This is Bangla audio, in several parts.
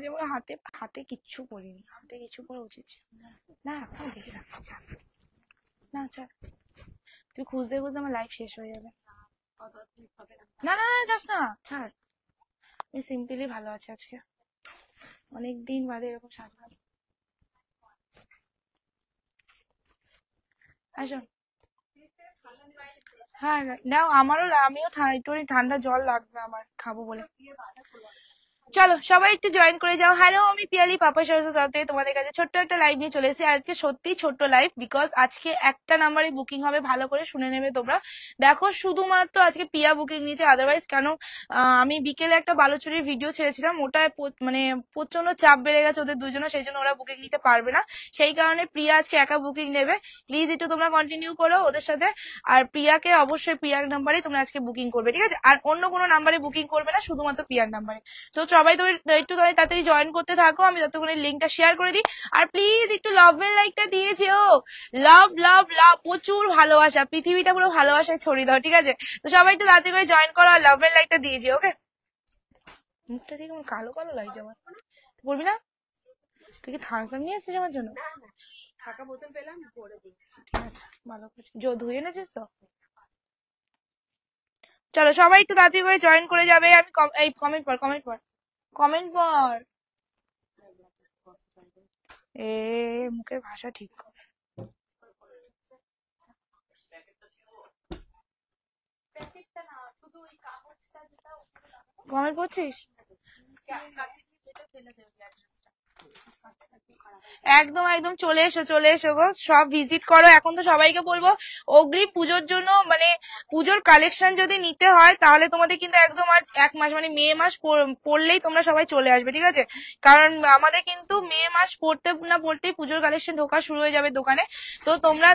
যেমন হাতে হাতে কিচ্ছু পরিনি, হাতে কিছু পরা উচিত না। এখন দেখে রাখতে চান না, চল তুই খুঁজতে খুঁজতে আমার লাইফ শেষ হয়ে যাবে। না না না যাস না, ছাড়। আমি সিম্পলি ভালো আছি আজকে, অনেকদিন বাদে এরকম সাজলাম। আসো। হ্যাঁ নাও, আমিও একটু ঠান্ডা জল লাগবে আমার, খাবো বলে। চলো সবাই একটু জয়েন করে যাও। হ্যালো, আমি পিয়ালি পাপা সরস্বতী তরফ থেকে তোমাদের কাছে ছোট্ট একটা লাইভ নিয়ে চলে এসেছি। আজকে সত্যি ছোট্ট লাইভ, বিকজ আজকে একটা নাম্বারে বুকিং হবে, ভালো করে শুনে নেবে তোমরা। দেখো শুধুমাত্র আজকে পিয়া বুকিং নিয়েছে, আদারওয়াইজ কেন আমি বিকেলে একটা বালুচুরির ভিডিও ছেড়েছিলাম, ওটায় মানে প্রচন্ড চাপ বেড়ে গেছে ওদের দুজনের, সেই জন্য ওরা বুকিং নিতে পারবে না। সেই কারণে প্রিয়া আজকে একা বুকিং নেবে। প্লিজ একটু তোমরা কন্টিনিউ করো ওদের সাথে। আর প্রিয়াকে অবশ্যই পিয়ার নাম্বারে তোমরা আজকে বুকিং করবে, ঠিক আছে? আর অন্য কোনো নাম্বারে বুকিং করবে না, শুধুমাত্র পিয়ার নাম্বারে। তো সবাই তুমি একটু তাড়াতাড়ি জয়েন করতে থাকো, আমি ততক্ষণে লিঙ্কটা শেয়ার করে দিই। আর প্লিজ একটু লাভের লাইকটা দিয়ে যেও। লাভ লাভ লাভ, প্রচুর ভালোবাসা, পৃথিবীটা পুরো ভালোবাসায় ছড়িয়ে দাও, ঠিক আছে? তো সবাই একটু তাড়াতাড়ি করে জয়েন করো আর লাভের লাইকটা দিয়ে যেও, ওকে? মুখটা ঠিক আমার কালো কালো লাগছে আমার, বলবি না? তুই কি থামস আপ নিয়ে এসেছিস আমার জন্য? ঢাকা বোতল পেলাম, ভরে দিচ্ছি। ঠিক আছে, ভালো করছিস। ধুয়ে এনেছিস তো? চলো সবাই একটু তাড়াতাড়ি করে জয়েন করে যাবে। আমি এই কমেন্ট পড়, কমেন্ট পড়, কমেন্ট পড়। এ মুখের ভাষা ঠিক কর। কমেন্ট পড়ছিস? একদম একদম চলে এসো, চলে এসো গো, সব ভিজিট করো। এখন তো সবাইকে বলবো অগ্রিম পুজোর জন্য, মানে পুজোর কালেকশন যদি নিতে হয় তাহলে তোমাদের কিন্তু একদম আর 1 মাস, মানে মে মাস পড়লেই তোমরা সবাই চলে আসবে, ঠিক আছে? কারণ আমাদের কিন্তু মে মাস পড়তে না পড়তেই পুজোর কালেকশন ঢোকা শুরু হয়ে যাবে দোকানে। তো তোমরা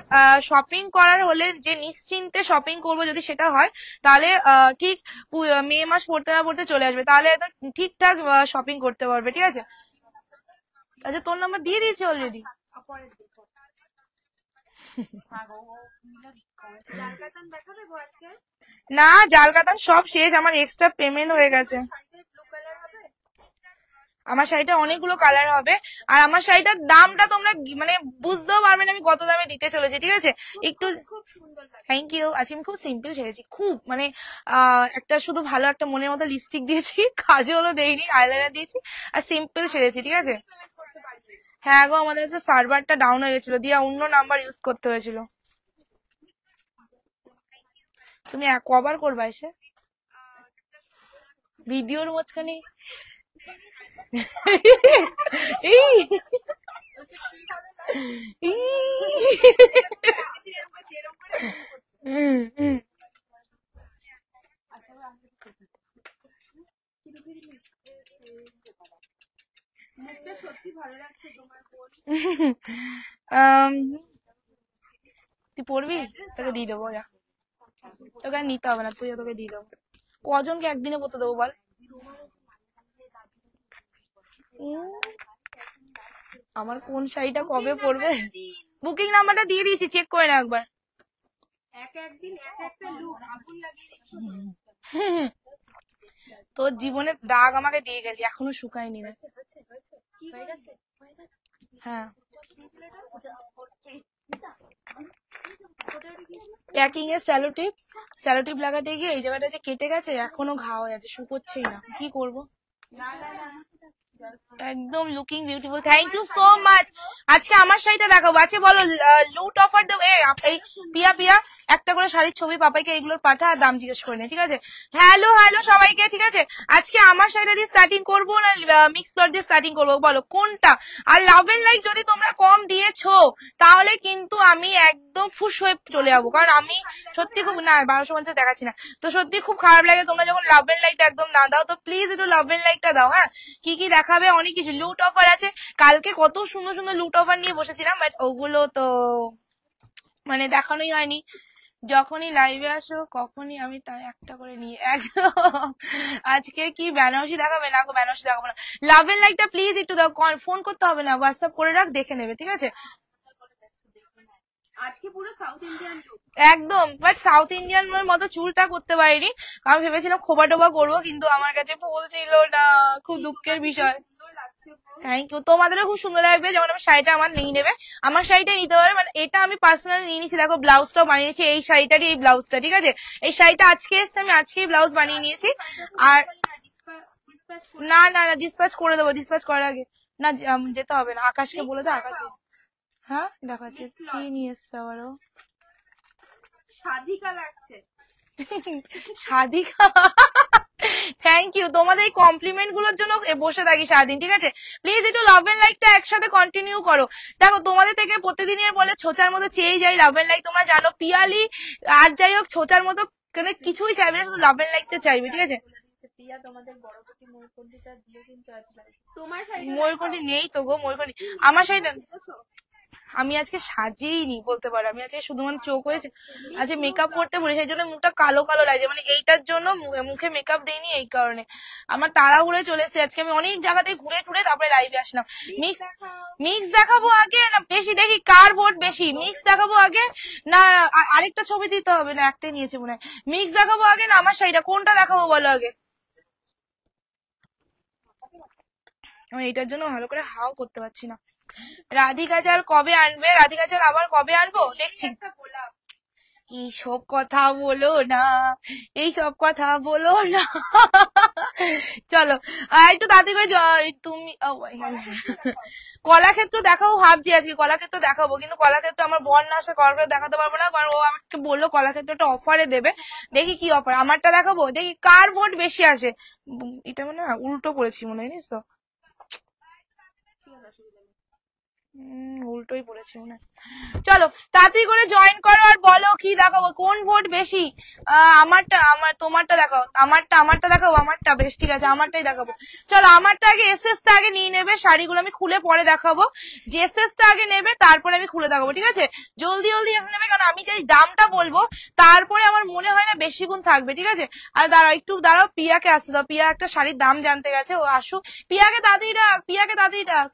শপিং করার হলে যে নিশ্চিন্তে শপিং করবো যদি সেটা হয়, তাহলে ঠিক মে মাস পড়তে না পড়তে চলে আসবে, তাহলে একদম ঠিকঠাক শপিং করতে পারবে, ঠিক আছে? আচ্ছা তোর নাম্বার দিয়ে দিয়েছে অলরেডি? না জাল কাতান সব শেষ, আমার এক্সট্রা পেমেন্ট হয়ে গেছে। আমার শাড়িটা অনেকগুলো কালার হবে, আর আমার শাড়িটার দামটা তোমরা মানে বুঝতেও পারবে না আমি কত দামে দিতে চলেছি, ঠিক আছে? একটু থ্যাংক ইউ। আজকে আমি খুব সিম্পল সেরেছি, খুব মানে একটা শুধু ভালো একটা মনের মতো লিপস্টিক দিয়েছি, কাজলও দেইনি, আইলাইনার দিয়েছি আর সিম্পল সেরেছি, ঠিক আছে? হ্যাঁ গো, আমাদের হচ্ছে সার্ভারটা ডাউন হয়ে গেছিল, দিয়ে অন্য নাম্বার ইউজ করতে হয়েছিল। তুমি কবার করবা এসে ভিডিওর মাঝখানে? তুই পড়বি? তোকে দিয়ে দেবো, যা। তোকে আর নিতে হবে না, তুই তোকে দিয়ে দেবো। কজনকে একদিনে পড়তে দেবো বল? আমার কোন শাড়িটা কবে পড়বে? বুকিং নাম্বারটা দিয়ে দিয়েছি, চেক করে না একবার। তোর জীবনের দাগ আমাকে দিয়ে গেলি, এখনো শুকায়নি রে। হ্যাঁ প্যাকিং এর স্যালোটিপ লাগাতে গিয়ে এই জায়গাটা যে কেটে গেছে, এখনো ঘা হয়ে আছে, শুকোচ্ছেই না, কি করবো? একদম looking beautiful, thank you so much. আজকে আমার শাড়িটা দেখাবো, আজকে বলো লুট অফার দেবো। এই পিয়া পিয়া একটা করে শাড়ির ছবি পাপাইকে এগুলোর পাঠা, আর দাম জিজ্ঞেস করে নে, ঠিক আছে? হ্যালো হ্যালো সবাইকে, ঠিক আছে? আজকে আমার শাড়িটা দিয়ে স্টার্টিং করবো না মিক্স লট দিয়ে স্টার্টিং করবো, বলো কোনটা? আর লাভ এন্ড লাইক যদি তোমরা কম দিয়েছো তাহলে কিন্তু আমি একদম ফুস হয়ে চলে যাবো, কারণ আমি সত্যি খুব, না 1250 দেখাচ্ছি না তো, সত্যি খুব খারাপ লাগে তোমরা যখন লাভ এন্ড লাইকটা একদম না দাও। তো প্লিজ একটু লাভ এন্ড লাইকটা দাও। হ্যাঁ, কি কি দেখাবে? অনেক কিছু লুট অফার আছে, কালকে কত সুন্দর সুন্দর লুট অফার নিয়ে বসেছিলাম, বাট ওগুলো তো মানে দেখানোই হয়নি। যখনই লাইভে আসো কখনই আমি তাই একটা করে নিয়ে একদম। আজকে কি বেনারসি দেখাবে? না গো, বেনারসি দেখাবো না। লাভ এন্ড লাইকটা প্লিজ একটু দাও, ফোন করতে হবে না, হোয়াটসঅ্যাপ করে রাখ, দেখে নেবে, ঠিক আছে? আজকে পুরো সাউথ ইন্ডিয়ান লুক একদম, বাট সাউথ ইন্ডিয়ান মতো চুলটা করতে পারিনি, আমি ভেবেছিলাম খোবা টোবা করবো, কিন্তু আমার কাছে ফুল ছিল না, খুব দুঃখের বিষয়। লাগছে গো। থ্যাংক ইউ, তোমাদেরও খুব সুন্দর লাগবে। যেমন আমার শাড়িটা আমার নিয়ে নেবে, আমার শাড়িটা নিতে পারবে, মানে এটা আমি পার্সোনালি নিয়ে নিয়েছি। দেখো ব্লাউজটাও বানিয়েছি এই শাড়িটারই, এই ব্লাউজটা, ঠিক আছে। এই শাড়িটা আজকে এসছে, আমি আজকেই ব্লাউজ বানিয়ে নিয়েছি। আর না না না, ডিসপ্যাচ করে দেবো, ডিসপ্যাচ করার আগে না যেতে হবে না। আকাশকে বলে দাও, আকাশ। হ্যাঁ দেখাচ্ছি কি নিয়ে এসছে আবারও। সাধিকা লাগছে। সাধিকা, থ্যাংক ইউ। তোমাদের এই কমপ্লিমেন্ট গুলোর জন্য বসে থাকি সারাদিন, ঠিক আছে। প্লিজ একটু লাভ এন্ড লাইকটা একসাথে কন্টিনিউ করো। দেখো তোমাদের থেকে প্রতিদিনের বলে ছোচার মতো চেয়ে যাই লাভ এন্ড লাইক। তোমরা জানো পিয়ালি আর যাই হোক ছোচার মতো কিছুই চাইবে না, শুধু লাভ এন্ড লাইকটা চাইবে, ঠিক আছে। প্রিয়া তোমাদের বড়পতি ময়ূরকণ্ঠীটা দিয়ে কিন্তু আজ লাইভ। তোমার শাড়িটা ময়ূরকণ্ঠী নেই তো গো, ময়ূরকণ্ঠী আমার শাড়িটা আমি আজকে সাজিয়েইনি বলতে পারো। আমি আজকে শুধুমাত্র চোখ হয়েছে, আজকে মেকআপ করতে বলি, সেই জন্য মুখটা কালো কালো লাগছে, মানে এইটার জন্য মুখে মেকআপ দেইনি, এই কারণে আমার তাড়াহুড়ে চলে এসেছে। আজকে আমি অনেক জায়গাতে ঘুরে টুরে তারপরে লাইভে আসলাম। মিক্স দেখাবো আগে না বেশি, দেখি কার ভোট বেশি। মিক্স দেখাবো আগে না আরেকটা ছবি দিতে হবে, না একটাই নিয়েছে মনে হয়। মিক্স দেখাবো আগে না আমার শাড়িটা, কোনটা দেখাবো বলো আগে। আমি এটার জন্য ভালো করে হাও করতে পারছি না। রাধিকা চাল কবে আনবে? রাধিকা চাল আবার কবে আনবো দেখছি। এইসব কথা বলো না, এইসব কথা বলো না। চলো একটু তাড়াতাড়ি করে তুমি কলাক্ষেত্র দেখাবো ভাবছি আজকে। কলাক্ষেত্র দেখাবো, কিন্তু কলাক্ষেত্র আমার বর না আসে, কলাক্ষেত্র দেখাতে পারবো না, কারণ ও আমাকে বললো কলাক্ষেত্রটা অফারে দেবে। দেখি কি অফার, আমারটা দেখাবো, দেখি কার ভোট বেশি আসে। এটা মানে উল্টো করেছি মনে হয়, জানিস তো, উল্টোই পড়েছে মনে হয়। চলো তাড়াতাড়ি করে জয়েন করো আর বলো কি দেখাবো, কোন ভোট বেশি। আমারটা, তোমারটা দেখাও, আমারটা দেখাবো, আমারটা বেশ, ঠিক আছে আমারটাই দেখাবো। চলো আমারটা আগে, এসএস টা আগে নিয়ে নেবে, শাড়িগুলো আমি খুলে পরে দেখাবো। যে এসএস টা আগে নেবে তারপরে আমি খুলে দেখাবো, ঠিক আছে। জলদি জলদি এসে নেবে, কারণ আমি যে দামটা বলবো তারপরে আমার মনে হয় না বেশি গুণ থাকবে, ঠিক আছে। আর দাঁড়াও একটু দাঁড়াও, পিয়াকে আসতে দাও, পিয়া একটা শাড়ির দাম জানতে গেছে, ও আসুক। পিয়াকে তাড়াতাড়ি ডাক, পিয়াকে তাড়াতাড়ি ডাক।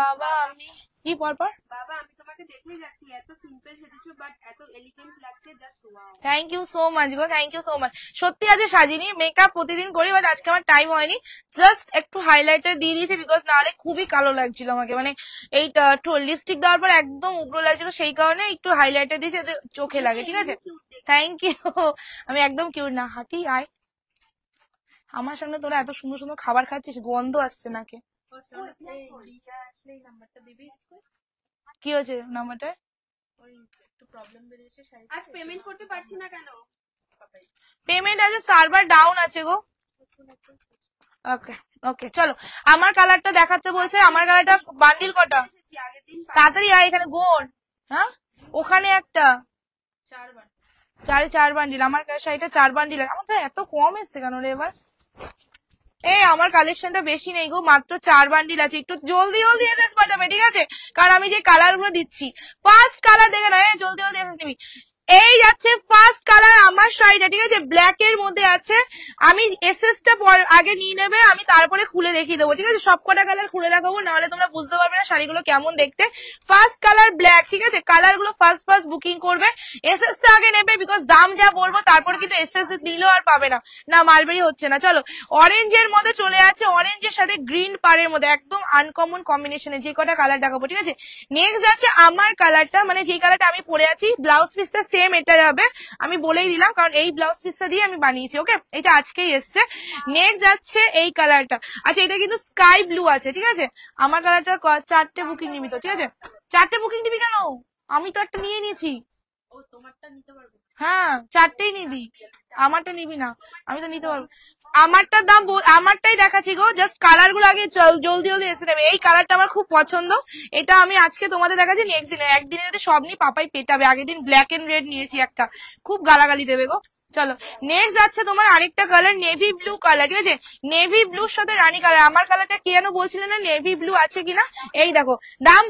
বাবা আমি কি পরপর বাবা আমি তোমাকে দেখলেই যাচ্ছি, এত সিম্পল সেজেছো বাট এত এলিগেন্ট লাগছে, just wow. Thank you so much গো, থ্যাংক ইউ সো মাচ। সত্যি আজকে সাজিনি, মেকআপ প্রতিদিন করি, বাট আজকে আমার টাইম হয়নি। জাস্ট একটু হাইলাইটার দিয়ে দিয়েছি, বিকজ নাহলে খুবই কালো লাগছিল আমাকে, মানে এই লিপস্টিক দেওয়ার পর একদম উগ্র লাগছিল, সেই কারণে একটু হাইলাইটার দিয়েছি যাতে চোখে লাগে, ঠিক আছে। Thank you. আমি একদম কিউট না, হাতি আয় আমার সামনে, তোরা এত সুন্দর সুন্দর খাবার খাচ্ছিস, গন্ধ আসছে নাকি। কি হয়েছে নাম্বারটা? আজ পেমেন্ট করতে পারছি না কেন? পেমেন্ট আছে, সার্ভার ডাউন আছে গো। ওকে ওকে চলো, আমার কালারটা দেখাতে বলছে। আমার কালারটা বান্ডিল কটা? তাড়াতাড়ি আয় এখানে গোন। হ্যাঁ ওখানে একটা 4 বান্ডিল, আমার শাড়িটা 4 বান্ডিল। আমার তো এত কম এসছে কেন রে এবার? আমার কালেকশনটা বেশি নেই গো, মাত্র 4 বান্ডিল আছে। একটু জলদি জলদি এসএস পাঠাবে, ঠিক আছে, কারণ আমি যে কালার গুলো দিচ্ছি ফার্স্ট কালার দেখে না, জলদি জলদি এসএস নিবি। এই যাচ্ছে ফার্স্ট কালার আমার শাড়িটা, ঠিক আছে, ব্ল্যাক এর মধ্যে আছে। আমি এসএস টা আগে নিয়ে নেবে, আমি তারপরে খুলে দেখিয়ে দেবো, ঠিক আছে। সবকটা কালার খুলে দেখাবো, নাহলে তোমরা বুঝতে পারবে না শাড়িগুলো কেমন দেখতে। ফার্স্ট কালার ব্ল্যাক, ঠিক আছে, কালার গুলো ফার্স্ট বুকিং করবে। এসএস টা আগে নেবে, বিকজ দাম যা বলবো তারপর কিন্তু এসএস নিলেও আর পাবে না। না মালবেরি হচ্ছে না। চলো অরেঞ্জের মধ্যে চলে আছে, অরেঞ্জের সাথে গ্রিন পাড়ের মধ্যে একদম আনকমন কম্বিনেশনে যে কটা কালার দেখাবো, ঠিক আছে। নেক্সট আছে আমার কালারটা, মানে যে কালারটা আমি পরে আছি, ব্লাউজ পিসটা সেম এটা যাবে, আমি বলেই দিলাম, কারণ এই ব্লাউজ পিসটা দিয়ে আমি বানিয়েছি। ওকে, এটা আজকেই এসছে। নেক্সট যাচ্ছে এই কালারটা, আচ্ছা এটা কিন্তু স্কাই ব্লু আছে, ঠিক আছে। আমার কালারটা 4টে বুকিং নিবি তো, ঠিক আছে। 4টে বুকিং দিবি কেন? আমি তো একটা নিয়ে নিয়েছি। হ্যাঁ 4টেই নিবি, আমারটা নিবি না, আমি তো নিতে পারবো। আমারটার দাম আমারটাই দেখাচ্ছি গো, জাস্ট কালার গুলো আগে জলদি জলদি এসে দেবে। এই কালারটা আমার খুব পছন্দ, এটা আমি আজকে তোমাদের দেখাচ্ছি। নেক্সট দিনে, একদিনে যদি সব নিই পাপাই পেটাবে। আগের দিন ব্ল্যাক এন্ড রেড নিয়েছি একটা, খুব গালাগালি দেবে গো। চলো নেক্সট যাচ্ছে তোমার আরেকটা কালার, নেভি ব্লু কালার, ঠিক আছে। নেভি ব্লুর সাথে রানী কালার। আমার কালারটা কে যেন বলছিলে না নেভি ব্লু আছে কিনা, এই দেখো। দাম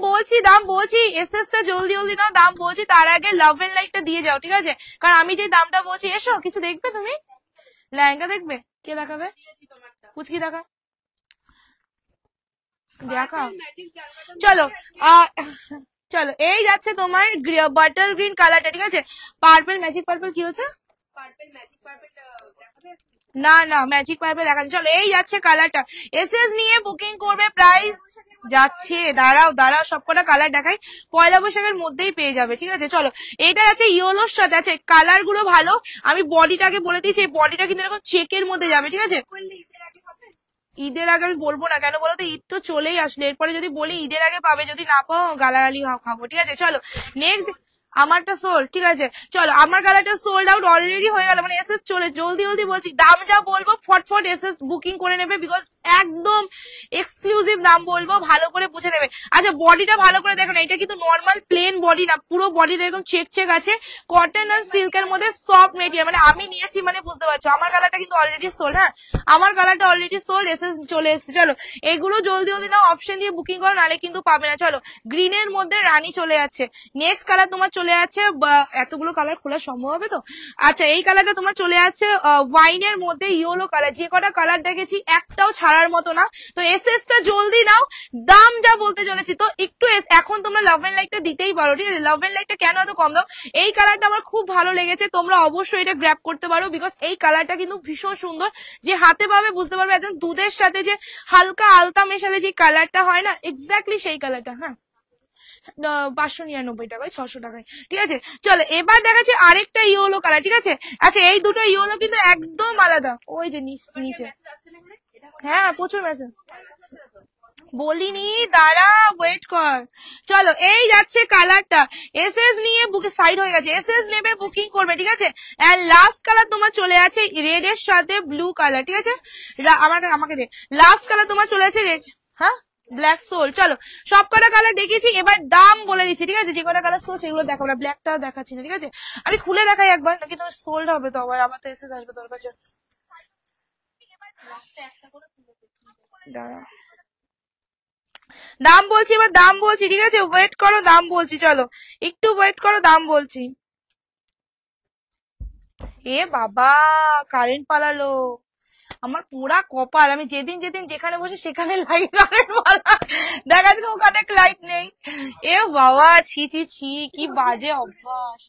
বলছি এসএস টা জলদি জলদি নাও, দাম বলছি, তার আগে লাভ এন্ড লাইকটা দিয়ে যাও, ঠিক আছে, কারণ আমি যে দামটা বলছি। এসো কিছু দেখবে তুমি, লেহেঙ্গা দেখবে? কে দেখাবে? পুচকি দেখা দেখা। চলো চলো এই যাচ্ছে তোমার বাটার গ্রিন কালারটা, ঠিক আছে। পার্পল, ম্যাজিক পার্পল কি হচ্ছে? পার্পল ম্যাজিক পার্পল দেখাবে? না না ম্যাজিক পার্পল দেখান। চলো এই যাচ্ছে কালারটা, এসএস নিয়ে বুকিং করবে, প্রাইস যাচ্ছে, দাঁড়াও দাঁড়াও সবকটা কালার দেখাই, পয়লা বৈশাখের মধ্যেই পেয়ে যাবে, ঠিক আছে। চলো এটা আছে ইয়েলোর সাথে, আছে কালার গুলো ভালো। আমি বডিটাকে বলে দিচ্ছি, এই বডিটা কিন্তু এরকম চেকের মধ্যে যাবে, ঠিক আছে। বললে ঈদের আগে হবে? ঈদের আগে আমি বলবো না, কেন বলো তো, ঈদ তো চলেই আসলে, এরপরে যদি বলি ঈদের আগে পাবে, যদি না পাও গালাগালি খাবো, ঠিক আছে। চলো নেক্সট, আমারটা সোল্ড, ঠিক আছে। চলো আমার কালারটা সোল্ড আউট অলরেডি হয়ে গেল, মানে এসএস চলে, জলদি জলদি বলছি, দাম যা বলবো ফটফট এসএস বুকিং করে নেবে, বিকজ একদম এক্সক্লুসিভ দাম বলবো, ভালো করে বুঝে নেবে। আচ্ছা বডিটা ভালো করে দেখো না, এটা কিন্তু নর্মাল প্লেন বডি না, পুরো বডিতে এরকম চেক চেক আছে, কটন আর সিল্কের মধ্যে সফট মেটেরিয়াল, মানে আমি নিয়েছি মানে বুঝতে পারছো। আমার কালারটা কিন্তু অলরেডি সোল্ড, হ্যাঁ আমার কালারটা অলরেডি সোল্ড, এসএস চলে এসেছে। চলো এগুলো জলদি জলদি নাও, অপশন দিয়ে বুকিং করো, নাহলে কিন্তু পাবে না। চলো গ্রিনের মধ্যে রানী চলে যাচ্ছে, নেক্সট কালার তোমার চলে যাচ্ছে, এতগুলো কালার খোলা সম্ভব হবে তো? আচ্ছা এই কালারটা তোমার চলে যাচ্ছে ওয়াইনের মধ্যে ইয়েলো কালার, যে কটা কালার দেখেছি একটাও ছাড়ার মতো না, তো এসএসটা জলদি নাও, দাম যা বলতে চলেছি, তো একটু এখন তোমরা লাভ এন্ড লাইকটা দিতেই পারো, ঠিক আছে। লাভ এন্ড লাইকটা কেন এত কম দাও, এই কালারটা আমার খুব ভালো লেগেছে, তোমরা অবশ্যই এটা গ্র্যাব করতে পারো, বিকজ এই কালারটা কিন্তু ভীষণ সুন্দর, যে হাতে পাবে বুঝতে পারবে একদম দুধের সাথে যে হালকা আলতা মেশালে যে কালারটা হয় না, এক্স্যাক্টলি সেই কালারটা। হ্যাঁ 599 টাকায়, 600 টাকায়, ঠিক আছে। চলো এবার দেখাচ্ছি আরেকটা ইয়েলো কালার, ঠিক আছে। আচ্ছা এই দুটো ইয়েলো কিন্তু একদম আলাদা, ওই যে নিচে, হ্যাঁ প্রচুর মেসেজ বলিনি, দাঁড়া ওয়েট কর। চলো এই যাচ্ছে কালারটা, এসএস নিয়ে বুকে সাইড হয়ে গেছে, এসএস নেবে বুকিং করবে, ঠিক আছে। এন্ড লাস্ট কালার তোমার চলে আছে রেড এর সাথে ব্লু কালার, ঠিক আছে। আমাকে দে, লাস্ট কালার তোমার চলে আছে রেড, হ্যাঁ ব্ল্যাক সোল। চলো সব কটা কালার দেখিয়েছি, এবার দাম বলে দিচ্ছি, ঠিক আছে। যে কটা কালার সোল সেগুলো দেখাবো না, ব্ল্যাকটা দেখাচ্ছি না, ঠিক আছে। আমি খুলে দেখাই একবার, নাকি তোমার সোল্ড হবে তো আবার, আমার তো এসএস আসবে তোর কাছে, দাঁড়া দাম বলছি, এবার দাম বলছি, ঠিক আছে, ওয়েট করো দাম বলছি, চলো একটু ওয়েট করো দাম বলছি। এ বাবা কারেন্ট পালালো, আমার পুরা কপাল, আমি যেদিন যেদিন যেখানে বসে সেখানে লাইট কারেন্ট পালা, দেখা যাচ্ছে ওখানে লাইট নেই। এ বাবা ছি ছি ছি, কি বাজে অভ্যাস।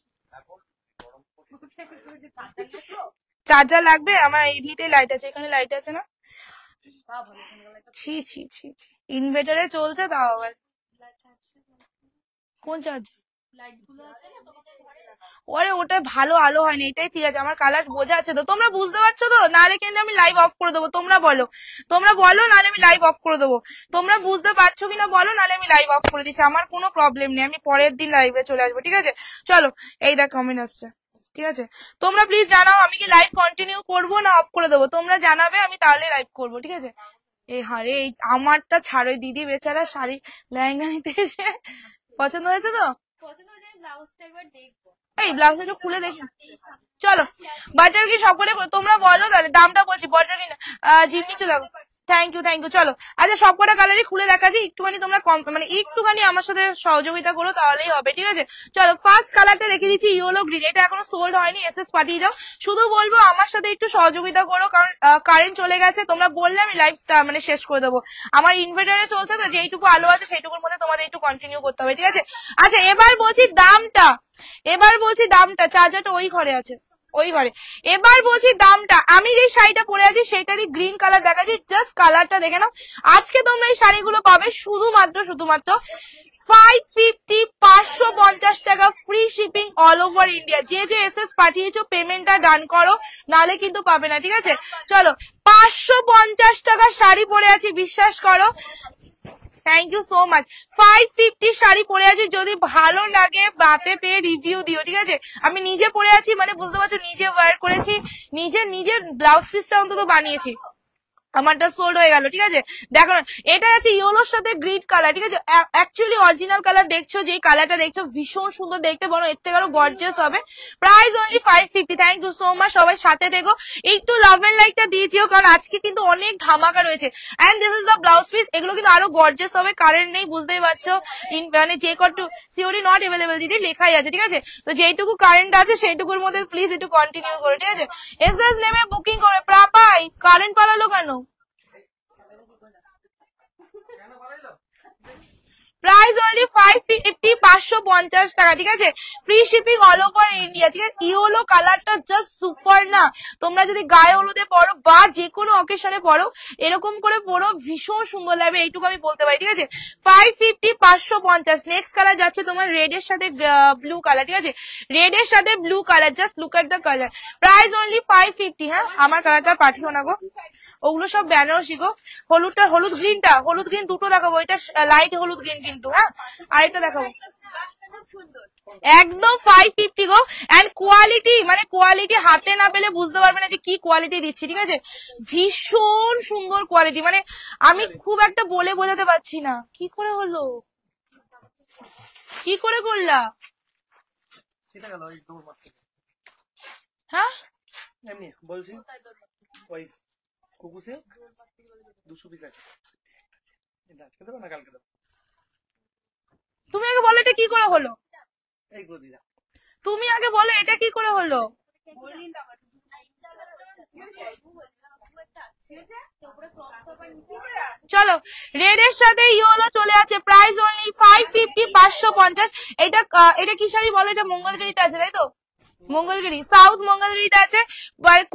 চার্জার লাগবে? আমার এমনিতেই লাইট আছে, এখানে লাইট আছে না, ছি ছি ছি ছি, ইনভার্টারে চলছে তাও আবার, কোন চার্জার? ওরে ওটা ভালো আলো হয় না, এটাই ঠিক আছে, আমার কালার বোঝা আছে তো, তোমরা বুঝতে পারছো তো, নাহলে কিন্তু আমি লাইভ অফ করে দেবো, তোমরা বলো নাহলে আমি লাইভ অফ করে দেবো, তোমরা বুঝতে পারছো কিনা বলো, নাহলে আমি লাইভ অফ করে দিচ্ছি, আমার কোনো প্রবলেম নেই, আমি পরের দিন লাইভে চলে আসবো, ঠিক আছে। চলো এই দেখ কমেন্ট আসছে, ঠিক আছে, তোমরা প্লিজ জানাও আমি কি লাইভ কন্টিনিউ করবো না অফ করে দেবো, তোমরা জানাবে, আমি তাহলে লাইভ করবো, ঠিক আছে। এই হারে আমারটা ছাড়ো, দিদি বেচারা শাড়ি লেহেঙ্গা নিতে এসে, পছন্দ হয়েছে তো, এই ব্লাউজটা একটু খুলে দেখি। চলো বাটার কি সকলে তোমরা বলো, তাহলে দামটা বলছি, বাটার কি জিম্মি চলে থ্যাংক ইউ চলো আচ্ছা সবকটা কালারই খুলে দেখাচ্ছি, একটুখানি তোমরা মানে একটুখানি আমার সাথে সহযোগিতা করো তাহলেই হবে, ঠিক আছে। চলো ফার্স্ট কালারটা দেখে দিচ্ছি ইয়েলো গ্রিন, এটা এখনো সোল্ড হয়নি, এসএস পাঠিয়ে যাও, শুধু বলবো আমার সাথে একটু সহযোগিতা করো, কারণ কারেন্ট চলে গেছে, তোমরা বললে আমি লাইভ মানে শেষ করে দেবো, আমার ইনভার্টারে চলছে তো, যেইটুকু আলো আছে সেইটুকুর মধ্যে তোমাদের একটু কন্টিনিউ করতে হবে, ঠিক আছে। আচ্ছা এবার বলছি দামটা, চার্জারটা ওই ঘরে আছে, ওই ঘরে। এবার বলছি দামটা, আমি যে শাড়িটা পরে আছি সেটারই গ্রিন কালার দেখাচ্ছি, জাস্ট কালারটা দেখে নাও। আজকে তোমরা এই শাড়িগুলো পাবে শুধুমাত্র 550, 550 টাকা, free shipping all over India. যে এসএস পাঠিয়েছো পেমেন্টটা ডান করো, নালে কিন্তু পাবে না, ঠিক আছে। চলো 550 টাকার শাড়ি পরে আছি, বিশ্বাস করো, থ্যাংক ইউ সো মাচ। 550 শাড়ি পরে আছি, যদি ভালো লাগে বাতে পেয়ে রিভিউ দিও, ঠিক আছে। আমি নিজে পরে আছি মানে বুঝতে পারছো, নিজে ওয়্যার করেছি, নিজের ব্লাউজ পিসটা অন্তত বানিয়েছি, আমারটা সোল্ড হয়ে গেল, ঠিক আছে। দেখো না এটা আছে ইয়েলোর সাথে গ্রিন কালার, ঠিক আছে। অ্যাকচুয়ালি অরিজিনাল কালার দেখছো, যে কালারটা দেখছো ভীষণ সুন্দর দেখতে, বলো এর থেকে আরো গর্জিয়াস হবে। Price only 550। Thank you so much, সবাই সাথে দেখো, একটু লাভ এন্ড লাইকটা দিয়েছিও, কারণ আজকে কিন্তু অনেক ধামাকা রয়েছে। And this is the blouse piece, এগুলো কিন্তু আরো গর্জিয়াস হবে, কারেন্ট নেই বুঝতেই পারছো, মানে যে কটু সিওরি নট এভেলেবেল দিদি লেখাই আছে, ঠিক আছে। তো যেইটুকু কারেন্ট আছে সেইটুকুর মধ্যে প্লিজ একটু কন্টিনিউ করো, ঠিক আছে। এসএস নেমে বুকিং করে, প্রাপাই কারেন্ট পালালো কেন? প্রাইস অনলি 550, 550 টাকা, ঠিক আছে। Free shipping all over India, ঠিক আছে। ইয়েলো কালারটা জাস্ট সুপার না, তোমরা যদি গায়ে হলুদে পরো বা যে কোনো অকেশনে পরো, এরকম করে পরো, ভীষণ সুন্দর লাগবে, এইটুকু আমি বলতে পারি, ঠিক আছে। 550, 550। নেক্সট কালার যাচ্ছে তোমার রেড এর সাথে ব্লু কালার, ঠিক আছে। রেড এর সাথে blue colour, just look at the colour. Price only 550। হ্যাঁ, আমার কালারটা পাঠিও না গো, ওগুলো সব বেনারসি গো। হলুদটা, হলুদ গ্রিনটা, হলুদ গ্রিন দুটো দেখাবো, এটা লাইট হলুদ গ্রিন কিন্তু, হ্যাঁ। আরেকটা দেখাবো, একদম 550 গো। এন্ড কোয়ালিটি, মানে কোয়ালিটি হাতে না পেলে বুঝতে পারবে না যে কি কোয়ালিটি দিচ্ছি, ঠিক আছে। ভীষণ সুন্দর কোয়ালিটি, মানে আমি খুব একটা বলে বোঝাতে পারছি না। কি করে হলো, কি করে করলা? হ্যাঁ এমনি বলছি, ওই কুকুসে 200 পিস আছে, এটা আজকে দেবো না কালকে দেবো। তুমি আগে বলো এটা কি করে হলো, এইগুলো দিদা তুমি আগে বলো এটা কি করে হলো। চলো, রেড এর সাথে ইয়েলো চলে আছে, প্রাইস অনলি 550, 550। এটা এটা কি শাড়ি বলো, এটা মঙ্গলগিরিতে আছে তাই তো, মঙ্গলগিরি, সাউথ মঙ্গলগিরিতে আছে।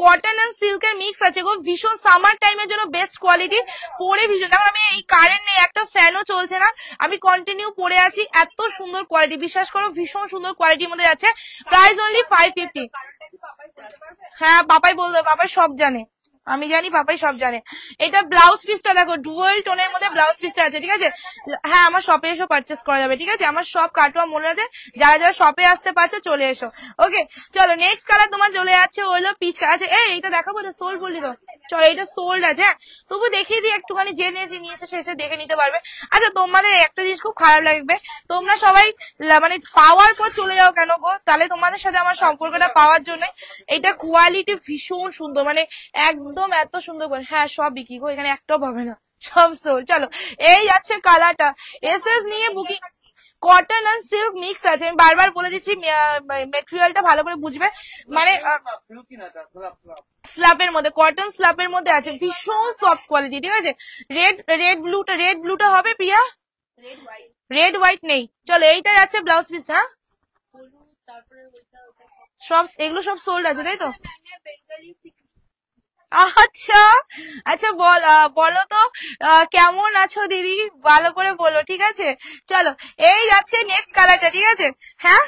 কটন এন্ড সিল্কের মিক্স আছে গো, ভীষণ সামার টাইমের জন্য বেস্ট কোয়ালিটি, পরে ভীষণ। দেখো আমি এই কারেন্ট নেই, একটা ফ্যানও চলছে না, আমি কন্টিনিউ পরে আছি, এত সুন্দর কোয়ালিটি, বিশ্বাস করো ভীষণ সুন্দর কোয়ালিটির মধ্যে আছে। Price only 550। হ্যাঁ পাপাই বলতে, পাপাই সব জানে, আমি জানি পাপাই সব জানে। এটা ব্লাউজ পিসটা দেখো, ডুয়াল টোনের মধ্যে ব্লাউজ পিসটা আছে, ঠিক আছে। হ্যাঁ, আমার শপে এসে পারচেস করা যাবে, ঠিক আছে। আমার সব কাটোয়া মনে আছে, যারা যারা শপে আসতে পারছে চলে এসো, ওকে। চলো নেক্সট কালার তোমার চলে যাচ্ছে হলো পিচ কালার। আচ্ছা এইটা দেখাবো, এটা সোল্ড বললি তো, চলো এটা সোল্ড আছে, হ্যাঁ তবু দেখিয়ে দিই একটুখানি, যে নিয়েছে সে এসে দেখে নিতে পারবে। আচ্ছা তোমাদের একটা জিনিস খুব খারাপ লাগবে, তোমরা সবাই মানে পাওয়ার পর চলে যাও কেন গো, তাহলে তোমাদের সাথে আমার সম্পর্কটা পাওয়ার জন্য। এটা কোয়ালিটি ভীষণ সুন্দর, মানে একদম এত সুন্দর। হ্যাঁ সব বিক্রি গো, এখানে একটাও পাবে না, সব সোল। চলো এই যাচ্ছে কালারটা, এসএস নিয়ে booking, cotton and silk mix আছে, আমি বারবার বলে দিচ্ছি, মেটেরিয়ালটা ভালো করে বুঝবে, মানে স্ল্যাপের মধ্যে, কটন স্ল্যাপের মধ্যে আছে, ভীষণ সফট কোয়ালিটি, ঠিক আছে। রেড ব্লুটা হবে প্রিয়া, রেড হোয়াইট নেই। চলো এইটা যাচ্ছে ব্লাউজ পিস, হ্যাঁ সব এগুলো সব সোল্ড আছে তাই তো। আচ্ছা আচ্ছা, বলো তো কেমন আছো দিদি, ভালো করে বলো, ঠিক আছে। চলো এই যাচ্ছে নেক্সট কালারটা, ঠিক আছে। হ্যাঁ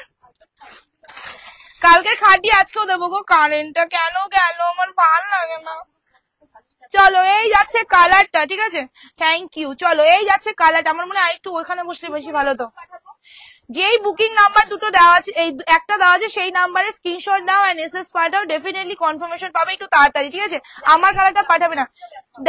কালকে খাটি আজকেও দেবো গো, কারেন্টটা কেন গেল আমার ভাল লাগে না। চলো এই যাচ্ছে কালারটা, ঠিক আছে, থ্যাংক ইউ। চলো এই যাচ্ছে কালারটা, আমার মনে হয় একটু ওইখানে বসলে বেশি ভালো। তো যেই বুকিং নাম্বার দুটো দেওয়া আছে, এই একটা দেওয়া আছে, সেই নাম্বারে স্ক্রিনশট দাও এন্ড এসএস পাঠাও, ডেফিনেটলি কনফার্মেশন পাবে একটু তাড়াতাড়ি, ঠিক আছে। আমার কালারটা পাঠাবে না,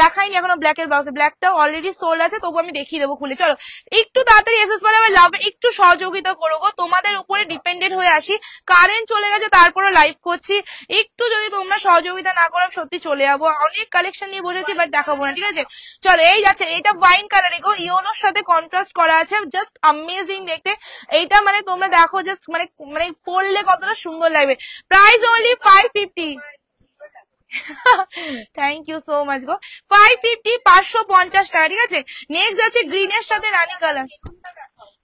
দেখাইনি এখনো ব্ল্যাকের ব্লাউজে, ব্ল্যাকটা অলরেডি সোল্ড আছে, তবু আমি দেখিয়ে দেবো খুলে। চলো একটু তাড়াতাড়ি এসএস পাঠাবে, লাভ একটু সহযোগিতা করো গো, তোমাদের উপরে ডিপেন্ডেন্ট হয়ে আসি, কারেন্ট চলে গেছে তারপরে লাইভ করছি, একটু যদি তোমরা সহযোগিতা না করো সত্যি চলে যাবো। অনেক কালেকশন নিয়ে বসেছি বাট দেখাবো না, ঠিক আছে। চলো এই যাচ্ছে, এটা ওয়াইন কালারে গো, ইয়েলোর সাথে কন্ট্রাস্ট করা আছে, জাস্ট অ্যামেজিং দেখতে। এইটা মানে তোমরা দেখো, জাস্ট মানে মানে পরলে কতটা সুন্দর লাগবে। Price only 550। Thank you so much গো, 550, 550 টাকা, ঠিক আছে। নেক্সট আছে গ্রিনের সাথে রানী কালার,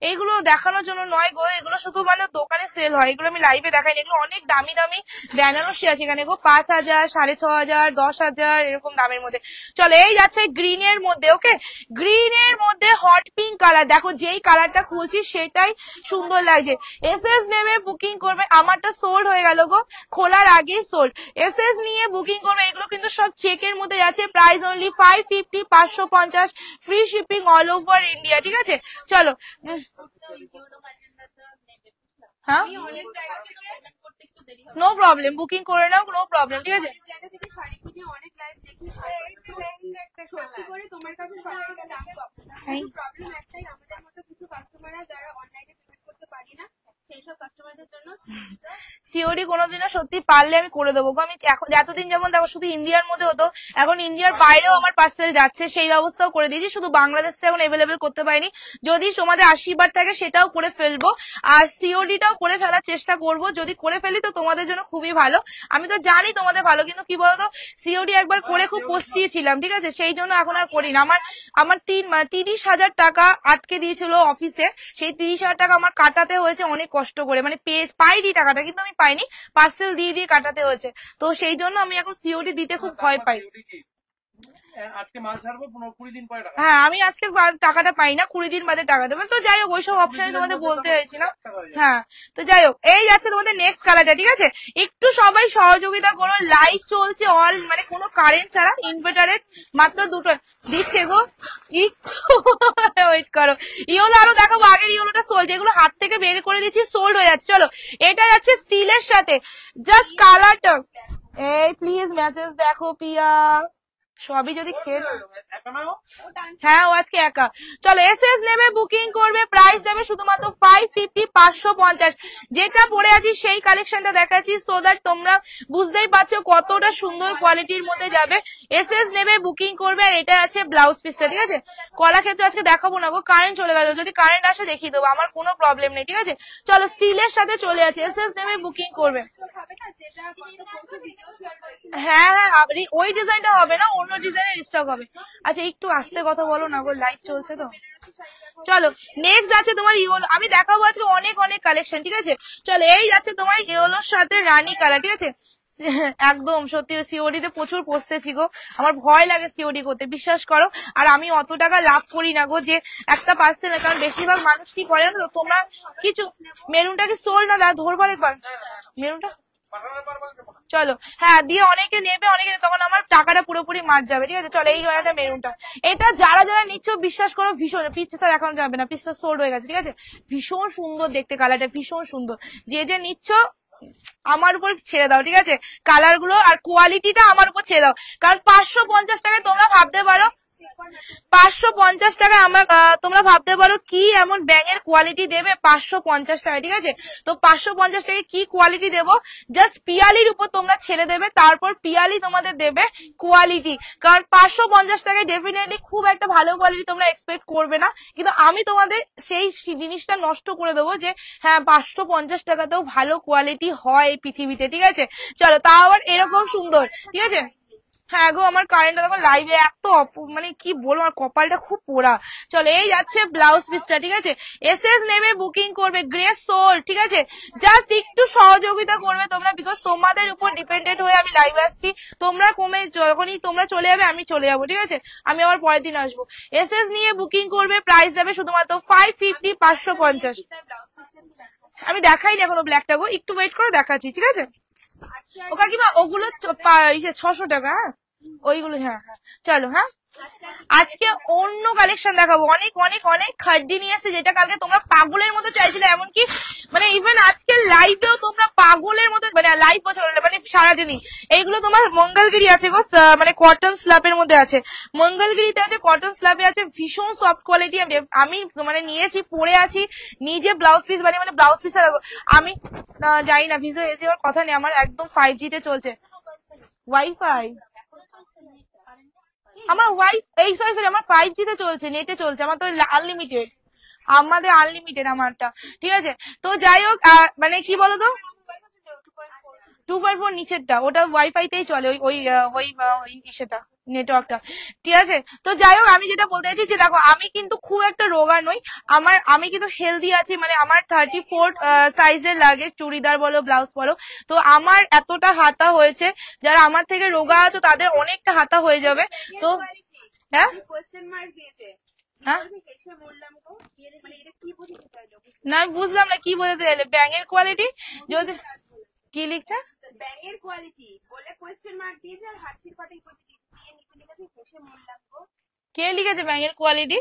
এইগুলো দেখানোর জন্য নয় গো, এগুলো শুধু মানে দোকানে সেল হয়, এগুলো আমি লাইভে দেখাই না, এগুলো অনেক দামি দামি বেনারসি আছে এখানে গো, 5000, 6500, 10,000 এরকম দামের মধ্যে। চলো এই যাচ্ছে গ্রিনের মধ্যে, ওকে, গ্রিনের মধ্যে হট পিঙ্ক কালার, দেখো যেই কালারটা খুলছি সেটাই সুন্দর লাগছে। এসএস নেবে বুকিং করবে, আমারটা সোল্ড হয়ে গেল গো, খোলার আগেই সোল্ড। এসএস নিয়ে বুকিং করবে, এগুলো কিন্তু সব চেকের মধ্যে যাচ্ছে, price only 550, 550, free shipping all over India, ঠিক আছে। চলো হ্যাঁ নো প্রবলেম, বুকিং করে নাও, নো প্রবলেম, ঠিক আছে। তোমার কাছে সব থেকে দাম কম, প্রবলেম একটাই, আমাদের মতো কিছু কাস্টমাররা যারা অনলাইনে পেমেন্ট করতে পারি না, সেই সব কাস্টমারদের জন্য সিওডি কোনোদিনও সত্যি পারলে আমি করে দেবো গো। আমি এখন এতদিন যেমন দেখো শুধু ইন্ডিয়ার মধ্যে হতো, এখন ইন্ডিয়ার বাইরেও আমার পার্সেল যাচ্ছে, সেই ব্যবস্থাও করে দিয়েছি। শুধু বাংলাদেশটা এখন এভেলেবেল করতে পারিনি, যদি তোমাদের আশীর্বাদ থাকে সেটাও করে ফেলবো, আর সিওডিটাও করে ফেলার চেষ্টা করব। যদি করে ফেলি তো তোমাদের জন্য খুবই ভালো। আমি তো জানি তোমাদের ভালো, কিন্তু কি বলতো সিওডি একবার করে খুব পস্তিয়েছিলাম, ঠিক আছে, সেই জন্য এখন আর করি না। আমার 30,000 টাকা আটকে দিয়েছিল অফিসে, সেই 30,000 টাকা আমার কাটাতে হয়েছে অনেক কষ্ট করে, মানে পাইনি টাকাটা, কিন্তু আমি পাইনি, পার্সেল দিয়ে দিয়ে কাটাতে হয়েছে। তো সেই জন্য আমি এখন সিওডি দিতে খুব ভয় পাই। আজকে মাছ ছাড়বো 20 দিন পরে টাকা। হ্যাঁ, আমি আজকে টাকাটা পাই না, 20 দিন বাদে টাকা দেবে। তো যাই হোক ওইসব অপশনে তোমাদের বলতে চাইছি না। হ্যাঁ, তো যাই হোক এই যাচ্ছে তোমাদের নেক্সট কালারটা, ঠিক আছে। একটু সবাই সহযোগিতা করো, লাইট চলছে অল, মানে কোনো কারেন্ট ছাড়া, ইনভার্টারের মাত্র 2টো দিচ্ছে গো। ওয়েট করো, ইয়েলো আরো দেখাবো, আগের ইয়েলোটা সোল্ড, যেগুলো হাত থেকে বের করে দিচ্ছি সোল্ড হয়ে যাচ্ছে। চলো এটা যাচ্ছে স্টিলের সাথে, জাস্ট কালারটা। এই প্লিজ মেসেজ দেখো পিয়া, সবই যদি খেয়ে হ্যাঁ ও আজকে একা। চলো এসএস নেবে, বুকিং করবে, প্রাইস দেবে শুধুমাত্র 550, 550। যেটা পরে আছি সেই কালেকশনটা দেখাচ্ছি, সো দ্যাট তোমরা বুঝতেই পারছো কতটা সুন্দর কোয়ালিটির মধ্যে যাবে। এসএস নেবে, বুকিং করবে, আর এটা আছে ব্লাউজ পিসটা, ঠিক আছে। কলা ক্ষেত্রে আজকে দেখাবো না গো, কারেন্ট চলে গেল, যদি কারেন্ট আসে দেখিয়ে দেবো, আমার কোনো প্রবলেম নেই, ঠিক আছে। চলো স্টিলের সাথে চলে আছে, এসএস নেবে, বুকিং করবে। হ্যাঁ হ্যাঁ, ওই ডিজাইনটা হবে না, অন্য ডিজাইনের স্টক হবে। আচ্ছা একটু আস্তে কথা বলো না গো, লাইট চলছে তো। চলো নেক্সট আছে তোমার ইয়েলো, আমি দেখাবো আজকে অনেক অনেক কালেকশন, ঠিক আছে। চলো এই যাচ্ছে তোমার ইয়েলোর সাথে রানী কালার, ঠিক আছে। একদম সত্যি সিওডিতে প্রচুর পস্তেছি গো, আমার ভয় লাগে সিওডি করতে, বিশ্বাস করো। আর আমি অত টাকা লাভ করি না গো যে একটা পার্সেল, কারণ বেশিরভাগ মানুষ কি করে না, তোমরা কিছু মেরুনটা কি সোল না ধরবার একবার মেরুনটা। চলো হ্যাঁ দিয়ে অনেকে নেবে, অনেকে তখন আমার টাকাটা পুরোপুরি মার যাবে, ঠিক আছে। চলো এই একটা মেরুনটা, এটা যারা যারা নিচ্ছ বিশ্বাস করো ভীষণ, পিসটা দেখানো যাবে না, পিসটা সোল্ড হয়ে গেছে, ঠিক আছে। ভীষণ সুন্দর দেখতে কালারটা, ভীষণ সুন্দর। যে যে নিচ্ছ আমার উপর ছেড়ে দাও, ঠিক আছে, কালার গুলো আর কোয়ালিটিটা আমার উপর ছেড়ে দাও। কারণ 550 টাকায় তোমরা ভাবতে পারো, 550 টাকায় আমার তোমরা ভাবতে পারো কি এমন ব্যাঙের কোয়ালিটি দেবে 550 টাকায়, ঠিক আছে। তো 550 টাকায় কি কোয়ালিটি দেবো, জাস্ট পিয়ালির উপর তোমরা ছেড়ে দেবে, তারপর পিয়ালি তোমাদের দেবে কোয়ালিটি। কারণ 550 টাকায় ডেফিনেটলি খুব একটা ভালো কোয়ালিটি তোমরা এক্সপেক্ট করবে না, কিন্তু আমি তোমাদের সেই জিনিসটা নষ্ট করে দেবো যে হ্যাঁ 550 টাকাতেও ভালো কোয়ালিটি হয় এই পৃথিবীতে, ঠিক আছে। চলো তাও আবার এরকম সুন্দর, ঠিক আছে। হ্যাঁ গো আমার কারেন্টটা দেখো লাইভে এত মানে কি বলবো, আমার কপালটা খুব পোড়া। চলো এই যাচ্ছে ব্লাউজ পিসটা, ঠিক আছে। এসএস নেবে, বুকিং করবে, গ্রে সোল, ঠিক আছে। জাস্ট একটু সহযোগিতা করবে তোমরা, বিকজ তোমাদের উপর ডিপেন্ডেন্ট হয়ে আমি লাইভে আসছি। তোমরা যখনই তোমরা চলে যাবে আমি চলে যাবো, ঠিক আছে, আমি আবার পরের দিন আসবো। এসএস নিয়ে বুকিং করবে, প্রাইস দেবে শুধুমাত্র 550, 550। আমি দেখাইনি এখনো ব্ল্যাকটা গো, একটু ওয়েট করে দেখাচ্ছি, ঠিক আছে। ও কাকিমা ওগুলো 600 টাকা, হ্যাঁ ওইগুলো, হ্যাঁ হ্যাঁ চলো। হ্যাঁ আজকে অন্য কালেকশন দেখাবো, অনেক অনেক অনেক খাড্ডি নিয়ে এসে, যেটা কালকে তোমরা পাগলের মতো চাইছিলে, এমনকি মানে ইভেন আজকে লাইভেও তোমরা পাগলের মতো, মানে লাইভ বছর মানে সারাদিনই। এইগুলো তোমার মঙ্গলগিরি আছে গো, মানে কটন স্ল্যাবের মধ্যে আছে, মঙ্গলগিরিতে আছে, কটন স্ল্যাবে আছে, ভীষণ সফট কোয়ালিটি। আমি মানে নিয়েছি, পরে আছি নিজে, ব্লাউজ পিস বানিয়ে, মানে ব্লাউজ পিস আমি জানি না, ভিজো এসে ওর কথা নেই, আমার একদম 5G তে চলছে ওয়াইফাই, আমার সরি আমার 5G তে চলছে, নেটে চলছে, আমার তো আনলিমিটেড, আমাদের আনলিমিটেড আমারটা, ঠিক আছে। তো যাই হোক মানে কি বলতো 2.4 নিচেরটা ওটা ওয়াইফাইতেই চলে, ওই সেটা নেটওয়ার্কটা, ঠিক আছে। তো যাই হোক আমি যেটা বলতে চাইছি যে দেখো আমি কিন্তু খুব একটা রোগা নই, আমি কিন্তু হেলদি আছি, মানে আমার 34 সাইজের লাগে চুড়িদার বলো ব্লাউজ বলো। তো আমার এতটা হাতা হয়েছে, যারা আমার থেকে রোগা আছো তাদের অনেকটা হাতা হয়ে যাবে। তো হ্যাঁ হ্যাঁ না আমি বুঝলাম না কি বোঝাতে চাইলে, ব্যাঙের কোয়ালিটি যদি কি লিখছে, ব্যাঙের কোয়ালিটি বলে কোয়েশ্চেন মার্ক দিয়েছে, আর হার্টের পাটে দিয়ে নিচে লিখেছে হেসে মরলাম গো। কে লিখেছে ব্যাঙের কোয়ালিটি?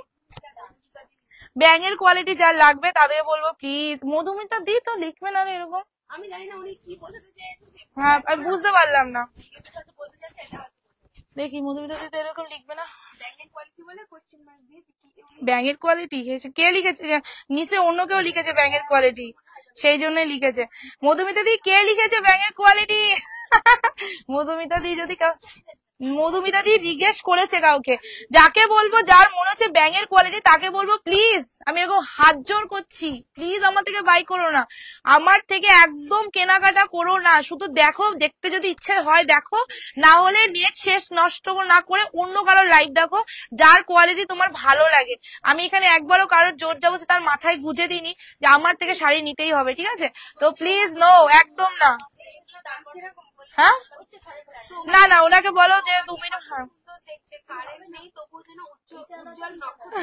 ব্যাঙের কোয়ালিটি যার লাগবে তাদের বলবো প্লিজ, মধুমিতা দি তো লিখবে না এরকম, আমি জানি না উনি কি বোঝাতে চেয়েছে। হ্যাঁ আমি বুঝতে পারলাম না, দেখি মধুমিতা দি তো এরকম লিখবে না। ব্যাঙের কোয়ালিটি কি বলে কোশ্চেন মার্ক দিয়ে ব্যাঙের কোয়ালিটি কে লিখেছে? নিশ্চয় অন্য কেউ লিখেছে ব্যাঙের কোয়ালিটি, সেই জন্যই লিখেছে। মধুমিতা দি কে লিখেছে ব্যাঙের কোয়ালিটি? মধুমিতা দি যদি মধুমিতা দি জিজ্ঞেস করেছে কাউকে, যাকে বলবো যার মনে হচ্ছে ব্যাঙের কোয়ালিটি তাকে বলবো প্লিজ, আমি এরকম হাত জোর করছি, প্লিজ আমার থেকে বাই করো না, আমার থেকে একদম কেনাকাটা করো না, শুধু দেখো, দেখতে যদি ইচ্ছে হয় দেখো, না হলে নেট শেষ নষ্ট না করে অন্য কারোর লাইভ দেখো যার কোয়ালিটি তোমার ভালো লাগে। আমি এখানে একবারও কারোর জোর জবরদস্তি তার মাথায় গুঁজে দিইনি যে আমার থেকে শাড়ি নিতেই হবে, ঠিক আছে? তো প্লিজ নো, একদম না। হ্যাঁ না না, ওনাকে বলো যে 2 মিনিট। হ্যাঁ দেখতে কারেন্ট নেই তবু যেন উজ্জ্বল নক্ষত্র।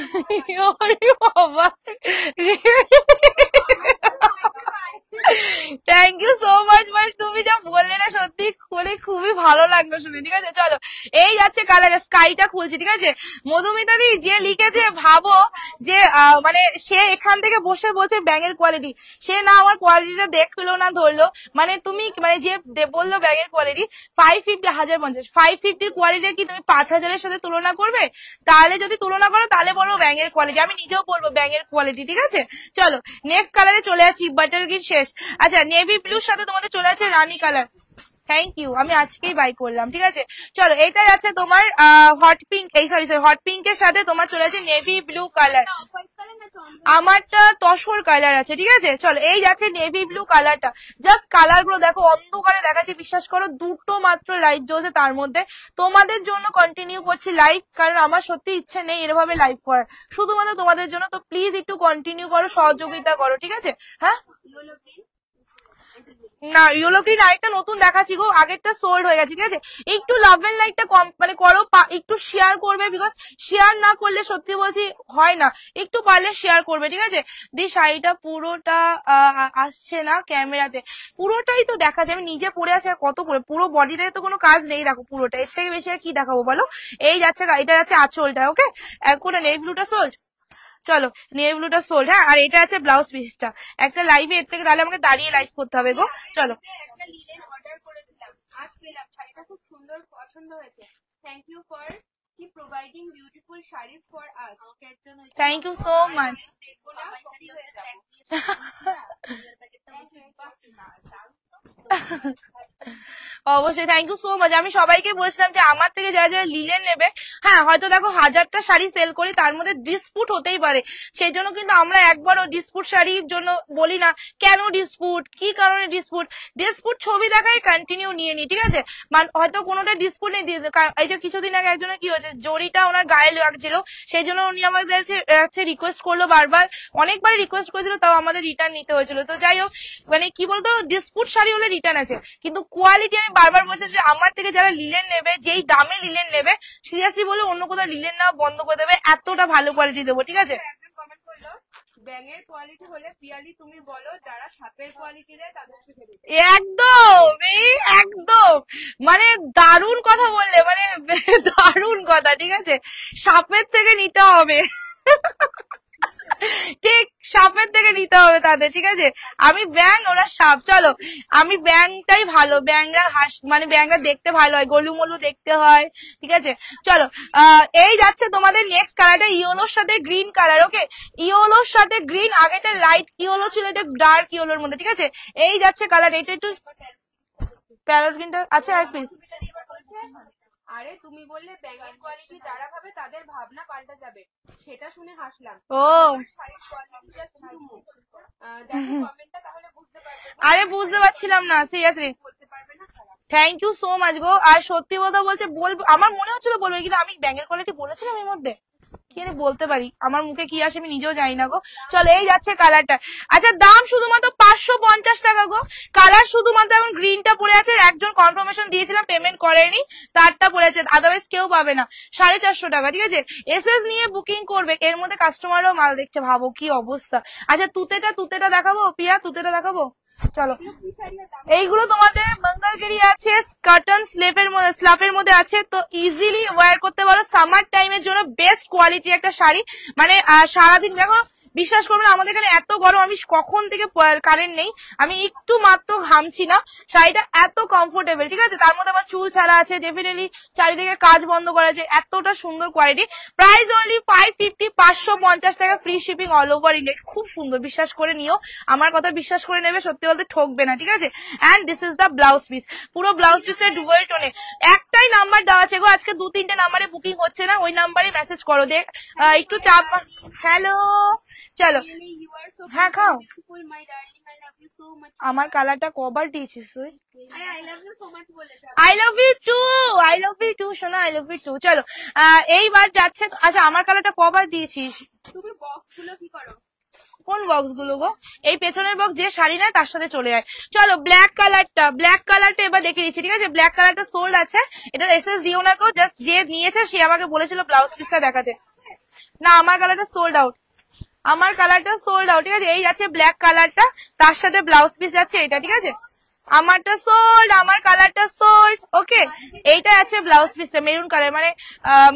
Thank you so much. মানে তুমি যা বললে না সত্যি করে খুবই ভালো লাগলো শুনে, ঠিক আছে? চলো এই যাচ্ছে কালার, স্কাইটা খুলছি, ঠিক আছে? মধুমিতা দি যে লিখেছে ভাবো যে মানে সে এখান থেকে বসে বলছে ব্যাঙের কোয়ালিটি, সে না আমার কোয়ালিটিটা দেখলো না ধরলো, মানে তুমি মানে যে বললো ব্যাঙের কোয়ালিটি 550 1050 550 কোয়ালিটি কি তুমি 5000-এর সাথে তুলনা করবে? তাহলে যদি তুলনা করো তাহলে বলবো ব্যাঙের কোয়ালিটি, আমি নিজেও বলবো ব্যাঙের কোয়ালিটি, ঠিক আছে? চলো নেক্সট কালারে চলে যাচ্ছি, বাটার গ্রিন শেষ। আচ্ছা নেভি ব্লুর সাথে তোমাদের চলে যাচ্ছে রানী কালার। থ্যাংক ইউ, আমি আজকেই বাই করলাম, ঠিক আছে? চলো এটা যাচ্ছে তোমার হট পিঙ্ক, এই সরি হট পিঙ্কের সাথে তোমার চলে যাচ্ছে নেভি ব্লু কালার, আমারটা তসর কালার আছে, ঠিক আছে? চলো এই যাচ্ছে নেভি ব্লু কালারটা, জাস্ট কালার গুলো দেখো, অন্ধকারে দেখাচ্ছি, বিশ্বাস করো দুটো মাত্র লাইভ জ্বলছে, তার মধ্যে তোমাদের জন্য কন্টিনিউ করছি লাইভ, কারণ আমার সত্যি ইচ্ছে নেই এরভাবে লাইভ করার, শুধুমাত্র তোমাদের জন্য। তো প্লিজ একটু কন্টিনিউ করো, সহযোগিতা করো, ঠিক আছে? হ্যাঁ না ইয়েলো গ্রিন আরেকটা নতুন দেখাচ্ছি গো, আগেরটা সোল্ড হয়ে গেছে, ঠিক আছে? একটু লাভ এন্ড লাইকটা কম মানে করো, একটু শেয়ার করবে, বিকজ শেয়ার না করলে সত্যি বলছি হয় না, একটু পারলে শেয়ার করবে, ঠিক আছে? দি শাড়িটা পুরোটা আসছে না ক্যামেরাতে, পুরোটাই তো দেখা যায়, আমি নিজে পরে আছি আর কত করে, পুরো বডিতে তো কোনো কাজ নেই, দেখো পুরোটা, এর থেকে বেশি আর কি দেখাবো বলো? এই যাচ্ছে, এটা যাচ্ছে আঁচলটা, ওকে? কোনটা নেভি ব্লুটা সোল্ড, চলো নেভি ব্লুটা সোল্ড। হ্যাঁ আর এটা আছে ব্লাউজ পিসটা, একটা লাইভে এর থেকে তাহলে আমাকে দাঁড়িয়ে লাইভ করতে হবে গো। চলো একটা লিনেন অর্ডার করেছিলাম, আজ পেলাম, শাড়িটা খুব সুন্দর পছন্দ হয়েছে। থ্যাংক ইউ ফর কি providing beautiful saris for us. Thank you so much. দেখবো না কপি হয়ে যাবে। অবশ্যই থ্যাংক ইউ সো মাচ। আমি সবাইকে বলেছিলাম যে আমার থেকে যারা যারা লিলেন নেবে, হ্যাঁ হয়তো দেখো 1000টা শাড়ি সেল করি, তার মধ্যে ডিসপুট হতেই পারে, সেই জন্য কিন্তু আমরা একবারও ডিসপুট শাড়ির জন্য বলি না। কেন ডিসপুট, কি কারণে ডিসপুট, ডিসপুট ছবি দেখায় কন্টিনিউ নিয়ে নি, ঠিক আছে? হয়তো কোনোটা ডিসপুট নেই, এই যে কিছুদিন আগে একজনের কি হয়েছে, জরিটা ওনার গায়ে লাগছিল, সেই জন্য উনি আমাদের রিকোয়েস্ট করলো, বারবার অনেকবার রিকোয়েস্ট করেছিল, তাও আমাদের রিটার্ন নিতে হয়েছিল। তো যাই হোক, মানে কি বলতো, ডিসপুট শাড়ি হলে রিটার্ন আছে, কিন্তু কোয়ালিটি আমি বারবার বলছি যে আমার থেকে যারা লিলেন নেবে, যেই দামে লিলেন নেবে, সিরিয়াসলি বলে অন্য কোথাও লিলেন না বন্ধ করে দেবে, এতটা ভালো কোয়ালিটি দেবো, ঠিক আছে? একজন কমেন্ট করলো ব্যাঙের কোয়ালিটি হলে পিয়ালি তুমি বলো, যারা সাপের কোয়ালিটি দেয় তাদেরকে ভেবে একদম একদম, মানে দারুণ কথা বললে, মানে দারুণ কথা, ঠিক আছে? সাপের থেকে নিতে হবে, ঠিক সাপের থেকে নিতে হবে তাদের, ঠিক আছে? আমি ব্যাঙ, ওরা সাপ। চলো আমি ব্যাঙটাই ভালো, ব্যাঙরা মানে ব্যাঙরা দেখতে ভালো হয়, গলুমলু দেখতে হয়, ঠিক আছে? চলো এই যাচ্ছে তোমাদের নেক্সট কালারটা, ইয়েলোর সাথে গ্রিন কালার, ওকে? ইয়েলোর সাথে গ্রিন, আগেটা লাইট ইয়েলো ছিল, এটা ডার্ক ইয়েলোর মধ্যে, ঠিক আছে? এই যাচ্ছে কালার, এটা একটু প্যারট গ্রিনটা আছে আর প্লিজ। আরে তুমি বললে ব্যাঙের কোয়ালিটি যারা ভাবে তাদের ভাবনা পাল্টা যাবে, সেটা শুনে হাসলাম। ও শাড়ির কোয়ালিটি জাস্ট চুমু। দেখো কমেন্টটা তাহলে বুঝতে পারবে। আরে বুঝতে পারছিলাম না, সিরিয়াসলি বলতে পারবে না খারাপ। থ্যাংক ইউ সো মাচ গো। আর সত্যি কথা বলছে বলবো, আমার মনে হচ্ছিল বলবো, কিন্তু আমি ব্যাঙের কোয়ালিটি বলেছিলাম এর মধ্যে, কি বলতে পারি, আমার মুখে কি আসে আমি নিজেও জানি না গো। চলো এই যাচ্ছে কালারটা, আচ্ছা দাম শুধুমাত্র 550 টাকা গো, কালার শুধুমাত্র এখন গ্রিনটা পড়ে আছে, একজন কনফার্মেশন দিয়েছিলাম পেমেন্ট করেনি, তারটা পড়ে আছে, আদারওয়াইজ কেউ পাবে না, 450 টাকা, ঠিক আছে? এসএস নিয়ে বুকিং করবে, এর মধ্যে কাস্টমারও মাল দেখছে, ভাবো কি অবস্থা। আচ্ছা তুতেটা দেখাবো পিয়া, তুতেটা দেখাবো, চলো। এইগুলো তোমাদের মঙ্গলগিরি আছে, কটন স্লাপের মধ্যে আছে, তো ইজিলি ওয়্যার করতে পারো, সামার টাইমের জন্য বেস্ট কোয়ালিটি একটা শাড়ি, মানে সারাদিন দেখো বিশ্বাস করবে না, আমাদের এখানে এত গরম, আমি কখন থেকে কারেন্ট নেই, আমি একটু মাত্র ঘামছি না। শাড়িটা এত কমফোর্টেবল, ঠিক আছে, তার মধ্যে আমার চুল ছাড়া আছে, ডেফিনেটলি চারিদিকে কাজ বন্ধ করা আছে, এতটা সুন্দর কোয়ালিটি। প্রাইস অনলি 550, 550 টাকা, free shipping all over India. খুব সুন্দর, বিশ্বাস করে নিও, আমার কথা বিশ্বাস করে নেবে, সত্যি বলতে ঠকবে না, ঠিক আছে। And this is the blouse piece, পুরো ব্লাউজ পিসের ডুয়েল টোনে। একটাই নাম্বার দেওয়া আছে গো, আজকে 2-3টে নাম্বারে বুকিং হচ্ছে না, ওই নাম্বারে মেসেজ করো। দেখ একটু চাপ। হ্যালো, চলো। Really, you are so হ্যাঁ খাও। beautiful, my darling. I love you so much. আমার কালারটা কবার দিয়েছিস তুই? I love you so much বলেছে। I love you too, I love you too সোনা, আই লাভ ইউ টু। চলো এইবার যাচ্ছে। আচ্ছা, আমার কালারটা কবার দিয়েছিস? তুমি বক্স গুলো কি করো? কোন বক্স গুলো গো? এই পেছনের বক্স, যে শাড়ি নেয় তার সাথে চলে যায়। চলো ব্ল্যাক কালারটা এবার দেখে দিচ্ছি, ঠিক আছে। ব্ল্যাক কালারটা সোল্ড আছে, এটা এসএস দিও না গো, জাস্ট যে নিয়েছে সে আমাকে বলেছিল ব্লাউজ পিসটা দেখাতে। না, আমার কালারটা সোল্ড আউট, আমার কালারটা সোল্ড আউট, ঠিক আছে। এই যাচ্ছে ব্ল্যাক কালারটা, তার সাথে ব্লাউজ পিস যাচ্ছে এটা, ঠিক আছে। আমারটা সোল্ড, আমার কালারটা সোল্ড, ওকে। এইটা আছে ব্লাউজ পিসটা মেরুন কালার, মানে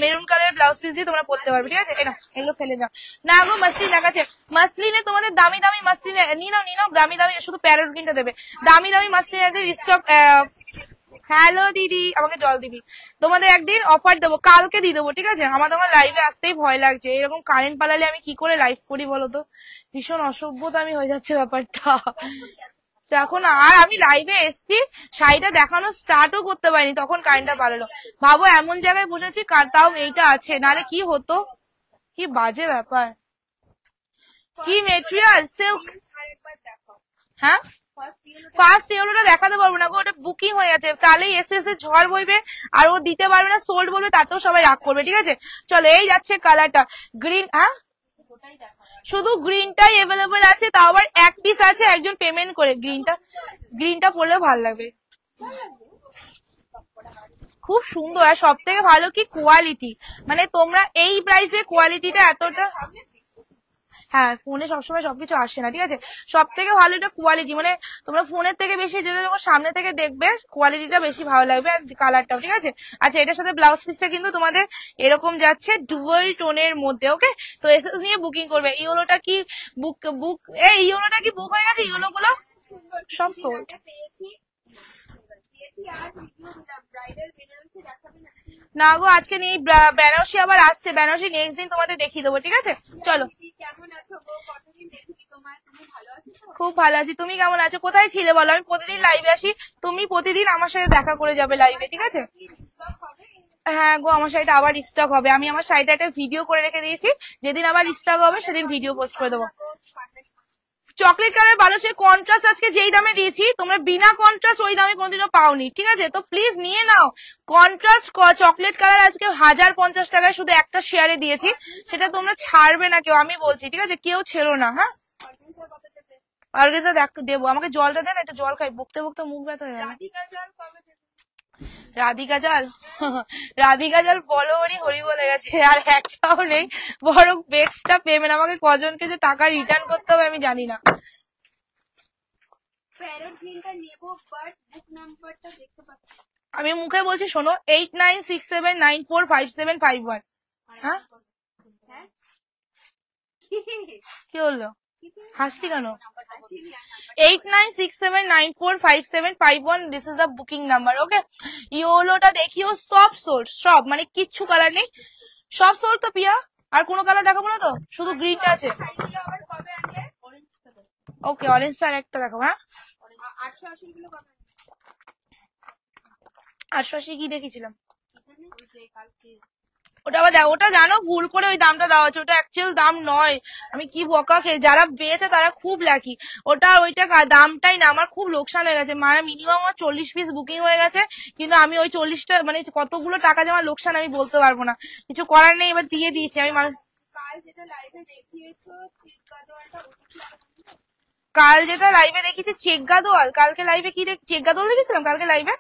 মেরুন কালারের ব্লাউজ পিস দিয়ে তোমরা পরতে পারবে, ঠিক আছে। এই না, এগুলো ফেলে দাও না গো। মাসলিন দেখাচ্ছে, মাসলিনে তোমাদের দামি দামি মাসলিনে নিয়ে নাও, দামি দামি, শুধু প্যারোট কিনতে দেবে, দামি দামি মাসলিনের স্টক। হ্যালো দিদি, আমাকে জল দিবি, তোমাদের একদিন অফার দেবো, কালকে দিয়ে দেবো, ঠিক আছে। আমার তোমার লাইভে আসতেই ভয় লাগছে, এরকম কারেন্ট পালালে আমি কি করে লাইভ করি বলো তো, ভীষণ অসভ্যতা আমি হয়ে যাচ্ছে ব্যাপারটা। এখন আর আমি লাইভে এসছি, শাড়িটা দেখানো স্টার্টও করতে পারিনি, তখন কারেন্টটা পালালো। ভাবো এমন জায়গায় বসেছি, তাও এইটা আছে, নাহলে কি হতো, কি বাজে ব্যাপার। কি মেটেরিয়াল, সিল্ক। আরেকবার দেখো। হ্যাঁ, ফার্স্ট ইয়েলোটা দেখাতে পারবো না গো, ওটা বুকিং হয়ে গেছে, তাহলেই এসে ঝড় বইবে, আর ও দিতে পারবে না, সোল্ড বলবে, তাতেও সবাই রাগ করবে, ঠিক আছে। চলো এই যাচ্ছে কালারটা গ্রিন। হ্যাঁ, শুধু গ্রিনটাই অ্যাভেলেবল আছে, তাও আবার এক পিস আছে, একজন পেমেন্ট করে। গ্রিনটা পরলে ভালো লাগবে, খুব সুন্দর। আর সব থেকে ভালো কি কোয়ালিটি, মানে তোমরা এই প্রাইসে কোয়ালিটিটা এতটা, হ্যাঁ ফোনে সবসময় সবকিছু আসে না, ঠিক আছে। সব থেকে ভালো এটা কোয়ালিটি, মানে তোমরা ফোনের থেকে বেশি যেটা যখন সামনে থেকে দেখবে কোয়ালিটিটা বেশি ভালো লাগবে, আর কালারটাও, ঠিক আছে। আচ্ছা, এটার সাথে ব্লাউজ পিসটা কিন্তু তোমাদের এরকম যাচ্ছে ডুয়াল টোনের মধ্যে, ওকে। তো এসএস নিয়ে বুকিং করবে। ইয়েলোটা কি বুক ইয়েলোটা কি বুক হয়ে গেছে? ইয়েলো গুলো সব সোল্ড। না গো, আজকে নেই, বেনারসি আবার আসছে, বেনারসি নেক্সট দিন তোমাদের দেখিয়ে দেবো, ঠিক আছে। চলো। কেমন আছো গো? কতদিন দেখিনি তোমায়, তুমি ভালো আছো তো? খুব ভালো আছি, তুমি কেমন আছো? কোথায় ছিলে বলো, আমি প্রতিদিন লাইভে আসি, তুমি প্রতিদিন আমার সাথে দেখা করে যাবে লাইভে, ঠিক আছে। হ্যাঁ গো, আমার শাড়িটা আবার স্টক হবে, আমি আমার শাড়িটা একটা ভিডিও করে রেখে দিয়েছি, যেদিন আবার স্টক হবে সেদিন ভিডিও পোস্ট করে দেবো। চকলেট কালার বারোশো কন্ট্রাস্ট আজকে যেই দামে দিয়েছি, তোমরা বিনা কন্ট্রাস্ট ওই দামে কোনোদিনও পাওনি, ঠিক আছে। তো প্লিজ নিয়ে নাও কন্ট্রাস্ট চকলেট কালার, আজকে 1050 টাকায় শুধু একটা শেয়ারে দিয়েছি, সেটা তোমরা ছাড়বে না কেউ, আমি বলছি, ঠিক আছে, কেউ ছেড়ো না। হ্যাঁ, অর্গেজা দেবো, আমাকে জলটা দেন, একটা জল খাই, বকতে বকতে মুখ ব্যথা হয়ে গেল। রাধিকা জল বলোরই হরি বলে গেছে, আর একটাও নেই, বরং বেক্সটা পেমেন্ট, আমাকে কজনকে যে টাকা রিটার্ন করতে হবে আমি জানি না। আমি মুখে বলছি, শোনো, 8967945751। হ্যাঁ, কি হলো, হাসলি কেন? 8967945751, this is the booking number, okay. ইয়েলোটা দেখিও, সব সোল্ড, সব, মানে কিচ্ছু কালার নেই, সব সোল্ড তো পিয়া। আর কোনো কালার দেখাবো না তো, শুধু গ্রিনটা আছে, ওকে। অরেঞ্জটা আর একটা দেখাবো। হ্যাঁ, 880 কি দেখেছিলাম, ওটা আবার দেখো, ওটা জানো ভুল করে ওই দামটা দেওয়া হচ্ছে, ওটা অ্যাকচুয়াল দাম নয়। আমি কি বকা খেয়ে, যারা পেয়েছে তারা খুব লাকি, ওইটা দামটাই না, আমার খুব লোকসান হয়ে গেছে। মানে মিনিমাম আমার 40 পিস বুকিং হয়ে গেছে, কিন্তু আমি ওই 40টা, মানে কতগুলো টাকা যে আমার লোকসান আমি বলতে পারবো না, কিছু করার নেই, এবার দিয়ে দিয়েছি আমি। কাল যেটা লাইভে দেখিয়েছি চেক গাদোয়াল, কালকে লাইভে কি চেক গাদোয়াল দেখেছিলাম কালকে লাইভে,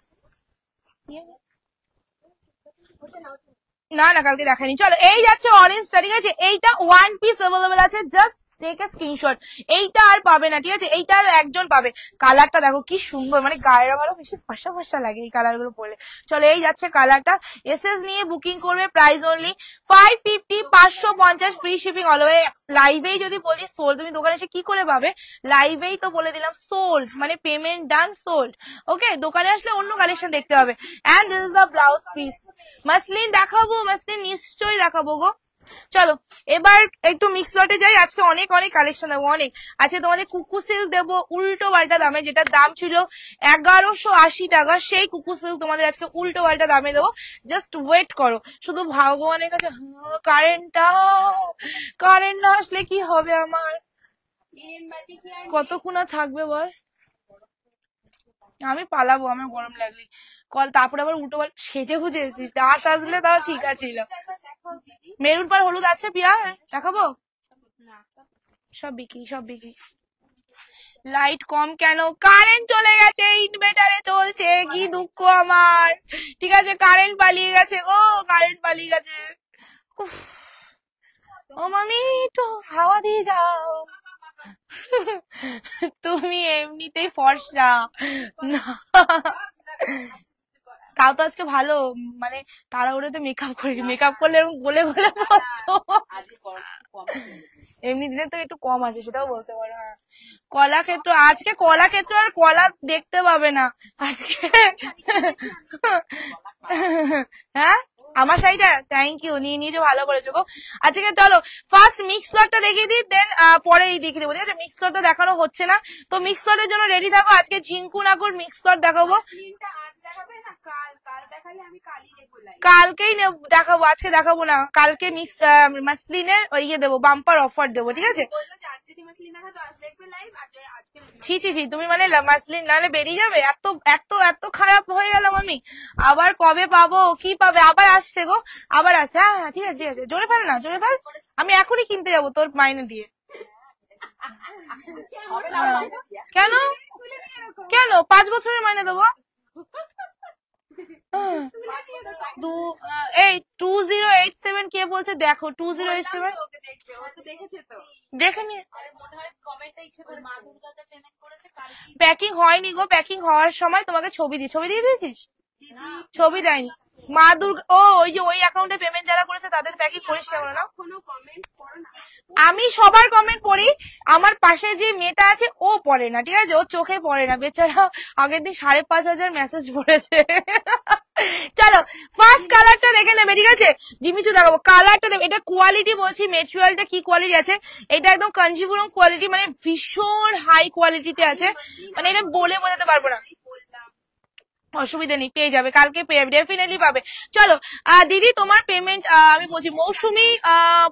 না কালকে দেখাইনি। চলো এই যাচ্ছে অরেঞ্জটা, ঠিক আছে। এইটা ওয়ান পিস অ্যাভেলেবেল আছে, জাস্ট টেক এ স্ক্রিনশট। এইটা আর পাবে না, ঠিক আছে, এইটা আর একজন পাবে। কালারটা দেখো কি সুন্দর, মানে গায়ের ভালো বেশি ফর্সা ফর্সা লাগে এই কালার গুলো পরলে। চলো এই যাচ্ছে কালারটা, এসএস নিয়ে বুকিং করবে, price only 550, 550 free shipping all way. লাইভেই যদি বলি সোল্ড, তুমি দোকানে এসে কি করে পাবে, লাইভেই তো বলে দিলাম সোল্ড, মানে পেমেন্ট ডান সোল্ড। ওকে, দোকানে আসলে অন্য কালেকশন দেখতে হবে। And this is the blouse piece. Muslin দেখাবো, মাসলিন নিশ্চয়ই দেখাবো গো। চলো এবার একটু মিক্স লটে যাই, আজকে অনেক অনেক কালেকশন দেবো, অনেক আজকে তোমাদের কুকু সিল্ক দেবো উল্টো পাল্টা দামে, যেটার দাম ছিল 1180 টাকা, সেই কুকু সিল্ক তোমাদের আজকে উল্টো পাল্টা দামে দেবো। জাস্ট ওয়েট করো, শুধু ভগবানের কাছে কারেন্ট না আসলে কি হবে আমার, কতক্ষণ আর থাকবে বল, আমি পালাবো আমার গরম লাগলে। তারপরে আবার উল্টো পাল্টা সেজে গুজে এসেছিস, দাস আসলে তাও ঠিক আছে। মেরুন পার হলুদ আছে পিয়া, দেখাবো, সব বিক্রি সব বিক্রি। লাইট কম কেন, কারেন্ট চলে গেছে, ইনভার্টারে চলছে, কি দুঃখ আমার, ঠিক আছে, কারেন্ট পালিয়ে গেছে গো, কারেন্ট পালিয়ে গেছে। ও মামি একটু হাওয়া দিয়ে যাও, তুমি এমনিতেই ফর্সা না, তাও তো আজকে ভালো, মানে তাড়াহুড়োতে মেকআপ করি, মেকআপ করলে এরকম গলে গলে পড়তো, এমনি দিনে তো একটু কম আছে সেটাও বলতে পারো। হ্যাঁ, কলাক্ষেত্র, আজকে কলাক্ষেত্র আর কলা দেখতে পাবে না আজকে। হ্যাঁ আমার শাড়িটা থ্যাংক ইউ, নিয়ে নিয়েছো ভালো করেছো গো। আজকে চলো ফার্স্ট মিক্স লটটা দেখিয়ে দিই, দেন পরে এই দেখিয়ে দেবো, ঠিক আছে। মিক্স লটটা দেখানো হচ্ছে না, তো মিক্স লটের জন্য রেডি থাকো। আজকে ঝিঙ্কু নাকুর মিক্স লট দেখাবো, কালকেই দেখাবো, আজকে দেখাবো না, কালকে মিক্স মাসলিনের ইয়ে দেবো, বাম্পার অফার দেবো, ঠিক আছে। ছি ছি ছি, তুমি মানে মাসলিন নাহলে বেরিয়ে যাবে, এত এত এত খারাপ হয়ে গেলাম আমি, আবার কবে পাবো, কি পাবে, আবার আসছে গো, আবার আসছে। হ্যাঁ হ্যাঁ ঠিক আছে ঠিক আছে, জোরে ফেল না, জোরে ফেল, আমি এখনই কিনতে যাবো তোর মাইনে দিয়ে। কেন কেন 5 বছরের মাইনে দেবো, এই 2087 কে বলছে দেখো, 2087 দেখে নিয়ে, প্যাকিং হয়নি গো, প্যাকিং হওয়ার সময় তোমাকে ছবি দিয়ে দিয়েছিস, ছবি দেয়নি মা দুর্গা। ও ওই যে ওই অ্যাকাউন্টে পেমেন্ট যারা করেছে তাদের প্যাকিং করিস না না, আমি সবার কমেন্ট পড়ি, আমার পাশে যে মেয়েটা আছে ও পড়ে না, ঠিক আছে, ও চোখে পড়ে না বেচারা, আগের দিন 5,500 মেসেজ পড়েছে। চলো ফার্স্ট কালারটা দেখে নেবে, ঠিক আছে, জিমিচু দেখাবো, কালারটা দেবে, এটা কোয়ালিটি বলছি, মেটেরিয়ালটা কি কোয়ালিটি আছে, এটা একদম কাঞ্জিপুরম কোয়ালিটি, মানে ভীষণ হাই কোয়ালিটিতে আছে, মানে এটা বলে বোঝাতে পারবো না, অসুবিধা নেই, পেয়ে যাবে, কালকে পেয়ে যাবে, ডেফিনেটলি পাবে। চলো দিদি তোমার পেমেন্ট, আমি বলছি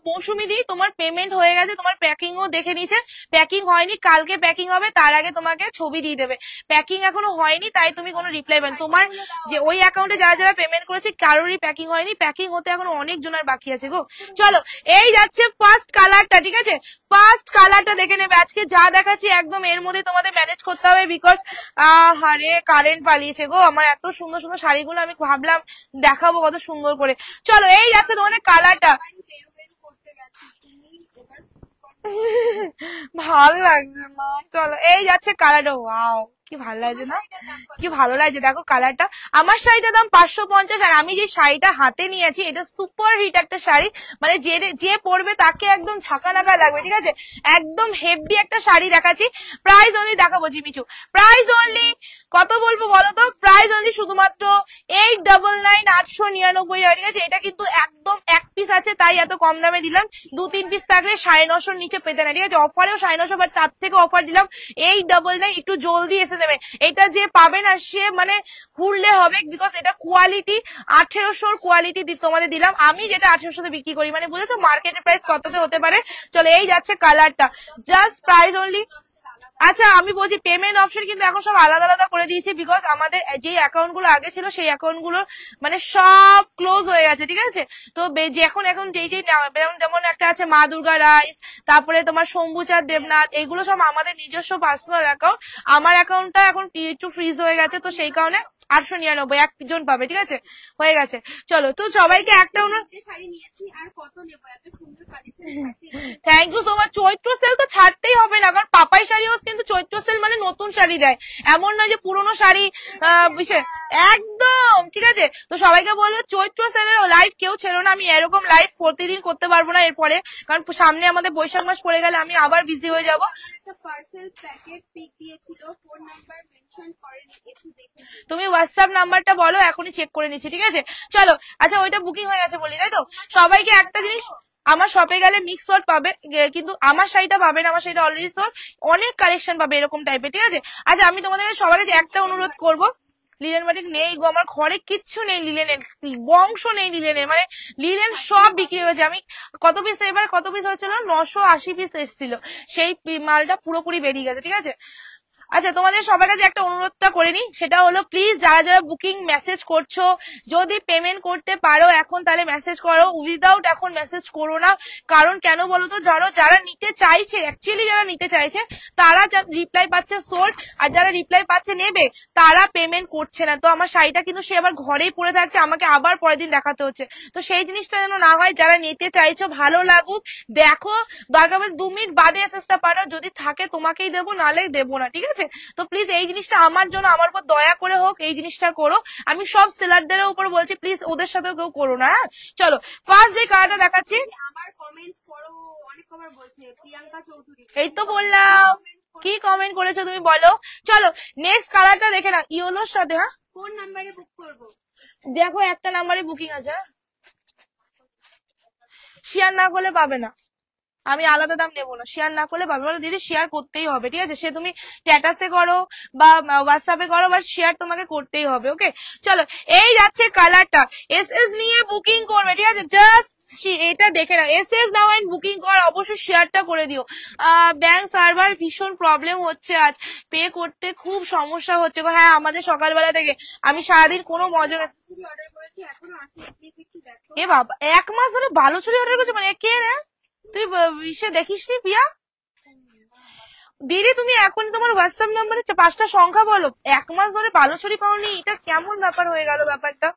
মৌসুমি দি তোমার পেমেন্ট হয়ে গেছে, তোমার প্যাকিং ও দেখে নিয়েছে, প্যাকিং হয়নি, কালকে প্যাকিং হবে, তার আগে তোমাকে ছবি দিয়ে দেবে, প্যাকিং এখনো হয়নি তাই তুমি কোনো রিপ্লাই পাবে, তোমার যে ওই অ্যাকাউন্টে যারা যারা পেমেন্ট করেছে কারোরই প্যাকিং হয়নি, প্যাকিং হতে এখনো অনেক জনের বাকি আছে গো। চলো এই যাচ্ছে ফার্স্ট কালারটা, ঠিক আছে, ফার্স্ট কালারটা দেখে নেবে, আজকে যা দেখাচ্ছি একদম এর মধ্যে তোমাদের ম্যানেজ করতে হবে, বিকজ আরে কারেন্ট পালিয়েছে গো, আমার এত সুন্দর সুন্দর শাড়িগুলো আমি ভাবলাম দেখাবো কত সুন্দর করে। চলো এই যাচ্ছে তোমাদের কালারটা, ভাল লাগছে মা, চলো এই যাচ্ছে কালারটা, ওয়াও কি ভালো লাগছে না, কি ভালো লাগছে, দেখো কালারটা। আমার শাড়িটার দাম 550, আর আমি যে শাড়িটা হাতে নিয়েছি এটা সুপার হিট একটা শাড়ি, মানে যে পরবে তাকে একদম ঝাঁকা নাকা লাগবে, ঠিক আছে, একদম হেভি একটা শাড়ি দেখাচ্ছি, প্রাইস অনলি দেখাবো জিমিচু, প্রাইস অনলি কত বলবো বলো তো, প্রাইস অনলি শুধুমাত্র 899, 899 টাকা, ঠিক আছে, এটা কিন্তু একদম এক পিস আছে তাই এত কম দামে দিলাম, 2-3 পিস থাকলে 950 নিচে পেতে না, ঠিক আছে, অফারেও 950, বাট তার থেকে অফার দিলাম 899, একটু জলদি এসে দেবে, এটা যে পাবে না সে মানে ঘুরলে হবে, বিকজ এটা কোয়ালিটি 1800 কোয়ালিটি তোমাদের দিলাম, আমি যেটা 1800 বিক্রি করি, মানে বুঝেছো মার্কেটের প্রাইস কততে হতে পারে। চলো এই যাচ্ছে কালারটা, জাস্ট প্রাইস অনলি। আচ্ছা আমি বলছি পেমেন্ট অপশন কিন্তু এখন সব আলাদা আলাদা করে দিয়েছি, বিকজ আমাদের যে অ্যাকাউন্ট গুলো আগে ছিল সেই অ্যাকাউন্ট গুলো মানে সব ক্লোজ হয়ে গেছে, ঠিক আছে, তো এখন যেই যেমন একটা আছে মা দুর্গা রাইস, তারপরে তোমার শম্ভুচাঁদ দেবনাথ, এইগুলো সব আমাদের নিজস্ব পার্সোনাল অ্যাকাউন্ট, আমার অ্যাকাউন্টটা এখন একটু ফ্রিজ হয়ে গেছে, তো সেই কারণে 899 একজন পাবে, ঠিক আছে, হয়ে গেছে। চলো তো সবাইকে একটা শাড়ি নিয়েছি আর কত নেবো, এত সুন্দর thank you so much. Chaitra sale তো ছাড়তেই হবে না, কারণ পাপাই শাড়ি হাউস কিন্তু চৈত্র সেল মানে নতুন শাড়ি দেয়, এমন নয় যে পুরোনো শাড়ি একদম ঠিক আছে। তো সবাইকে বলবো চৈত্র সেলের লাইভ কেউ ছিল না, আমি এরকম লাইভ প্রতিদিন করতে পারবো না এরপরে, কারণ সামনে আমাদের বৈশাখ মাস পড়ে গেলে আমি আবার বিজি হয়ে যাব। তুমি হোয়াটসঅ্যাপ নাম্বারটা বলো, এখনই চেক করে নিচ্ছি, ঠিক আছে? চলো, আচ্ছা ওইটা বুকিং হয়ে গেছে বলি, তাই তো? সবাইকে একটা জিনিস, আমার শপে গেলে মিক্স শর্ট পাবে, কিন্তু আমার শাড়িটা পাবে না, আমার শাড়িটা অলরেডি শর্ট, অনেক কালেকশন পাবে এরকম টাইপের, ঠিক আছে? আচ্ছা আমি তোমাদের সবার কাছে একটা অনুরোধ করবো, লিলেন বাটিক নেই গো, আমার ঘরে কিচ্ছু নেই লিলেনের, বংশ নেই লিলেনের, মানে লিলেন সব বিক্রি হয়েছে। আমি কত পিস, এবার কত পিস হয়েছিল, 980 পিস এসেছিল, সেই মালটা পুরোপুরি বেরিয়ে গেছে, ঠিক আছে? আচ্ছা তোমাদের সবার কাছে একটা অনুরোধটা করে নি, সেটা হলো প্লিজ যারা যারা বুকিং মেসেজ করছো, যদি পেমেন্ট করতে পারো এখন তাহলে মেসেজ করো, উইদাউট এখন মেসেজ করো না। কারণ কেন বলো তো, যারা নিতে চাইছে, অ্যাকচুয়ালি যারা নিতে চাইছে তারা রিপ্লাই পাচ্ছে সোল্ড, আর যারা রিপ্লাই পাচ্ছে নেবে তারা পেমেন্ট করছে না। তো আমার শাড়িটা কিন্তু সে আবার ঘরেই পড়ে থাকছে, আমাকে আবার পরের দিন দেখাতে হচ্ছে। তো সেই জিনিসটা যেন না হয়, যারা নিতে চাইছো ভালো লাগুক, দেখো, দরকার 2 মিনিট বাদে এসএসটা পাঠাও, যদি থাকে তোমাকেই দেবো, নালে দেবো না, ঠিক আছে? তো প্লিজ এই জিনিসটা আমার জন্য, আমার উপর দয়া করে হোক, এই জিনিসটা করো। আমি সব সেলারদের উপর বলছি, প্লিজ ওদের সাথে কেউ করো না, হ্যাঁ? চলো ফার্স্ট যে কালারটা দেখাচ্ছি, আমার কমেন্টস পড়ো, অনেক কবার বলছে প্রিয়াঙ্কা চৌধুরী, এই তো বললাম, কি কমেন্ট করেছো তুমি বলো। চলো নেক্সট কালারটা দেখে না, ইয়েলোর সাথে, হ্যাঁ কোন নাম্বারে বুক করব? দেখো একটা নাম্বারে বুকিং আছে, শেয়ার না করলে পাবে না, আমি আলাদা দাম নেবো না, শেয়ার না করলে পাবে। বলো দিদি শেয়ার করতেই হবে, ঠিক আছে? সে তুমি স্ট্যাটাসে করো বা হোয়াটসঅ্যাপে করো, বা শেয়ার তোমাকে করতেই হবে, ওকে? চলো এই যাচ্ছে কালারটা, এসএস নিয়ে বুকিং করবে, ঠিক আছে? জাস্ট এটা দেখে না, এসএস নাও এন্ড বুকিং কর, অবশ্যই শেয়ারটা করে দিও। ব্যাংক সার্ভার ভীষণ প্রবলেম হচ্ছে, আজ পে করতে খুব সমস্যা হচ্ছে গো। হ্যাঁ আমাদের সকালবেলা থেকে আমি সারাদিন কোনো মজা, অর্ডার করেছি, এখনো আসেনি, প্লিজ একটু দেখো। এ বাবা 1 মাস ধরে ভালো ছুরি অর্ডার করছো, মানে কে রে? তুই ইসে দেখিসনি পিয়া? দিদি তুমি এখন তোমার হোয়াটসঅ্যাপ নাম্বারে 5টা সংখ্যা বলো, 1 মাস ধরে বালো ছুরি পাওনি, এটা কেমন ব্যাপার হয়ে গেল ব্যাপারটা?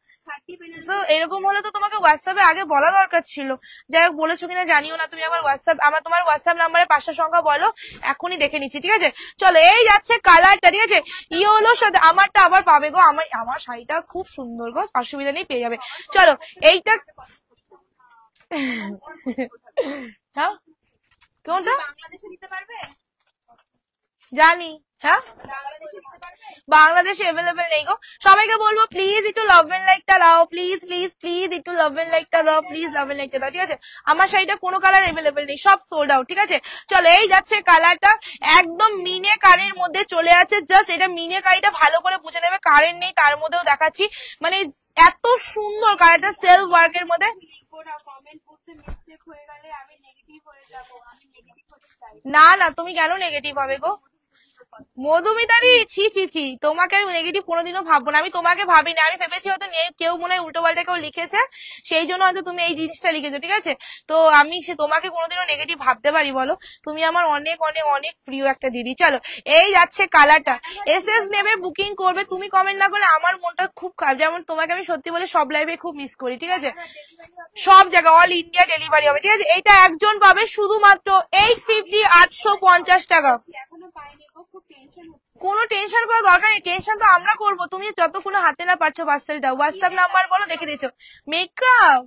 তো এরকম হলে তো তোমাকে হোয়াটসঅ্যাপে আগে বলা দরকার ছিল। যাই হোক, বলেছো কিনা জানিও না, তুমি তোমার হোয়াটসঅ্যাপ নাম্বারে 5টা সংখ্যা বলো, এখনই দেখে নিচ্ছি, ঠিক আছে? চলো এই যাচ্ছে কালারটা, ঠিক আছে? ইয়েলোর সাথে আমারটা আবার পাবে গো, আমার শাড়িটা খুব সুন্দর গো, অসুবিধা নেই, পেয়ে যাবে। চলো এইটা হ্যাঁ কোনটা বাংলাদেশে দিতে পারবে? জানি, হ্যাঁ বাংলাদেশে অ্যাভেলেবেল নেই গো। সবাইকে বলবো প্লিজ একটু লাভ এন্ড লাইকটা দাও, প্লিজ প্লিজ প্লিজ একটু লাভ এন্ড লাইকটা দাও, প্লিজ লাভ এন্ড লাইকটা দাও, ঠিক আছে? আমার শাড়িটা কোনো কালার অ্যাভেলেবেল নেই, সব সোল্ড আউট, ঠিক আছে? চলো এই যাচ্ছে কালারটা, একদম মিনে কারির মধ্যে চলে আছে, জাস্ট এটা মিনে কারিটা ভালো করে বুঝে নেবে, কারেন্ট নেই তার মধ্যেও দেখাচ্ছি, মানে এত সুন্দর কালারটা সেলফ ওয়ার্কের মধ্যে। না না তুমি কেন নেগেটিভ হবে গো মধুমিতারি, ছি ছি ছি, তোমাকে আমি নেগেটিভ কোনোদিনও ভাববো না, আমি তোমাকে ভাবি না, আমি ভেবেছি হয়তো কেউ মনে হয় উল্টো পাল্টা কেউ লিখেছে, সেই জন্য হয়তো তুমি এই জিনিসটা লিখেছো, ঠিক আছে? তো আমি তোমাকে কোনোদিনও নেগেটিভ ভাবতে পারি বলো? তুমি আমার অনেক অনেক অনেক প্রিয় একটা দিদি। চলো এই যাচ্ছে কালারটা, এসএস নেবে বুকিং করবে, তুমি কমেন্ট না করলে আমার মনটা খুব খারাপ, যেমন তোমাকে আমি সত্যি বলে সব লাইভে খুব মিস করি, ঠিক আছে? সব জায়গায় অল ইন্ডিয়া ডেলিভারি হবে, ঠিক আছে? এইটা একজন পাবে শুধুমাত্র 850, 850 টাকা। কোনো টেনশন করার দরকার নেই, টেনশন তো আমরা করবো, তুমি যতক্ষণ হাতে না পারছো পার্সেলটা। হোয়াটসঅ্যাপ নাম্বার বলো, দেখে দিয়েছো। মেকআপ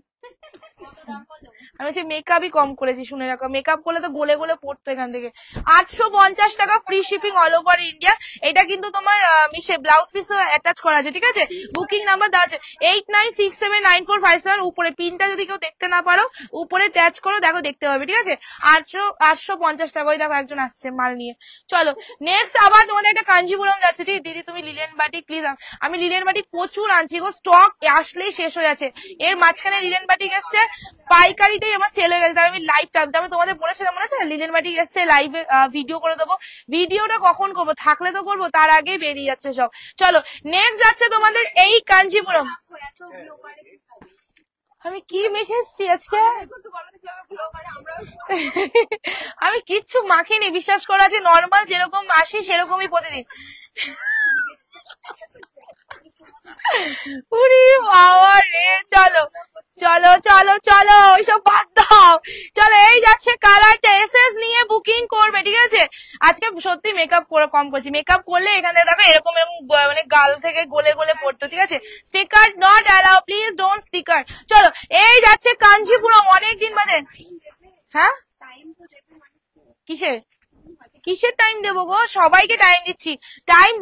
আমি বলছি মেকআপই কম করেছি, শুনে রাখো, মেকআপ করলে তো গলে গলে পড়তো এখান থেকে। 850 টাকা, free shipping all over India. এটা কিন্তু তোমার মিশে ব্লাউজ পিস অ্যাটাচ করা আছে, ঠিক আছে? বুকিং নাম্বার দেওয়া আছে 89679457, উপরে পিনটা যদি কেউ দেখতে না পারো উপরে ট্যাচ করো, দেখো দেখতে পাবে, ঠিক আছে? 850 টাকা। ওই দেখো একজন আসছে মাল নিয়ে। চলো নেক্সট আবার তোমাদের একটা কাঞ্জিপুরম যাচ্ছে, ঠিক দিদি তুমি লিলেন বাটিক প্লিজ। আমি লিলেন বাটিক প্রচুর আনছি গো, স্টক আসলেই শেষ হয়ে যাচ্ছে। এর মাঝখানে লিলেন বাটিক এসছে পাইকারিতেই আমার সেল হয়ে গেছে, তাই আমি লাইভ আমি তোমাদের বলেছিলাম মনে আছে, লিলেন বাটিক এসছে লাইভে ভিডিও করে দেবো। ভিডিওটা কখন করবো, থাকলে তো করবো, তার আগেই বেরিয়ে যাচ্ছে সব। চলো নেক্সট যাচ্ছে তোমাদের এই কাঞ্জিপুরম। আমি কি মেখে এসছি আজকে? আমি কিচ্ছু মাখিনি, বিশ্বাস করা আছে, নর্মাল যেরকম আসি সেরকমই প্রতিদিন। উরি বাবা রে, চলো চলো চলো চলো ওইসব বাদ দাও। চলো এই যাচ্ছে কালারটা, এসএস নিয়ে বুকিং করবে, ঠিক আছে? আজকে সত্যি মেকআপ কম করছি, মেকআপ করলে এখানে দেখো এরকম এরকম মানে গাল থেকে গলে গলে পড়তো, ঠিক আছে? Sticker not allow, please don't sticker. চলো এই যাচ্ছে কাঞ্চিপুরম, অনেকদিন বাদে। হ্যাঁ কিসের কিসের টাইম দেবো গো? সবাইকে টাইম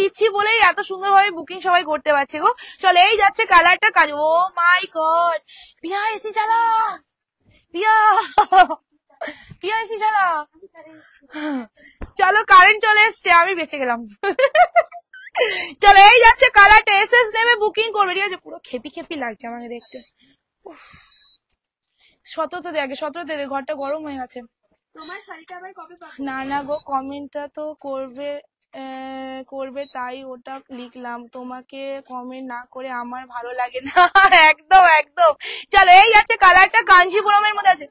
দিচ্ছি বলেই এত সুন্দরভাবে বুকিং সবাই করতে পারছে গো। চলো এই যাচ্ছে কালারটা, কাজ। ও মাই গড, পিয়া এসি চালা, পিয়া পিয়া এসি চালা। চলো কারেন্ট চলে এসছে, আমি বেঁচে গেলাম। চলো এই যাচ্ছে কালারটা, এসএস নেমে বুকিং করবে, ঠিক আছে? পুরো খেপি খেপি লাগছে আমাকে দেখতে। 17 দে আগে, 17 দে, ঘরটা গরম হয়ে গেছে। তোমার শাড়িটা আবার কবে পাবো? না গো, কমেন্টটা তো করবে তাই ওটা লিখলাম, তোমাকে কমেন্ট না করে আমার ভালো লাগে না। একদম একদম। চলো এই যাচ্ছে কালারটা, কাঞ্চিপুরমের মধ্যে আছে।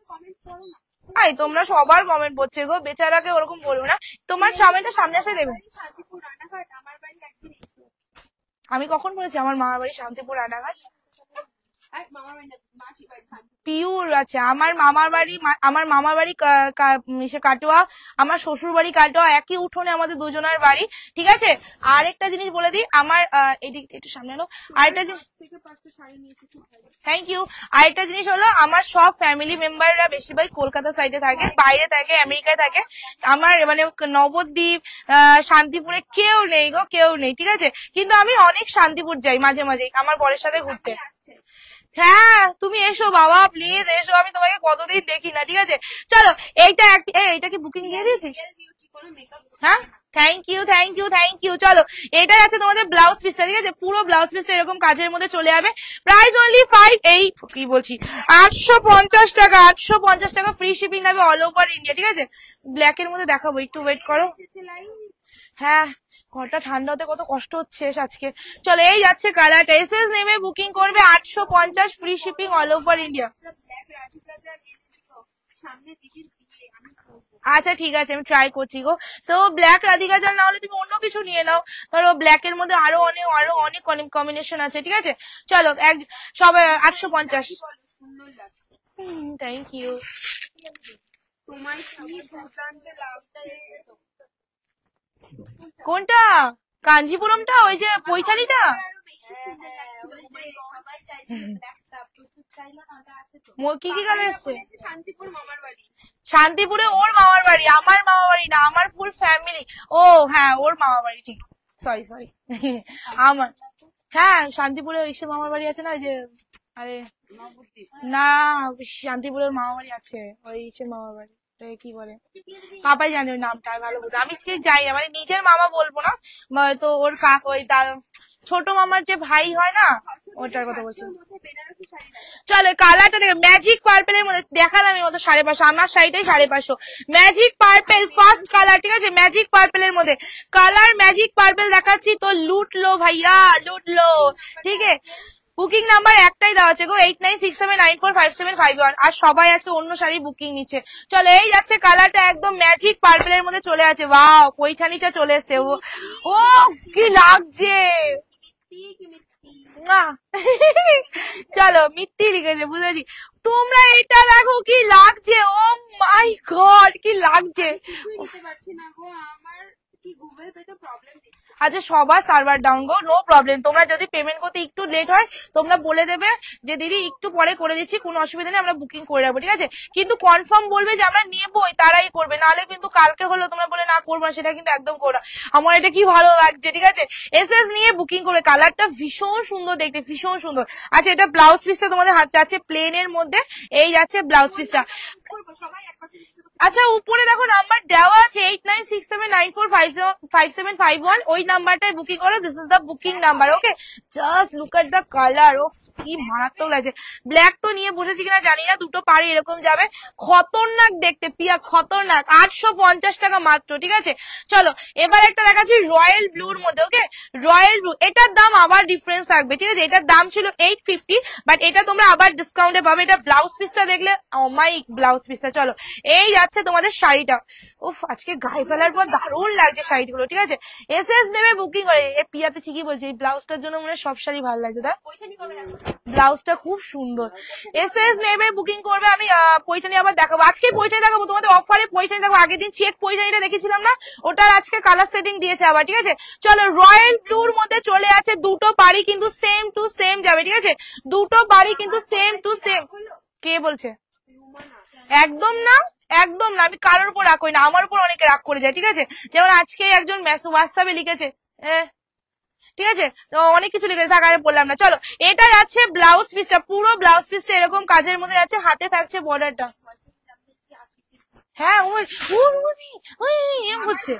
আই তোমরা সবার কমেন্ট পড়ছে গো, বেচারাকে ওরকম বলবো না। তোমার কমেন্টটা সামনে এসে দেবে। শান্তিপুর রানাঘাট, আমার বাড়ি একদিন এসো। আমি কখন বলেছি আমার মামার বাড়ি শান্তিপুর রানাঘাট? আর মামার বাড়ি না, মাসির বাড়ি শান্তিপুর। পিওর আছে আমার মামার বাড়ি কাটোয়া, আমার শ্বশুর বাড়ি কাটোয়া, একই উঠোনে আমাদের দুজনের বাড়ি, ঠিক আছে? আরেকটা জিনিস বলে দিই, আমার এদিক একটু সামনে এলো, আরেকটা জিনিস, থেকে 5টা শাড়ি নিয়েছি, খুব ভালো। Thank you. আরেকটা জিনিস হলো, আমার সব ফ্যামিলি মেম্বাররা বেশিরভাগ কলকাতা সাইডে থাকে, বাইরে থাকে, আমেরিকায় থাকে। আমার মানে নবদ্বীপ, শান্তিপুরে কেউ নেই গো, কেউ নেই, ঠিক আছে? কিন্তু আমি অনেক শান্তিপুর যাই মাঝে মাঝে আমার বরের সাথে ঘুরতে। আসছে হ্যাঁ তুমি এসো বাবা, প্লিজ এসো, আমি তোমাকে কতদিন দেখি না, ঠিক আছে? চলো এইটা কি বুকিং দিয়ে দিয়েছিস? কোনো মেকআপ। হ্যাঁ থ্যাংক ইউ। চলো এটা আছে তোমাদের ব্লাউজ পিসটা, ঠিক আছে? পুরো ব্লাউজ পিসটা এরকম কাজের মধ্যে চলে যাবে। প্রাইস অনলি 850 টাকা, 850 টাকা, ফ্রি শিপিং হবে অল ওভার ইন্ডিয়া, ঠিক আছে? ব্ল্যাকের মধ্যে দেখাবো, একটু ওয়েট করো। হ্যাঁ ঘরটা ঠান্ডা হতে কত কষ্ট হচ্ছে আজকে। চলো এই যাচ্ছে কালারটা, এসএস নেমে বুকিং করবে, 850, free shipping all over India. সামনে দিদির বিয়ে, আমি করবো। আচ্ছা ঠিক আছে, আমি ট্রাই করছি গো। তো ব্ল্যাক রাধিকা জাল না হলে তুমি অন্য কিছু নিয়ে নাও, ধরো ব্ল্যাকের মধ্যে আরো অনেক কম্বিনেশন আছে, ঠিক আছে? চলো সব 850। সুন্দর লাগছে। Thank you. তোমার কি দুর্দান্ত লাগছে। কোনটা? কাঞ্জিপুরমটা, ওই যে পৈঠালিটা? আরো বেশি সুন্দর লাগছিল, ওই যে সবাই চাইছে ব্ল্যাকটা, প্রচুর চাইলো না, ওটা আছে তো। কি কালার এসছে? শান্তিপুর মামার বাড়ি। শান্তিপুরে ওর মামার বাড়ি, আমার মামা বাড়ি না, আমার ফুল ফ্যামিলি। ও হ্যাঁ ওর মামা বাড়ি, ঠিক, সরি আমার, হ্যাঁ শান্তিপুরে ইসে মামার বাড়ি আছে না, ওই যে, আরে না, শান্তিপুরের মামা বাড়ি আছে, ওই ইসে মামার বাড়ি, কি বলে পাপাই জানে ওর নামটা, ভালো বুঝে, আমি ঠিক যাই না, মানে নিজের মামা বলবো না, তো ওর ওই তার ছোট মামার যে ভাই হয় না, ওটার কথা বলছি। চলো কালারটা দেখো, ম্যাজিক পার্পেলের মধ্যে দেখালাম, আমি 550, আমার শাড়িটাই 550, ম্যাজিক পার্পেল ফার্স্ট কালার, ঠিক আছে? ম্যাজিক পার্পেলের মধ্যে কালার, ম্যাজিক পার্পেল দেখাচ্ছি তো, লুটলো ভাইয়া লুটলো, ঠিক আছে? বুকিং নাম্বার একটাই দেওয়া আছে গো, 8967945751, আর সবাই আজকে অন্য শাড়ি বুকিং নিচ্ছে। চলো এই যাচ্ছে কালারটা, একদম ম্যাজিক পার্পেলের মধ্যে চলে আছে, ওয়াও পৈঠানিটা চলে এসছে, ও কি লাগছে। চলো মিথ্যি লিখেছে, বুঝেছি। তোমরা এটা দেখো কি লাগছে, ও মাই গড কি লাগছে। আচ্ছা সবার সার্ভার ডাউন গো, নো প্রবলেম, তোমরা যদি পেমেন্ট করতে একটু লেট হয় তোমরা বলে দেবে যে দিদি একটু পরে করে দিচ্ছি, কোনো অসুবিধা নেই, আমরা বুকিং করে রাখবো, ঠিক আছে? কিন্তু কনফার্ম বলবে যে আমরা নেবোই, তারাই করবে, নাহলে কিন্তু কালকে হলো তোমরা বলে না করবো না, সেটা কিন্তু একদম করো। আমার এটা কি ভালো লাগছে, ঠিক আছে? এসএস নিয়ে বুকিং করবে, কালারটা ভীষণ সুন্দর দেখতে, ভীষণ সুন্দর। আচ্ছা এটা ব্লাউজ পিসটা তোমাদের হাত যাচ্ছে প্লেনের মধ্যে, এই যাচ্ছে ব্লাউজ পিসটা। আচ্ছা উপরে দেখো নাম্বার দেওয়া আছে, 8967945751, ওই নাম্বারটায় বুকিং করো, this is the booking number, okay? Just look at the colour, ও কি মারাত্মক লাগছে। ব্ল্যাক তো নিয়ে বসেছি কিনা জানি না, দুটো পাড়ি এরকম যাবে, খতরনাক দেখতে পিয়া, খতরনাক, 850 টাকা মাত্র, ঠিক আছে? চলো এবার একটা দেখাচ্ছি রয়্যাল ব্লুর মধ্যে, ওকে? রয়্যাল ব্লু, এটার দাম আবার ডিফারেন্স থাকবে, ঠিক আছে? এটার দাম ছিল 850, বাট এটা তোমরা আবার ডিসকাউন্টে পাবে। এটা ব্লাউজ পিসটা দেখলে মাই ব্লাউজ পিসটা। চলো এই যাচ্ছে তোমাদের শাড়িটা, উফ আজকে গায়ে ফেলার পর দারুণ লাগছে শাড়িগুলো, ঠিক আছে? এসএস নেবে বুকিং করে, এ পিয়াতে ঠিকই বলছে, এই ব্লাউজটার জন্য মনে হয় সব শাড়ি ভালো লাগছে, ব্লাউজটা খুব সুন্দর। এসএস নেবে বুকিং করবে। আমি পৈঠানি আবার দেখাবো, আজকে পৈঠানি দেখাবো তোমাদের, অফারে পৈঠানি দেখাবো। আগের দিন চেক পৈঠানিটা দেখেছিলাম না, ওটার আজকে কালার সেটিং দিয়েছে আবার, ঠিক আছে। চলো রয়্যাল ব্লুর মধ্যে চলে আছে, দুটো বাড়ি কিন্তু সেম টু সেম যাবে, ঠিক আছে, দুটো বাড়ি কিন্তু সেম টু সেম। কে বলছে? একদম না, একদম না, আমি কারোর উপর রাগ করি না, আমার উপর অনেকে রাগ করে যায়, ঠিক আছে। যেমন আজকে একজন হোয়াটসঅ্যাপে লিখেছে, ঠিক আছে, তো অনেক কিছু লিখে থাকা বললাম না। চলো এটা যাচ্ছে ব্লাউজ পিসটা, পুরো ব্লাউজ পিসটা এরকম কাজের মধ্যে যাচ্ছে, হাতে থাকছে বর্ডারটা। হ্যাঁ ওই এরকম হচ্ছে,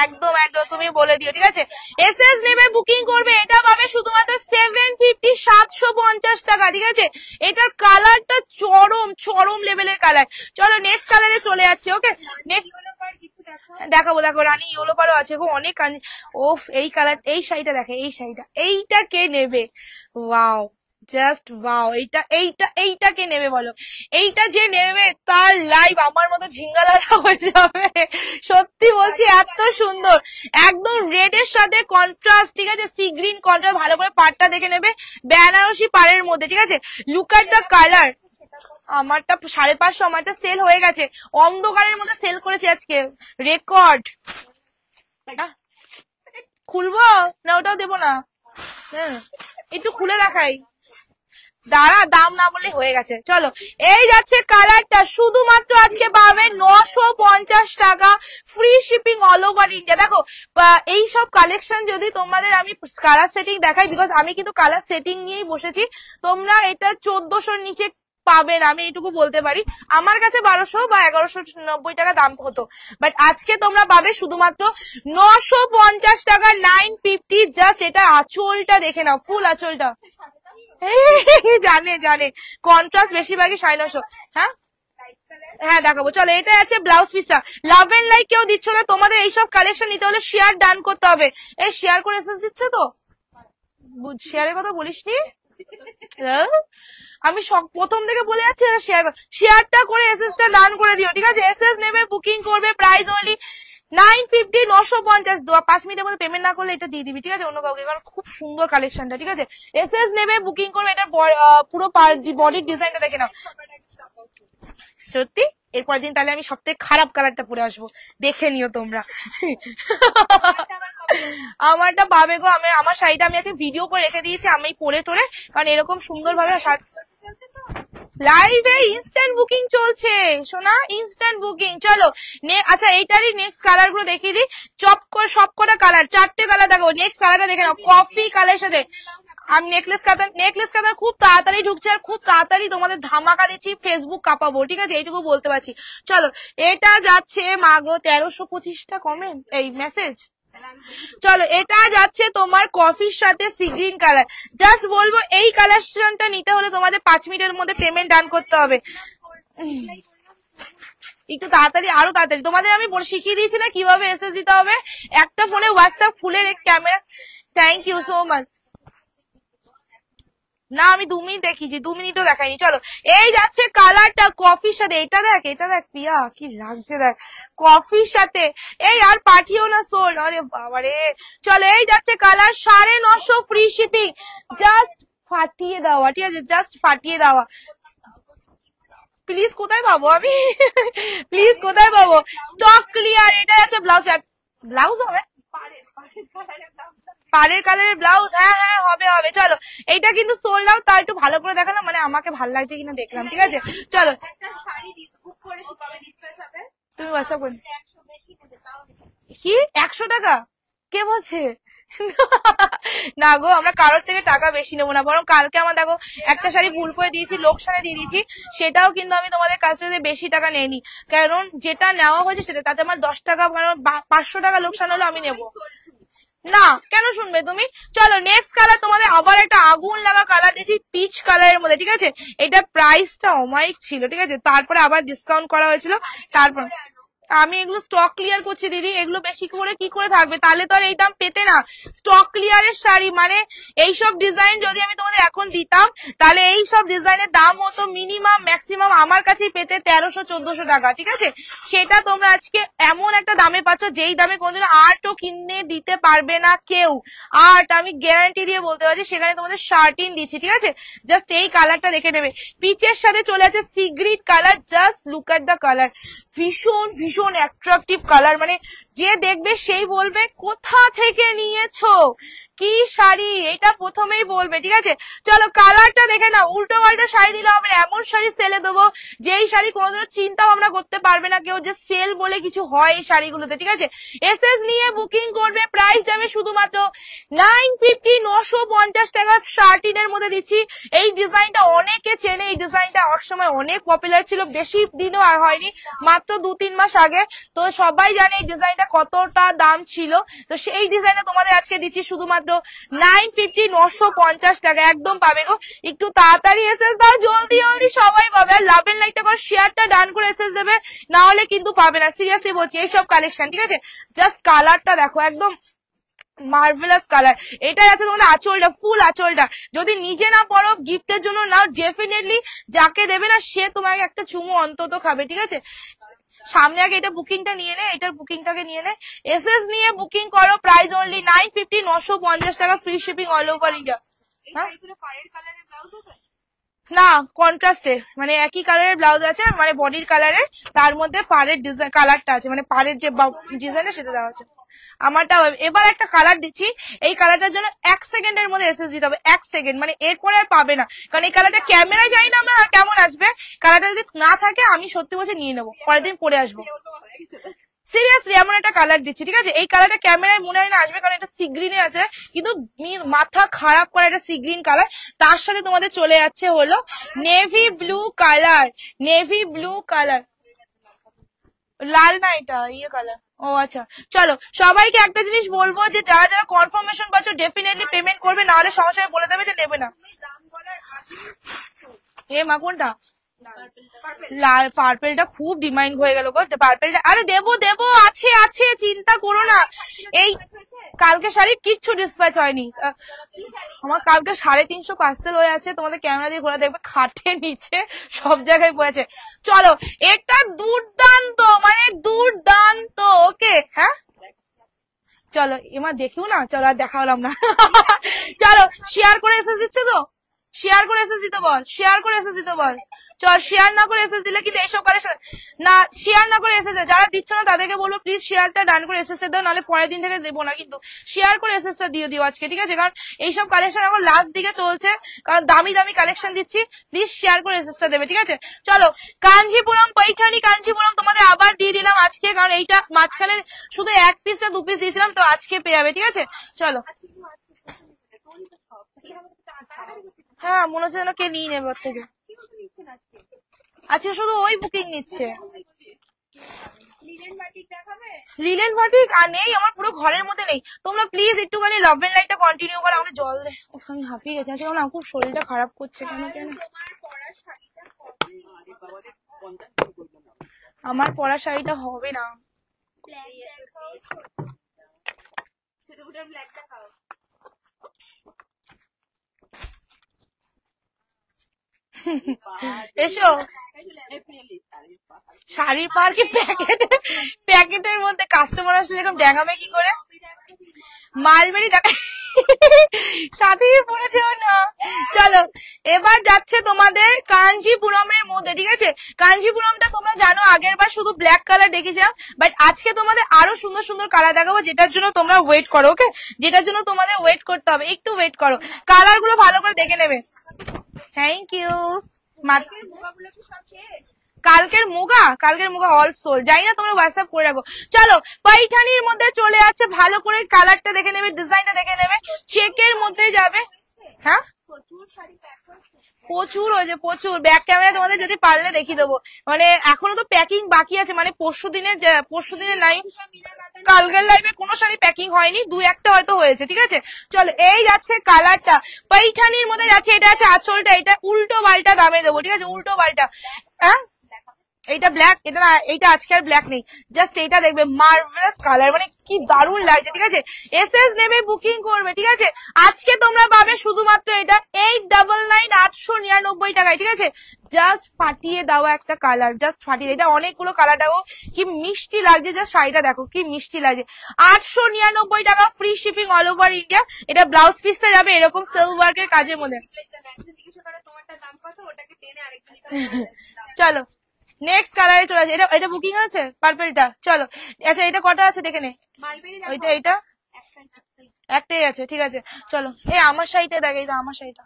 একদম একদম তুমি বলে দিও, ঠিক আছে। এসএস নেবে বুকিং করবে, এটা পাবে শুধুমাত্র 750, 750 টাকা, ঠিক আছে। এটার কালারটা চরম চরম লেভেলের কালার। চলো নেক্সট কালারে চলে যাচ্ছে। ওকে নেক্সট দেখাবো, দেখো রানী ইয়েলো পারও আছে গো, অনেক। ওফ এই কালার, এই শাড়িটা দেখে, এই শাড়িটা, এইটা কে নেবে? ওয়াও, জাস্ট ওয়াও, এইটা এইটা এইটা কে নেবে বলো? এইটা যে নেবে তার লাইভ আমার মতো ঝিঙ্গালারা হয়ে যাবে, সত্যি বলছি, এত সুন্দর, একদম রেড এর সাথে কন্ট্রাস্ট, ঠিক আছে, সি গ্রিন কন্ট্রাস্ট, ভালো করে পাড়টা দেখে নেবে, বেনারসি পাড়ের মধ্যে, ঠিক আছে। Look at the colour. আমারটা 550, আমারটা সেল হয়ে গেছে, অন্ধকারের মধ্যে সেল করেছি আজকে, রেকর্ড। খুলবো না, ওটাও দেবো না, একটু খুলে দেখাই, দাঁড়া, দাম না বলে হয়ে গেছে। চলো এই যাচ্ছে কালারটা, শুধুমাত্র আজকে পাবে 950 টাকা, free shipping all over India. দেখো এই সব কালেকশন যদি তোমাদের আমি কালার সেটিং দেখাই, বিকজ আমি কিন্তু কালার সেটিং নিয়েই বসেছি, তোমরা এটা 1400-র নিচে পাবে না, আমি এইটুকু বলতে পারি। আমার কাছে 1200 বা 1190 টাকা দাম হতো, বাট আজকে তোমরা পাবে শুধুমাত্র 950 টাকা, 950 জাস্ট। এটা আঁচলটা দেখে নাও, ফুল আঁচলটা, জানে জানে কন্ট্রাস্ট বেশিরভাগই 950। হ্যাঁ হ্যাঁ দেখাবো, চলো এটা আছে ব্লাউজ পিসটা। লাভ এন্ড লাইক কেউ দিচ্ছ না, তোমাদের এইসব কালেকশন নিতে হলে শেয়ার ডান করতে হবে। এই শেয়ার করে এসএস দিচ্ছে তো, শেয়ারের কথা বলিসনি, আমি প্রথম থেকে বলে যাচ্ছি শেয়ারটা করে এসএসটা ডান করে দিও, ঠিক আছে। এসএস নেবে বুকিং করবে, প্রাইস অনলি 950, 950। 5 মিনিটের মধ্যে পেমেন্ট না করলে এটা দিয়ে দিবি, ঠিক আছে, অন্য কাউকে, কারণ খুব সুন্দর কালেকশনটা, ঠিক আছে। এসএস নেবে বুকিং করবে, এটা পুরো বডির ডিজাইনটা দেখে নাও, সত্যি। এরপর দিন তাহলে আমি সবথেকে খারাপ কালারটা পরে আসবো, দেখে নিও তোমরা। আমারটা পাবে গো, আমি আমার শাড়িটা আমি আজকে ভিডিও করে রেখে দিয়েছি, আমি পরে টোরে, কারণ এরকম সুন্দর ভাবে লাইভে ইনস্ট্যান্ট বুকিং চলছে সোনা, ইনস্ট্যান্ট বুকিং। চলো আচ্ছা এইটারই নেক্সট কালার গুলো দেখিয়ে দিই, সব কটা কালার, 4টে কালার দেখো। নেক্সট কালারটা দেখে নাও, কফি কালারের সাথে। আমি নেকলেস কাতার খুব তাড়াতাড়ি ঢুকছে, আর খুব তাড়াতাড়ি তোমাদের ধামাকা দিচ্ছি, ফেসবুক কাঁপাবো, ঠিক আছে, এইটুকু বলতে পারছি। চলো এটা যাচ্ছে মাগো 1325টা কমেন্ট, এই মেসেজ। চলো এটা যাচ্ছে তোমার কফির সাথে সি গ্রিন কালার। জাস্ট বলবো এই কালেকশনটা নিতে হলে তোমাদের 5 মিনিটের মধ্যে পেমেন্ট ডান করতে হবে, একটু তাড়াতাড়ি, আরো তাড়াতাড়ি। তোমাদের আমি শিখিয়ে দিয়েছি না কিভাবে এসএস দিতে হবে, একটা ফোনে হোয়াটসঅ্যাপ খুলে camera. Thank you so much. না আমি 2 মিনিট দেখিয়েছি, 2 মিনিটও দেখাইনি। চলো এই যাচ্ছে কালারটা কফির সাথে, এটা দেখ, এটা দেখ পিয়া কি লাগছে দেখ, কফির সাথে। এই আর পাঠিও না সোল, আরে বাবারে। চলো এই যাচ্ছে কালার, 950 ফ্রি শিপিং, জাস্ট ফাটিয়ে দেওয়া, ঠিক আছে, জাস্ট ফাটিয়ে দেওয়া। প্লিজ কোথায় পাবো আমি, প্লিজ কোথায় পাবো? Stock clear. এটা আছে ব্লাউজ হবে পাড়ের কালারের ব্লাউজ, হ্যাঁ হ্যাঁ হবে হবে। চলো এইটা কিন্তু সোল্ড আউট, তার একটু ভালো করে দেখানো, মানে আমাকে ভালো লাগছে কিনা দেখলাম, ঠিক আছে। চলো তুমি হোয়াটসঅ্যাপ করে, কি 100 টাকা কে বলছে? না গো, আমরা কারোর থেকে টাকা বেশি নেবো না, বরং কালকে আমার দেখো একটা শাড়ি ভুল করে দিয়েছি, লোকসানে দিয়ে দিয়েছি, সেটাও কিন্তু আমি তোমাদের কাছ থেকে বেশি টাকা নেইনি, কারণ যেটা নেওয়া হয়েছে সেটা, তাতে আমার 10 টাকা, 500 টাকা লোকসান হলো আমি নেবো না, কেন শুনবে তুমি? চলো নেক্সট কালার তোমাদের আবার একটা আগুন লাগা কালার দিয়েছি, পিচ কালারের মধ্যে, ঠিক আছে। এটা প্রাইসটা অমায়িক ছিল, ঠিক আছে, তারপরে আবার ডিসকাউন্ট করা হয়েছিল, তারপর আমি এগুলো স্টক ক্লিয়ার করছি দিদি, এগুলো বেশি করে কি করে থাকবে, তাহলে তো আর এই দাম পেতে না। স্টক ক্লিয়ারের শাড়ি মানে এইসব ডিজাইন যদি আমি তোমাদের এখন দিতাম তাহলে এই সব ডিজাইনের দাম হতো মিনিমাম ম্যাক্সিমাম আমার কাছেই পেতে 1300-1400 টাকা, ঠিক আছে? সেটা তোমরা আজকে এমন একটা দামে পাচ্ছ যেই দামে কোনদিন আর্টও কিনে দিতে পারবে না কেউ। আর্ট আমি গ্যারান্টি দিয়ে বলতে পারছি, সেখানে তোমাদের 13 দিচ্ছি, ঠিক আছে? জাস্ট এই কালারটা দেখে নেবে, পিচের সাথে চলে আছে sea green colour. Just look at the colour, ভীষণ ভীষণ অ্যাট্রাকটিভ কালার, মানে যে দেখবে সেই বলবে কোথা থেকে নিয়েছো, কি শাড়ি, এটা প্রথমেই বলবে, ঠিক আছে? চলো কালারটা দেখে না, উল্টো পাল্টা শাড়ি দিলে আমরা এমন শাড়ি সেলে দেবো যেই শাড়ি কোনোদিনও চিন্তা ভাবনা করতে পারবে না কেউ যে সেল বলে কিছু হয় এই শাড়িগুলোতে, ঠিক আছে? এসএস নিয়ে বুকিং করবে, প্রাইস যাবে শুধুমাত্র 950, 950 টাকা 13 এর মধ্যে দিচ্ছি। এই ডিজাইনটা অনেকে চেনে, এই ডিজাইনটা এক সময় অনেক পপুলার ছিল, বেশি দিনও আর হয়নি, মাত্র 2-3 মাস আগে। তো সবাই জানে এই ডিজাইনটা কতটা দাম ছিল, তো সেই ডিজাইনটা তোমাদের আজকে দিচ্ছি শুধুমাত্র 950, 950 টাকা একদম পাবে গো। একটু তাড়াতাড়ি এসএস দাও, জলদি জলদি সবাই পাবে। আর লাভ এন্ড লাইকটা করে শেয়ারটা ডান করে এসএস দেবে, না হলে কিন্তু পাবে না, সিরিয়াসলি বলছি। এইসব কালেকশন, ঠিক আছে? জাস্ট কালারটা দেখো, একদম মার্ভেলাস কালার। এটাই আছে তোমাদের আঁচলটা, ফুল আঁচলটা। যদি নিজে না পরো, গিফটের জন্য নাও, ডেফিনেটলি যাকে দেবে না সে তোমাকে একটা চুমু অন্তত খাবে, ঠিক আছে? সামনে আগে এটা বুকিংটা নিয়ে নে, এটার বুকিংটাকে নিয়ে নে, এসএস নিয়ে বুকিং করো, প্রাইস অনলি 950, 950 টাকা, free shipping all over India. না, কন্ট্রাস্টে, মানে একই কালারের ব্লাউজ আছে, মানে বডির কালারের, তার মধ্যে পাড়ের ডিজাইন কালারটা আছে, মানে পাড়ের যে ডিজাইনটা সেটা দেওয়া আছে। আমারটা এবার একটা কালার দিচ্ছি, এই কালারটার জন্য 1 সেকেন্ডের মধ্যে এসএস দিতে হবে, 1 সেকেন্ড, মানে এরপরে আর পাবে না, কারণ এই কালারটা ক্যামেরায় জানি না আমরা কেমন আসবে। কালারটা যদি না থাকে আমি সত্যি বলছি নিয়ে নেবো, পরের দিন পরে আসবো, সিরিয়াসলি এমন একটা কালার দিচ্ছি, ঠিক আছে? এই কালারটা ক্যামেরায় মনে হয় না আসবে, কারণ এটা সি গ্রিনে আছে, কিন্তু মাথা খারাপ করা একটা সি গ্রিন কালার। তার সাথে তোমাদের চলে যাচ্ছে হলো navy blue colour, navy blue colour, লাল না এটা ইয়ে কালার। ও আচ্ছা, চলো সবাইকে একটা জিনিস বলবো যে যারা যারা কনফার্মেশন পাচ্ছ ডেফিনেটলি পেমেন্ট করবে, না হলে সঙ্গে সঙ্গে বলে দেবে যে নেবে না। এ মা কোনটা? লাল, পার্পেলটা খুব ডিমান্ড হয়ে গেল গো, পার্পেলটা। আরে দেবো দেবো, আছে আছে, চিন্তা করো না। এই কালকে শাড়ি কিচ্ছু ডিসপ্যাচ হয়নি আমার, কালকে 350 পার্সেল হয়ে আছে, তোমাদের ক্যামেরা দিয়ে ঘোরা দেখবে, খাটে নিচে সব জায়গায় পড়েছে। চলো এটা দুর্দান্ত, মানে দুর্দান্ত, ওকে হ্যাঁ চলো এবার দেখিও না, চলো আর দেখা হলাম না। চলো শেয়ার করে এসে দিচ্ছে তো, শেয়ার করে এসে দিতে বল, শেয়ার করে এসে দিতে বল। চল শেয়ার না করে এসে দিলে কিন্তু এইসব কালেকশন না, শেয়ার না করে এসে যারা দিচ্ছ না তাদেরকে বলবো প্লিজ শেয়ারটা ডান করে এসএসটা দাও, নাহলে পরের দিন থেকে দেবো না, কিন্তু শেয়ার করে এসএসটা দিয়ে দিও আজকে, ঠিক আছে? কারণ এইসব কালেকশন এখন লাস্ট দিকে চলছে, কারণ দামি দামি কালেকশন দিচ্ছি, প্লিজ শেয়ার করে এসএসটা দেবে, ঠিক আছে? চলো কাঞ্জিপুরম পৈঠানি, কাঞ্জিপুরম তোমাদের আবার দিয়ে দিলাম আজকে, কারণ এইটা মাঝখানে শুধু 1 পিস না 2 পিস দিয়েছিলাম, তো আজকে পেয়ে যাবে, ঠিক আছে? চলো হ্যাঁ, মনে হচ্ছে যেন কে নিয়ে নেবে ওর থেকে, আচ্ছা শুধু ওই বুকিং নিচ্ছে। লিলেন বাটিক আর নেই আমার, পুরো ঘরের মধ্যে নেই। তোমরা প্লিজ একটুখানি লাভ এন্ড লাইটটা কন্টিনিউ করো, আমাকে জল দে, আমি হাঁপিয়ে গেছি আজকে, আমার খুব শরীরটা খারাপ করছে কেন কেন। আমার পরা শাড়িটা হবে না, এসো শাড়ির পার কি প্যাকেটের মধ্যে কাস্টমার আসলে এরকম ড্যাঙামে কি করে, মালবেরি দেখা সাথে পড়ে যেও না। চলো এবার যাচ্ছে তোমাদের কাঞ্জিপুরমের মধ্যে, ঠিক আছে? কাঞ্জিপুরমটা তোমরা জানো আগের বার শুধু ব্ল্যাক কালার দেখেছিলাম, বাট আজকে তোমাদের আরো সুন্দর সুন্দর কালার দেখাবো, যেটার জন্য তোমরা ওয়েট করো, ওকে? যেটার জন্য তোমাদের ওয়েট করতে হবে, একটু ওয়েট করো, কালার গুলো ভালো করে দেখে নেবে। Thank you. কালকের মুগা অল সোল, জানি না তোমরা হোয়াটসঅ্যাপ করে রাখো। চলো পৈঠানির মধ্যে চলে আছে, ভালো করে কালারটা দেখে নেবে, ডিজাইনটা দেখে নেবে, চেকের মধ্যে যাবে। হ্যাঁ প্রচুর হয়েছে, প্রচুর। ব্যাক ক্যামেরা তোমাদের যদি পারলে দেখিয়ে দেবো, মানে এখনো তো প্যাকিং বাকি আছে, মানে পরশু দিনের নাই, কালকের লাইভে কোনো শাড়ি প্যাকিং হয়নি, 2-1টা হয়তো হয়েছে, ঠিক আছে? চলো এই যাচ্ছে কালারটা, পৈঠানির মধ্যে যাচ্ছে, এটা আছে আঁচলটা, এটা উল্টো পাল্টা দামে দেবো, ঠিক আছে? উল্টো পাল্টা, হ্যাঁ এইটা ব্ল্যাক, এটা না, এইটা আজকে আর ব্ল্যাক নেই, জাস্ট এইটা দেখবে মার্ভেলাস কালার, মানে কি দারুণ লাগছে, ঠিক আছে। এসএস নেবে বুকিং করবে, ঠিক আছে। আজকে তোমরা পাবে শুধুমাত্র এটা 899 টাকায়, ঠিক আছে। জাস্ট ফাটিয়ে দাও একটা কালার, জাস্ট ফাটিয়ে, এটা অনেকগুলো কালার দেখো কি মিষ্টি লাগছে, জাস্ট শাড়িটা দেখো কি মিষ্টি লাগছে। 899 টাকা, free shipping all over India. এটা ব্লাউজ পিসটা যাবে এরকম সিল্ক ওয়ার্কের কাজের মধ্যে। জিজ্ঞাসা করে তোমারটা দাম কত, ওটাকে টেনে আরেকজন চলো নেক্সট কালারে চলে আসে। এটা এটা বুকিং আছে পার্পেলটা, চলো। আচ্ছা এটা কটা আছে দেখে নে, মালবেরি ওইটা এইটা একটাই আছে, ঠিক আছে। চলো এই আমার শাড়িটা দেখ, এই আমার শাড়িটা।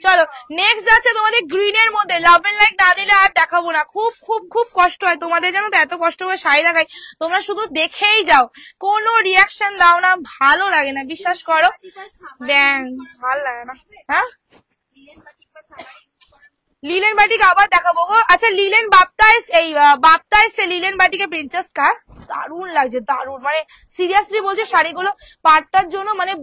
চলো নেক্সট যাচ্ছে তোমাদের গ্রিনের মধ্যে। লাভ এন্ড লাইক না দিলে আর দেখাবো না, খুব খুব খুব কষ্ট হয় তোমাদের, জানো তো, এত কষ্ট করে শাড়ি দেখাই, তোমরা শুধু দেখেই যাও, কোনো রিয়াকশন দাও না, ভালো লাগে না, বিশ্বাস করো। ব্যাং ভালো লাগে না। হ্যাঁ লিলেন বাটিক আবার দেখাবো গো। আচ্ছা লিলেন বাপ্তা এসছে লিলেন বাটিকে প্রিন্সেস কার, দারুণ লাগছে, দারুণ, মানে সিরিয়াসলি বলছি শাড়িগুলো পাটটার জন্য মানে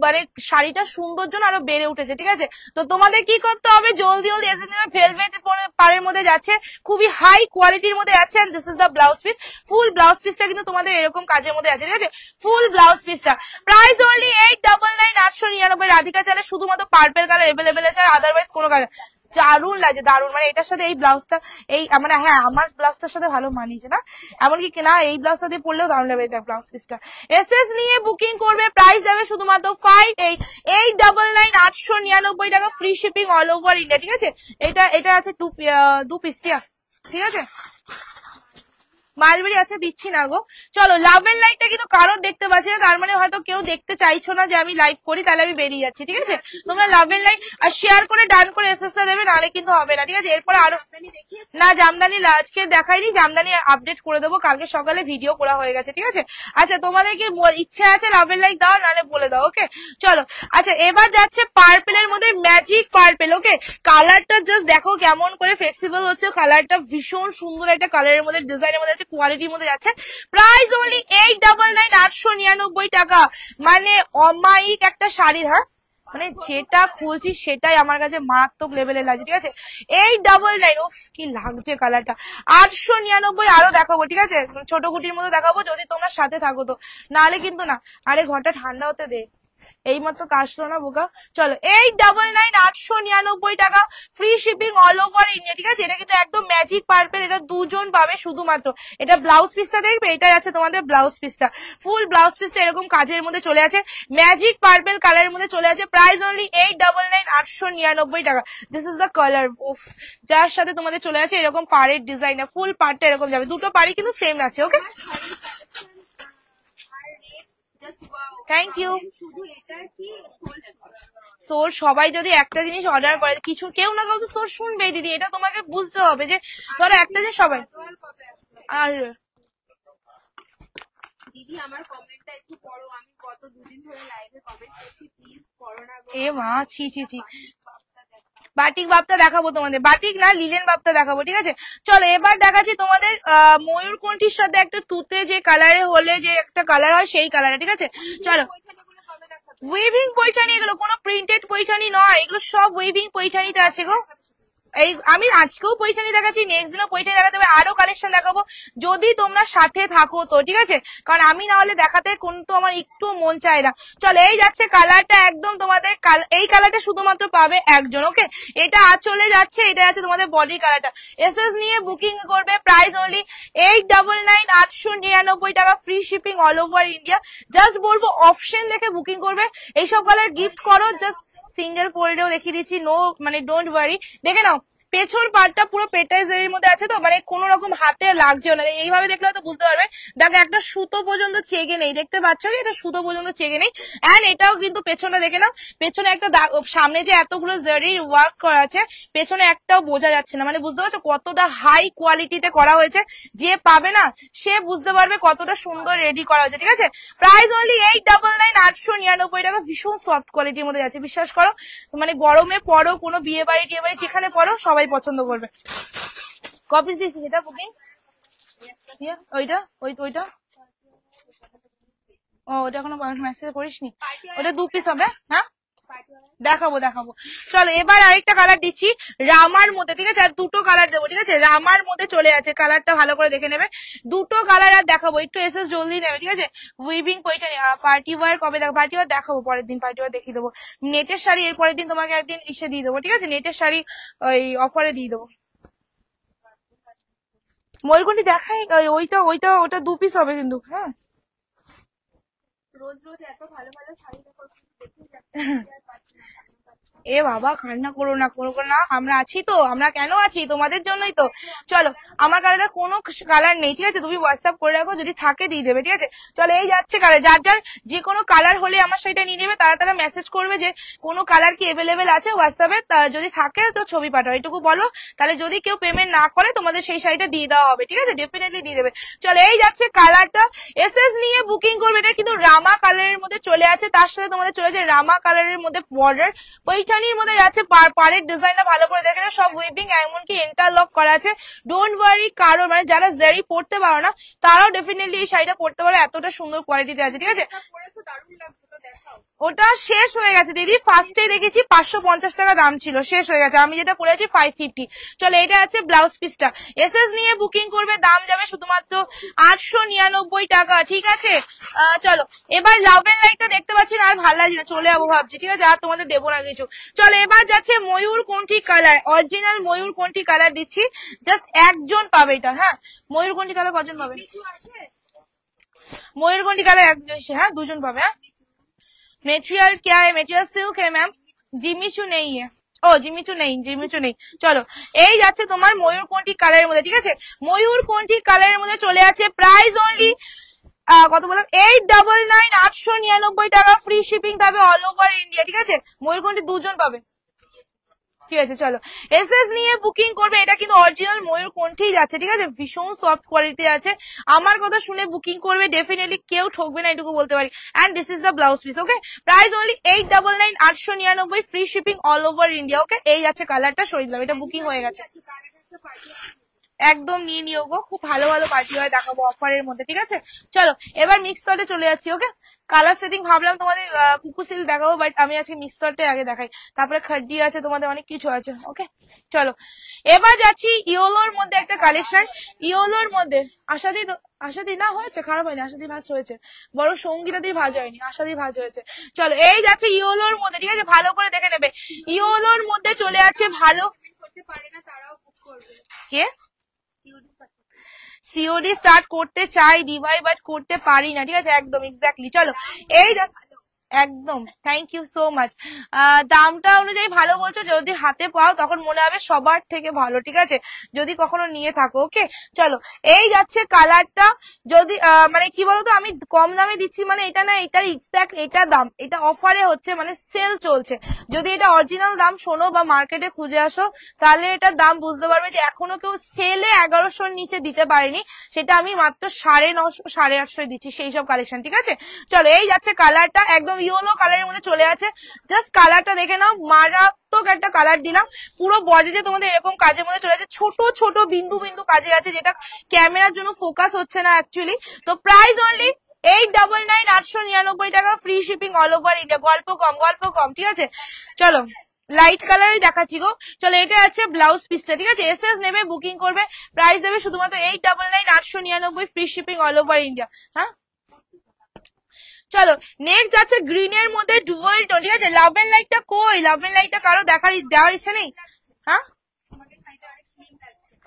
শাড়িটার সৌন্দর্য আরো বেড়ে উঠেছে, ঠিক আছে। তো তোমাদের কি করতে হবে, জলদি জলদি এসে নেবে। ভেলভেট পাড়ের মধ্যে যাচ্ছে, খুবই হাই কোয়ালিটির মধ্যে যাচ্ছে। This is the blouse piece, full blouse পিসটা কিন্তু তোমাদের এরকম কাজের মধ্যে আছে, ঠিক আছে। ফুল ব্লাউজ পিসটা প্রাইস অনলি 899 রাধিকা চালে শুধুমাত্র পার্পেল কালার এভেলেবেল আছে, আদারওয়াইজ কোনো কালার। দারুণ লাগছে, দারুণ, মানে এটার সাথে এই ব্লাউজটা, এই মানে হ্যাঁ আমার ব্লাউজটার সাথে ভালো মানিয়েছে না, এমনকি না এই ব্লাউজটা দিয়ে পরলেও দারুণ লাগবে ব্লাউজ পিসটা। এসএস নিয়ে বুকিং করবে, প্রাইস যাবে শুধুমাত্র 899 টাকা, free shipping all over India, ঠিক আছে। এটা আছে দু পিস, ঠিক আছে। মালবেরি আছে, দিচ্ছি না গো। চলো লাভ এন্ড লাইকটা কিন্তু কারোর দেখতে পাচ্ছি না, তার মানে হয়তো কেউ দেখতে চাইছো না যে আমি লাইভ করি, তাহলে আমি বেরিয়ে যাচ্ছি, ঠিক আছে। তোমরা লাভ এন্ড লাইক আর শেয়ার করে ডান করে এসএসটা দেবে, নাহলে কিন্তু হবে না, ঠিক আছে। এরপরে আরো না, জামদানি আজকে দেখাইনি, জামদানি আপডেট করে দেবো, কালকে সকালে ভিডিও করা হয়ে গেছে, ঠিক আছে। আচ্ছা তোমাদের কি ইচ্ছে আছে লাভ এন্ড লাইক দাও, নাহলে বলে দাও, ওকে। চলো আচ্ছা এবার যাচ্ছে পার্পেলের মধ্যে, ম্যাজিক পার্পেল, ওকে। কালারটা জাস্ট দেখো কেমন করে ফ্লেক্সিবল হচ্ছে, কালারটা ভীষণ সুন্দর একটা কালারের মধ্যে, ডিজাইনের মধ্যে, কোয়ালিটির মধ্যে যাচ্ছে। প্রাইস অনলি 899 টাকা, মানে অমায়িক একটা শাড়ি। হ্যাঁ মানে যেটা খুলছি সেটাই আমার কাছে মারাত্মক লেভেলের লাগছে, ঠিক আছে। 899, ওফ কি লাগছে কালারটা। 899 আরো দেখাবো, ঠিক আছে, ছোট কুটির মধ্যে দেখাবো, যদি তোমরা সাথে থাকো তো, নাহলে কিন্তু না। আরে ঘরটা ঠান্ডা হতে দে, এইমাত্র কাশলো না বোকা। চলো 899 টাকা, free shipping all over India, ঠিক আছে। এটা কিন্তু একদম ম্যাজিক পার্পেল, এটা দুজন পাবে শুধুমাত্র। এটা ব্লাউজ পিসটা দেখবে, এটাই আছে তোমাদের ব্লাউজ পিসটা, ফুল ব্লাউজ পিসটা এরকম কাজের মধ্যে চলে আছে, ম্যাজিক পার্পেল কালারের মধ্যে চলে আছে। প্রাইস অনলি 899 টাকা। দিস ইজ দ্য কালার, ওফ, যার সাথে তোমাদের চলে আছে এরকম পাড়ের ডিজাইন, ফুল পাড়টা এরকম যাবে, দুটো পাড়ি কিন্তু সেম আছে, ওকে। Thank you. সোল সবাই যদি একটা জিনিস অর্ডার করে, কিছু কেউ না কেউ তো সোল শুনবেই দিদি, এটা তোমাকে বুঝতে হবে যে ধরো একটা জিনিস সবাই। আর দিদি আমার কমেন্টটা একটু পড়ো, আমি গত দুদিন ধরে লাইভে কমেন্ট করছি, প্লিজ পড়ো না। এ মা ছি ছি ছি। বাটিক বাপটা দেখাবো তোমাদের, বাটিক না লিলেন বাপটা দেখাবো, ঠিক আছে। চলো এবার দেখাচ্ছি তোমাদের ময়ূর কোনটির সাথে একটা তুতে যে কালারে হলে যে একটা কালার হয়, সেই কালারে, ঠিক আছে। চলো ওয়েভিং পৈঠানি, এগুলো কোনো প্রিন্টেড পৈঠানি নয়, এগুলো সব ওয়েভিং পৈঠানিতে আছে গো। এই আমি আজকেও পৈঠানি দেখাচ্ছি, নেক্সট দিনও পৈঠানি দেখাতে হবে, আরো কালেকশন দেখাবো, যদি তোমরা সাথে থাকো তো, ঠিক আছে। কারণ আমি না হলে দেখাতে কিন্তু আমার একটু মন চায় না। চলো এই যাচ্ছে কালারটা, একদম তোমাদের এই কালারটা শুধুমাত্র পাবে একজন, ওকে। এটা চলে যাচ্ছে, এটা আছে তোমাদের বডি কালারটা। এসএস নিয়ে বুকিং করবে, প্রাইস অনলি 899 টাকা, free shipping all over India. Just বলবো অপশন দেখে বুকিং করবে, এইসব কালার গিফট করো, জাস্ট সিঙ্গেল ফোল্ডেও দেখিয়ে দিচ্ছি, নো মানে ডোন্ট ওয়ারি। দেখে নাও পেছন পার্টটা পুরো পেটাইজের মধ্যে আছে, তো মানে কোন রকম হাতে লাগছে না, এইভাবে দেখলে হয়তো বুঝতে পারবে। দেখো একটা সুতো পর্যন্ত চেগে নেই, দেখতে পাচ্ছ কি, এটা সুতো পর্যন্ত চেগে নেই। এন্ড এটাও কিন্তু পেছনটা দেখে নাও, পেছনে একটা সামনে যে এতগুলো জারির ওয়ার্ক করা আছে, পেছনে একটাও বোঝা যাচ্ছে না, মানে বুঝতে পারছো কতটা হাই কোয়ালিটিতে করা হয়েছে। যে পাবে না সে বুঝতে পারবে কতটা সুন্দর রেডি করা হয়েছে, ঠিক আছে। প্রাইস অনলি 899 টাকা, ভীষণ সফট কোয়ালিটির মধ্যে আছে, বিশ্বাস করো, মানে গরমে পরো, কোনো বিয়ে বাড়ি টিয়ে বাড়ি যেখানে পরো সবাই পছন্দ করবে। কপিস দিচ্ছি সেটা বুকিং, ওইটা ওইটা ও ওটা এখনো মেসেজ করিসনি, ওটা 2 পিস হবে। হ্যাঁ দেখাবো দেখাবো। চলো এবার আরেকটা কালার দিচ্ছি রামার মধ্যে, ঠিক আছে? আর দুটো কালার দেবো, ঠিক আছে? রামার মধ্যে চলে আছে, কালারটা ভালো করে দেখে নেবে। দুটো কালার আর দেখাবো, একটু এসএস জলদি নেবে, ঠিক আছে? উইভিং পয়টা পার্টি ওয়ার কবে দেখো? পার্টি ওয়ার দেখাবো পরের দিন, পার্টি ওয়ার দেখিয়ে দেবো। নেটের শাড়ি এর পরের দিন তোমাকে একদিন ইসে দিয়ে দেবো, ঠিক আছে? নেটের শাড়ি ওই অফারে দিয়ে দেবো। ময়ূরকণ্ঠী দেখাই, ওইটা ওইটা ওটা 2 পিস হবে কিন্তু। হ্যাঁ রোজ রোজ এত ভালো ভালো শাড়ি দেখো, দেখে যাচ্ছে। এ বাবা কান্না করো না, করো না, আমরা আছি তো, আমরা কেন আছি? তোমাদের জন্যই তো। চলো আমার কালারের কোনো কালার নেই, ঠিক আছে? তুমি হোয়াটসঅ্যাপ করে রাখো, যদি থাকে দিয়ে দেবে, ঠিক আছে? চলো এই যাচ্ছে কালার, যার যার যে কোনো কালার হলে আমার শাড়িটা নিয়ে নেবে, তারা তারা মেসেজ করবে যে কোনো কালার কি অ্যাভেলেবেল আছে হোয়াটসঅ্যাপে, যদি থাকে তো ছবি পাঠাও, এটুকু বলো। তাহলে যদি কেউ পেমেন্ট না করে তোমাদের সেই শাড়িটা দিয়ে দেওয়া হবে, ঠিক আছে? ডেফিনেটলি দিয়ে দেবে। চলো এই যাচ্ছে কালারটা, এসএস নিয়ে বুকিং করবে। এটা কিন্তু রামা কালারের মধ্যে চলে আছে, তার সাথে তোমাদের চলে যায় রামা কালারের মধ্যে বর্ডার, ওইখানির মধ্যে যাচ্ছে পাড়ের ডিজাইনটা ভালো করে দেখে না, সব উইপিং এমনকি ইন্টারলক করা আছে। ডোন্ট ওয়ারি, কারো মানে যারা জারি পড়তে পারো না তারাও ডেফিনেটলি এই শাড়িটা পড়তে পারো, এতটা সুন্দর কোয়ালিটিতে আছে, ঠিক আছে? ওটা শেষ হয়ে গেছে দিদি, ফার্স্টে দেখেছি 550 টাকা দাম ছিল, শেষ হয়ে গেছে। আমি যেটা পড়েছি 550। চলো এটা আছে ব্লাউজ পিসটা, এসএস নিয়ে বুকিং করবে, দাম যাবে শুধুমাত্র 899 টাকা, ঠিক আছে? চলো এবার লাভ এন্ড লাইটটা দেখতে পাচ্ছি না, আর ভালো লাগছে না, চলে যাবো ভাবছি, ঠিক আছে? আর তোমাদের দেবো না কিছু। চলো এবার যাচ্ছে ময়ূরকণ্ঠী কালার, অরিজিনাল ময়ূরকণ্ঠী কালার দিচ্ছি, জাস্ট একজন পাবে এটা। হ্যাঁ ময়ূরকণ্ঠী কালার কজন পাবে? ময়ূরকণ্ঠী কালার একজন, হ্যাঁ দুজন পাবে। হ্যাঁ मेटेरियल क्या है? मेटेरियल सिल्क है मैम, जिमीचू नहीं है। ও জিমিচু নেই, জিমিচু নেই। চলো এই যাচ্ছে তোমার ময়ূরকণ্ঠী কালারের মধ্যে, ঠিক আছে? ময়ূরকণ্ঠী কালারের মধ্যে চলে আছে, প্রাইস অনলি কত বললাম? 899, 899 টাকা, ফ্রি শিপিং পাবে অল ওভার ইন্ডিয়া, ঠিক আছে? ময়ূরকণ্ঠী দুজন পাবে, ঠিক আছে? চলো এসএস নিয়ে বুকিং করবে, এটা কিন্তু অরিজিনাল ময়ূরকণ্ঠী যাচ্ছে, ঠিক আছে? ভীষণ সফট কোয়ালিটি আছে, আমার কথা শুনে বুকিং করবে, ডেফিনেটলি কেউ ঠকবে না, এটুকু বলতে পারি। And this is the blouse piece, okay? Price only 899, 899, free shipping all over India, okay? এই যাচ্ছে কালারটা, সরিয়ে দিলাম, এটা বুকিং হয়ে গেছে। একদম নিয়ে নিও গো, খুব ভালো ভালো পার্টি হয় দেখাবো অফারের মধ্যে, ঠিক আছে? চলো এবার মিক্স টলে চলে যাচ্ছি, ওকে? কালার সেটিং ভাবলাম তোমাদের কুকু সিল দেখাবো, বাট আমি আজকে মিক্স টলটাই আগে দেখাই, তারপরে খাড্ডি আছে, তোমাদের অনেক কিছু আছে, ওকে? চলো এবার যাচ্ছি ইয়োলোর মধ্যে একটা কালেকশন, ইয়োলোর মধ্যে আশাদি না হয়েছে, খারাপ হয়নি, আশাদি ভাজ হয়েছে, বড় সঙ্গীতা দিয়ে ভাজ হয়নি, আশাদি ভাজ হয়েছে। চলো এই যাচ্ছে ইয়োলোর মধ্যে, ঠিক আছে? ভালো করে দেখে নেবে, ইয়োলোর মধ্যে চলে আছে ভালো। কে সিওডি স্টার্ট করতে চাই দিভাই, বাট করতে পারি না, ঠিক আছে? একদম এক্স্যাক্টলি। চলো এই একদম, থ্যাংক ইউ সো মাচ। দামটা অনুযায়ী ভালো বলছো, যদি হাতে পাও তখন মনে হবে সবার থেকে ভালো, ঠিক আছে? যদি কখনো নিয়ে থাকো, ওকে? চলো এই যাচ্ছে কালারটা, যদি মানে কি বলতো, আমি কম দামে দিচ্ছি মানে এটা না, এটার এক্স্যাক্ট এটা দাম, এটা অফারে হচ্ছে, মানে সেল চলছে। যদি এটা অরিজিনাল দাম শোনো বা মার্কেটে খুঁজে আসো, তাহলে এটার দাম বুঝতে পারবে যে এখনো কেউ সেলে 1100-র নিচে দিতে পারেনি, সেটা আমি মাত্র 950, 850 দিচ্ছি সেই সব কালেকশন, ঠিক আছে? চলো এই যাচ্ছে কালারটা, একদম ইয়েলো কালারের মধ্যে চলে আছে, জাস্ট কালারটা দেখে নাও, মারাত্মক একটা কালার দিলাম। পুরো বডিতে তোমাদের এরকম কাজের মধ্যে চলে আছে, ছোট ছোট বিন্দু বিন্দু কাজে আছে, যেটা ক্যামেরার জন্য ফোকাস হচ্ছে না অ্যাকচুয়ালি। তো প্রাইস অনলি 899, 899 টাকা, free shipping all over India. গল্প কম, ঠিক আছে? চলো লাইট কালারই দেখাচ্ছি গো। চলো এটা আছে ব্লাউজ পিসটা, ঠিক আছে? এসএস নেবে, বুকিং করবে, প্রাইস দেবে শুধুমাত্র 899, 899, free shipping all over India. হ্যাঁ চলো নেক্সট যাচ্ছে গ্রিনের মধ্যে ডুয়াল টোন, ঠিক আছে? লাভ এন্ড লাইটটা কই? লাভ এন্ড লাইটটা কারো দেওয়ার ইচ্ছা নেই? হ্যাঁ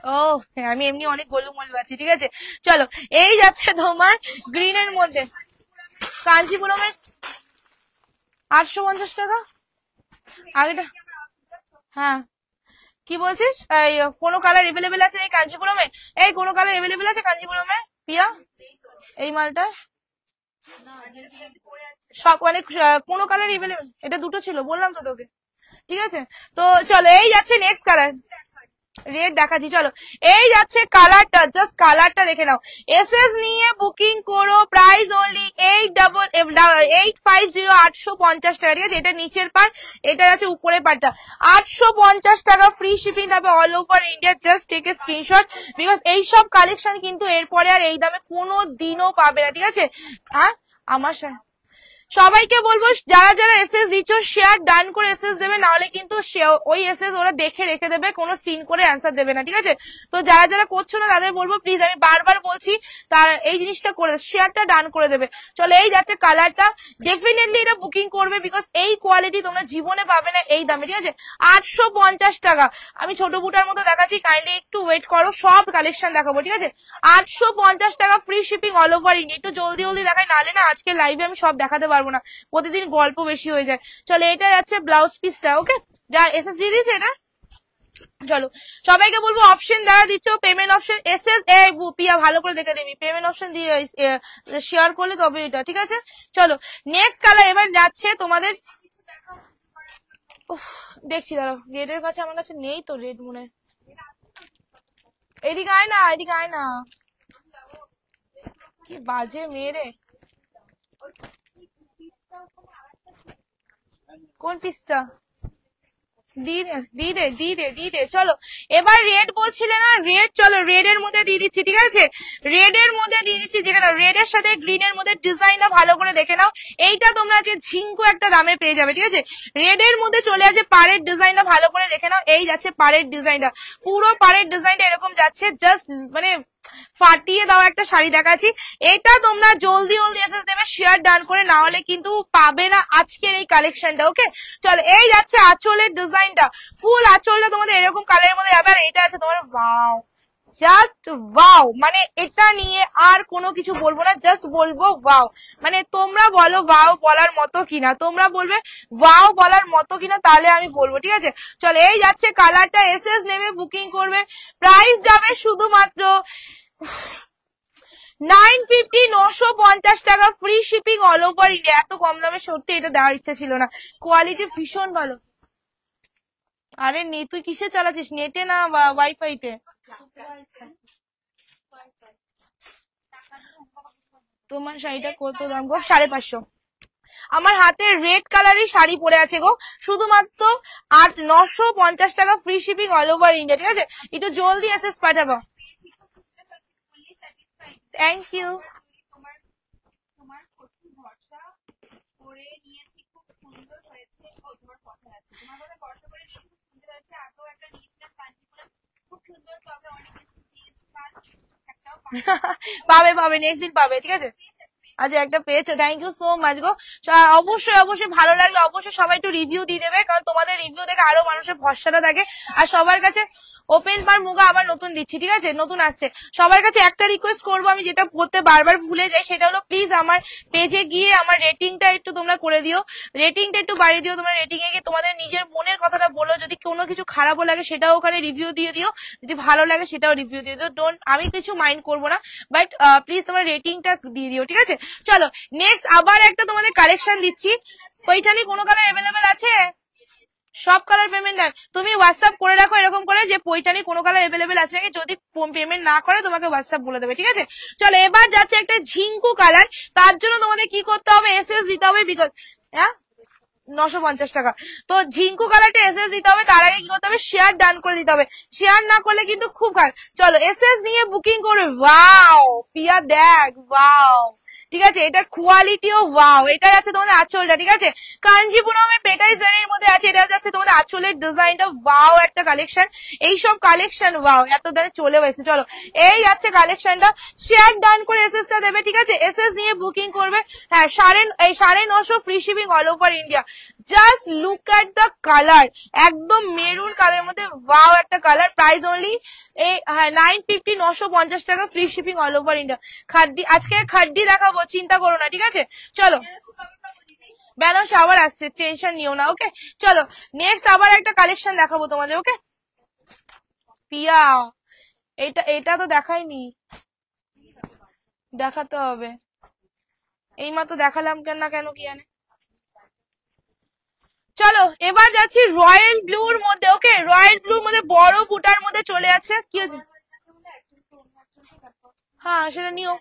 ও আমি এমনি অনেক গোলুমলু আছি, ঠিক আছে? চলো এই যাচ্ছে তোমার গ্রিনের মধ্যে, কাঞ্জিপুরমের 850 টাকা আগেটা। হ্যাঁ কি বলছিস? এই কোনো কালার এভেলেবেল আছে এই কাঞ্জিপুরমে? এই কোনো কালার এভেলেবেল আছে কাঞ্জিপুরমে পিয়া? এই মালটা সব মানে কোনো কালার এভেলেবেল, এটা দুটো ছিল বললাম তো তোকে, ঠিক আছে? তো চলো এই যাচ্ছে নেক্সট কালার, রেড দেখাচ্ছি। চলো এই যাচ্ছে কালারটা, জাস্ট কালারটা দেখে নাও, এসএস নিয়ে বুকিং করো, প্রাইস অনলি 850, 850 টাকা, ঠিক আছে? এটা নিচের পার্ট, এটা যাচ্ছে উপরের পার্টটা, 850 টাকা, ফ্রি শিপিং যাবে all over India. Just take a screenshot, because এইসব কালেকশন কিন্তু এরপরে আর এই দামে কোনো দিনও পাবে না, ঠিক আছে? হ্যাঁ আমার সবাইকে বলবো যারা যারা এসএস দিচ্ছ শেয়ার ডান করে এসএস দেবে, না হলে কিন্তু ওই এসএস ওরা দেখে রেখে দেবে, কোনো সিন করে অ্যান্সার দেবে না, ঠিক আছে? তো যারা যারা করছো না তাদের বলবো প্লিজ, আমি বারবার বলছি তার এই জিনিসটা করে শেয়ারটা ডান করে দেবে। চলো এই যাচ্ছে কালারটা, ডেফিনেটলি এটা বুকিং করবে, বিকজ এই কোয়ালিটি তোমরা জীবনে পাবে না এই দামে, ঠিক আছে? 850 টাকা। আমি ছোট বুটার মতো দেখাচ্ছি, কাইন্ডলি একটু ওয়েট করো, সব কালেকশন দেখাবো, ঠিক আছে? 850 টাকা, free shipping all over India. একটু জলদি জলদি দেখাই, নাহলে না আজকে লাইভে আমি সব দেখাতে পারবো না, প্রতিদিন গল্প বেশি হয়ে যায়। চলো এটা যাচ্ছে ব্লাউজ পিসটা, ওকে? যা এসএস দিয়ে দিয়েছে এটা। চলো সবাইকে বলবো অপশন দ্বারা দিচ্ছ, পেমেন্ট অপশন এসএস এ পিয়া ভালো করে দেখে নিবি, পেমেন্ট অপশন দিয়ে শেয়ার করলে তবে এটা, ঠিক আছে? চলো নেক্সট কালার এবার যাচ্ছে তোমাদের। দেখছি দাঁড়াও, রেডের কাছে আমার কাছে নেই তো, রেড মনে হয়। এদিকে আয় না, এদিকে আয় না, কি বাজে মেয়ে। কোন পিসটা? দি দে। চলো এবার রেড বলছিলে না, রেড, চলো রেড এর মধ্যে দিয়ে দিচ্ছি, ঠিক আছে? রেড এর মধ্যে দিয়ে দিচ্ছি, যেখানে রেড এর সাথে গ্রিন এর মধ্যে ডিজাইনটা ভালো করে দেখে নাও। এইটা তোমরা যে ঝিঙ্কু একটা দামে পেয়ে যাবে, ঠিক আছে? রেড এর মধ্যে চলে আসে পাড়ের ডিজাইনটা, ভালো করে দেখে নাও। এই যাচ্ছে পাড়ের ডিজাইনটা, পুরো পাড়ের ডিজাইনটা এরকম যাচ্ছে, জাস্ট মানে ফাটিয়ে দাও একটা শাড়ি দেখাচ্ছি। এটা তোমরা জলদি জলদি এসএস দেবে শেয়ার ডান করে, না হলে কিন্তু পাবে না আজকের এই কালেকশনটা, ওকে? চলো এই যাচ্ছে আঁচলের ডিজাইনটা, ফুল আঁচলটা তোমাদের এরকম কালারের মধ্যে যাবে। আর এটা আছে তোমার ওয়াও, জাস্ট ওয়াও, মানে এটা নিয়ে আর কোনো কিছু বলবো না, জাস্ট বলবো ওয়াও। মানে তোমরা বলো ওয়াও বলার মতো কিনা, তোমরা বলবে ওয়াও বলার মতো কিনা, তাহলে আমি বলবো, ঠিক আছে? চলো এই যাচ্ছে কালারটা, এসএস নেবে, বুকিং করবে, প্রাইস যাবে শুধুমাত্র 950, 950 টাকা, free shipping all over India. এত কম দামে সত্যি এটা দেওয়ার ইচ্ছা ছিল না, কোয়ালিটি ভীষণ ভালো। আরে নে, তুই কিসে চালাচ্ছিস, নেটে না ওয়াইফাইতে? তোমার শাড়িটা কত দাম গো? 550। আমার হাতে রেড কালারের শাড়ি পরে আছে গো, শুধুমাত্র 950 টাকা, free shipping all over India, ঠিক আছে? একটু জলদি এসএস পাঠাবো। Thank you. তোমার প্রচুর ভরসা করে নিয়েছি, খুব সুন্দর হয়েছে। ও তোমার কথা আছে, তোমার কথা ভরসা করে নিয়েছি, খুব সুন্দর হয়েছে। আগেও একটা নিয়েছিলাম কাঞ্জিপুরম, খুব সুন্দর, তবে অনেক কিছু দিয়েছি, কাল একটাও পাবে নেক্সট দিন পাবে, ঠিক আছে? আচ্ছা একটা পেয়েছো, থ্যাংক ইউ সো মাচ গো। অবশ্যই ভালো লাগলে অবশ্যই সবাই একটু রিভিউ দিয়ে দেবে, কারণ তোমাদের রিভিউ দেখে আরো মানুষের ভরসাটা থাকে। আর সবার কাছে ওপেন বার মুগা আবার নতুন দিচ্ছি, ঠিক আছে? নতুন আসছে। সবার কাছে একটা রিকোয়েস্ট করবো, আমি যেটা করতে বারবার ভুলে যাই, সেটা হলো প্লিজ আমার পেজে গিয়ে আমার রেটিংটা একটু তোমরা করে দিও, রেটিংটা একটু বাড়িয়ে দিও। তোমরা রেটিং এ গিয়ে তোমাদের নিজের মনের কথাটা বলো, যদি কোনো কিছু খারাপও লাগে সেটাও ওখানে রিভিউ দিয়ে দিও, যদি ভালো লাগে সেটাও রিভিউ দিয়ে দিও। আমি কিছু মাইন্ড করবো না, বাট প্লিজ তোমার রেটিংটা দিয়ে দিও, ঠিক আছে? চলো নেক্সট আবার একটা তোমাদের কালেকশন দিচ্ছি। ওইখানে কোনো কালার অ্যাভেলেবেল আছে? সব কালার পেমেন্ট দেন, তুমি হোয়াটসঅ্যাপ করে রাখো এরকম করে যে পৈঠানি কোনো কালার অ্যাভেলেবেল আছে নাকি, যদি পেমেন্ট না করে তোমাকে হোয়াটসঅ্যাপ বলে দেবে, ঠিক আছে? চলো এবার যাচ্ছে একটা ঝিঙ্কু কালার, তার জন্য তোমাদের কি করতে হবে, এসএস দিতে হবে, বিকজ 950 টাকা। তো ঝিঙ্কু কালারটা এসএস দিতে হবে, তার আগে কি করতে হবে, শেয়ার ডান করে দিতে হবে, শেয়ার না করলে কিন্তু খুব খারাপ। চলো এসএস নিয়ে বুকিং করবে। ওয়াও পিয়া দেখ, ওয়াও, ঠিক আছে? এটা কোয়ালিটিও ওয়াও। এটা যাচ্ছে তোমাদের আঁচলটা, ঠিক আছে? কাঞ্জিপুরমের পেটাই জারির মধ্যে আছে, এটা যাচ্ছে তোমাদের আঁচলের ডিজাইনটা, ওয়াও একটা কালেকশন। এইসব কালেকশন ওয়াও, এত দামে চলে এসেছে। চলো এই যাচ্ছে কালেকশনটা, শেয়ার ডান করে এসএস টা দেবে, ঠিক আছে? এসএস নিয়ে বুকিং করবে। হ্যাঁ 950 free shipping all over India. Just look at the colour, একদম মেরুন কালারের মধ্যে ওয়াও একটা কালার। প্রাইস অনলি 950, 950 টাকা, free shipping all over India. Khaddi, আজকে খাড্ডি দেখাবো, চিন্তা করো না, ঠিক আছে? চলো বেনারসি আবার আসছে, টেনশন নিও না, ওকে? চলো নেক্সট আবার একটা কালেকশন দেখাবো তোমাদের, ওকে? পিয়া এটা তো দেখাইনি, দেখাতে হবে, এইমাত্র দেখালাম কেন কি জানে। চলো এবার যাচ্ছি রয়্যাল ব্লুর মধ্যে, ওকে? রয়্যাল ব্লুর মধ্যে বড় বুটার মধ্যে চলে আছে, কি হয়েছে? হ্যাঁ সেটা নিও।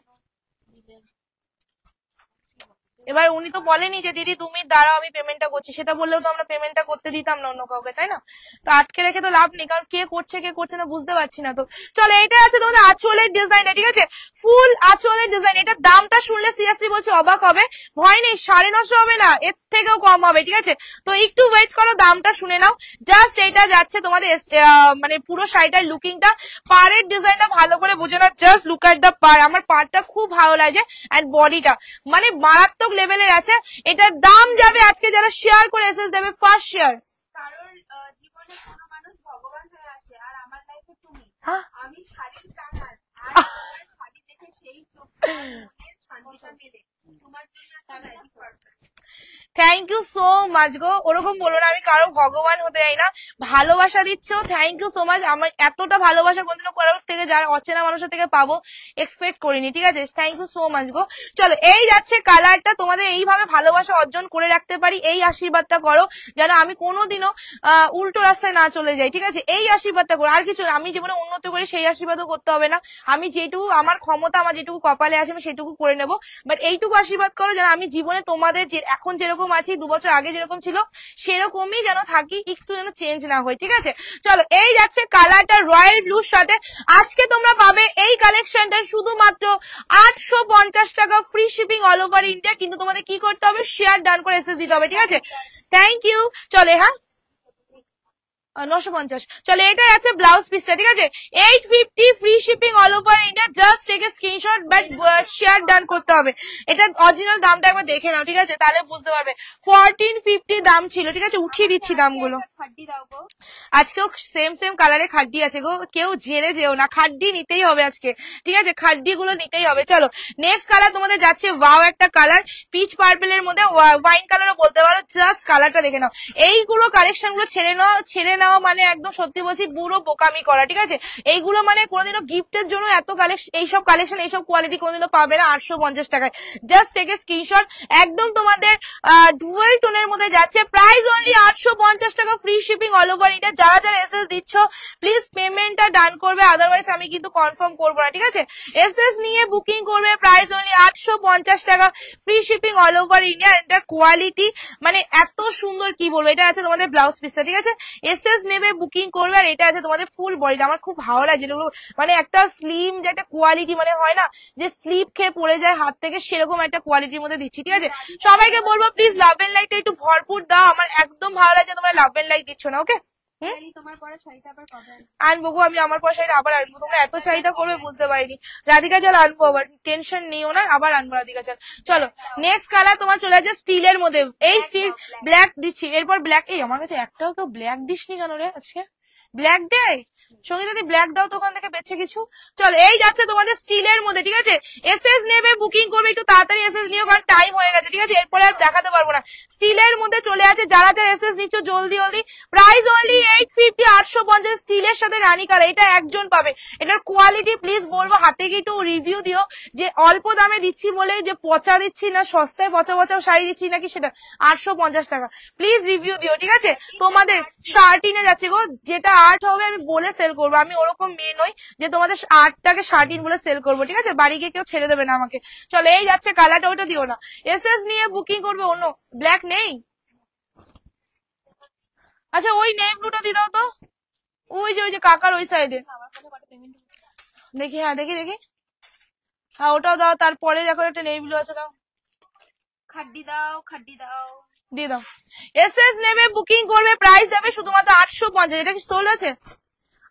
এবার উনি তো বলেনি যে দিদি তুমি দাঁড়াও আমি পেমেন্টটা করছি, সেটা বললেও তো আমরা পেমেন্টটা করতে দিতাম না অন্য কাউকে, তাই না? তো আটকে রেখে তো লাভ নেই, কারণ কে করছে না বুঝতে পারছি না। তো চলো, এটা আছে তোমাদের আঁচলের ডিজাইনটা, ঠিক আছে, ফুল আঁচলের ডিজাইন। এটা দামটা শুনলে সিরিয়াসলি বলছি অবাক হবে, ভয় নেই 950 হবে না, এর থেকেও কম হবে, ঠিক আছে? তো একটু ওয়েট করো, দামটা শুনে নাও। জাস্ট এটা যাচ্ছে তোমাদের মানে পুরো শাড়িটার লুকিংটা, পাড়ের ডিজাইনটা ভালো করে বুঝে না, জাস্ট লুক এট দা পাড়। আমার পাড়টা খুব ভালো লাগে, এন্ড বডিটা মানে মারাত্মক লেভেলের আছে। এটার দাম যাবে আজকে যারা শেয়ার করে এসএস দেবে ফার্স্ট শেয়ার। কারণ জীবনে কোনো মানুষ ভগবান হয়ে আসে, আর আমার লাইফে তুমি। হ্যাঁ? আমি শাড়ির কানার, আর আমার শাড়ি দেখে সেই চোখটা মনের শান্তিটা মেলে। তোমার জন্য একটা life perfect. Thank you so much গো, ওরকম বলো না, আমি কারো ভগবান হতে চাই না, ভালোবাসা দিচ্ছ, থ্যাংক ইউ সো মাচ। আমার এতটা ভালোবাসা কোনদিনও কারোর থেকে, যারা অচেনা মানুষের থেকে পাবো এক্সপেক্ট করিনি, ঠিক আছে? থ্যাংক ইউ সো মাচ গো। চলো, এই যাচ্ছে কালারটা, তোমাদের এইভাবে ভালোবাসা অর্জন করে রাখতে পারি, এই আশীর্বাদটা করো যেন আমি কোনোদিনও উল্টো রাস্তায় না চলে যাই, ঠিক আছে? এই আশীর্বাদটা করো, আর কিছু না। আমি জীবনে উন্নতি করি সেই আশীর্বাদও করতে হবে না, আমি যেটুকু আমার ক্ষমতা, আমার যেটুকু কপালে আছে আমি সেটুকু করে নেবো, বাট এইটুকু আশীর্বাদ করো যেন আমি জীবনে তোমাদের যে এখন যেরকম আছি, 2 বছর আগে যেরকম ছিল সেরকমই যেন থাকি, একটু যেন চেঞ্জ না হয়, ঠিক আছে? চলো, এই যাচ্ছে কালারটা রয়্যাল ব্লুর সাথে। আজকে তোমরা পাবে এই কালেকশনটা শুধুমাত্র 850 টাকা, free shipping all over India. কিন্তু তোমাদের কি করতে হবে, শেয়ার ডান করে এসএস দিতে হবে, ঠিক আছে? Thank you. চলে, হ্যাঁ 950। চলো, এটাই আছে ব্লাউজ পিসটা, ঠিক আছে? 850 free shipping all over India. Just take a screenshot, but share done করতে হবে। এটা অরিজিনাল দামটা একবার দেখে নাও, ঠিক আছে? তাহলে বুঝতে পারবে। 1450 দাম ছিল, ঠিক আছে? উঠিয়ে দিচ্ছি দামগুলো। খাড্ডি দাও গো। আজকেও সেম কালারে খাড্ডি আছে গো, কেউ ঝেড়ে যেও না, খাড্ডি নিতেই হবে আজকে, ঠিক আছে? খাড্ডি গুলো নিতেই হবে। চলো, নেক্সট কালার তোমাদের যাচ্ছে ওয়াও একটা কালার, পিচ পার্পেলের মধ্যে ওয়াইন কালারও বলতে পারো। জাস্ট কালারটা দেখে নাও। এইগুলো কালেকশন গুলো ছেড়ে নাও মানে একদম সত্যি বলছি পুরো বোকামি করা, ঠিক আছে? এইগুলো মানে কোনোদিনও গিফটের জন্য এত এইসব কালেকশন, এইসব কোয়ালিটি কোনোদিনও পাবে না 850 টাকায়। জাস্ট থেকে স্ক্রিনশট। একদম তোমাদের ডুয়েল টোনের মধ্যে যাচ্ছে, প্রাইস অনলি 850 টাকা, free shipping all over India. যারা যারা এসএস দিচ্ছ প্লিজ পেমেন্টটা ডান করবে, আদারওয়াইজ আমি কিন্তু কনফার্ম করবো না, ঠিক আছে? এসএস নিয়ে বুকিং করবে, প্রাইস অনলি 850 টাকা, free shipping all over India. এটা কোয়ালিটি মানে এত সুন্দর, কি বলবো। এটা আছে তোমাদের ব্লাউজ পিসটা, ঠিক আছে? এসএস নেবে, বুকিং করবে। আর এটা আছে তোমাদের ফুল বডিটা। আমার খুব ভালো লাগে যেগুলো মানে একটা স্লিম, যে একটা কোয়ালিটি মানে হয় না যে স্লিপ খেয়ে পড়ে যায় হাত থেকে, সেরকম একটা কোয়ালিটির মধ্যে দিচ্ছি, ঠিক আছে? সবাইকে বলবো প্লিজ লাভ এন্ড লাইকটা একটু ভরপুর দাও, আমার একদম ভালো লাগে তোমরা লাভ এন্ড লাইক দিচ্ছ না, ওকে? তোমার পরা শাড়িটা আবার কবে আনবো গো, আমি আমার পর শাড়িটা আবার আনবো, তোমরা এত চাহিদা করবে বুঝতে পারিনি। রাধিকা চাল আনবো, আবার টেনশন নিও না, আবার আনবো রাধিকা চাল। চলো, নেক্সট কালার তোমার চলে যাচ্ছে স্টিলের মধ্যে, এই স্টিল ব্ল্যাক দিচ্ছি, এরপর ব্ল্যাক। এই আমার কাছে একটাও কেউ ব্ল্যাক দিসনি কেন রে আজকে? ব্ল্যাক দেয় সঙ্গে, যদি ব্ল্যাক দাও তো ওখান থেকে বেছে কিছু। চলো, এই যাচ্ছে তোমাদের স্টিলের মধ্যে, ঠিক আছে? এসএস নেবে, বুকিং করবে, একটু তাড়াতাড়ি এসএস নিও কারণ টাইম হয়ে গেছে, ঠিক আছে? এরপরে আর দেখাতে পারবো না। স্টিলের মধ্যে চলে আছে, যারা যারা এসএস নিচ্ছ জলদি জলদি। Price only 850, 850। স্টিলের সাথে রানী কালার, এটা একজন পাবে। এটার কোয়ালিটি প্লিজ বলবো হাতে গিয়ে একটু রিভিউ দিও, যে অল্প দামে দিচ্ছি বলে যে পচা দিচ্ছি না, সস্তায় পচা শাড়ি দিচ্ছি নাকি সেটা। 850 টাকা, প্লিজ রিভিউ দিও, ঠিক আছে? তোমাদের শার্টিনে যাচ্ছে গো, যেটা আর্ট হবে আমি বলে সেল করবো, আমি ওরকম মেয়ে নই যে তোমাদের আর্টটাকে শার্টিন বলে সেল করবো, ঠিক আছে? বাড়ি গিয়ে কেউ ছেড়ে দেবে না আমাকে। চলো, এই যাচ্ছে কালারটা, ওটা দিও না। এসএস নিয়ে বুকিং করবে। অন্য ব্ল্যাক নেই? আচ্ছা, ওই নেম ব্লুটা দিয়ে দাও তো, ওই যে কাকার ওই সাইডে দেখি। হ্যাঁ দেখি। হ্যাঁ, ওটাও দাও। তারপরে দেখো একটা নেভি ব্লু আছে, দাও। খাড্ডি দাও, খাড্ডি দাও, দিয়ে দাও। এসএস নেবে, বুকিং করবে, প্রাইস যাবে শুধুমাত্র 850। এটা কি সোল আছে?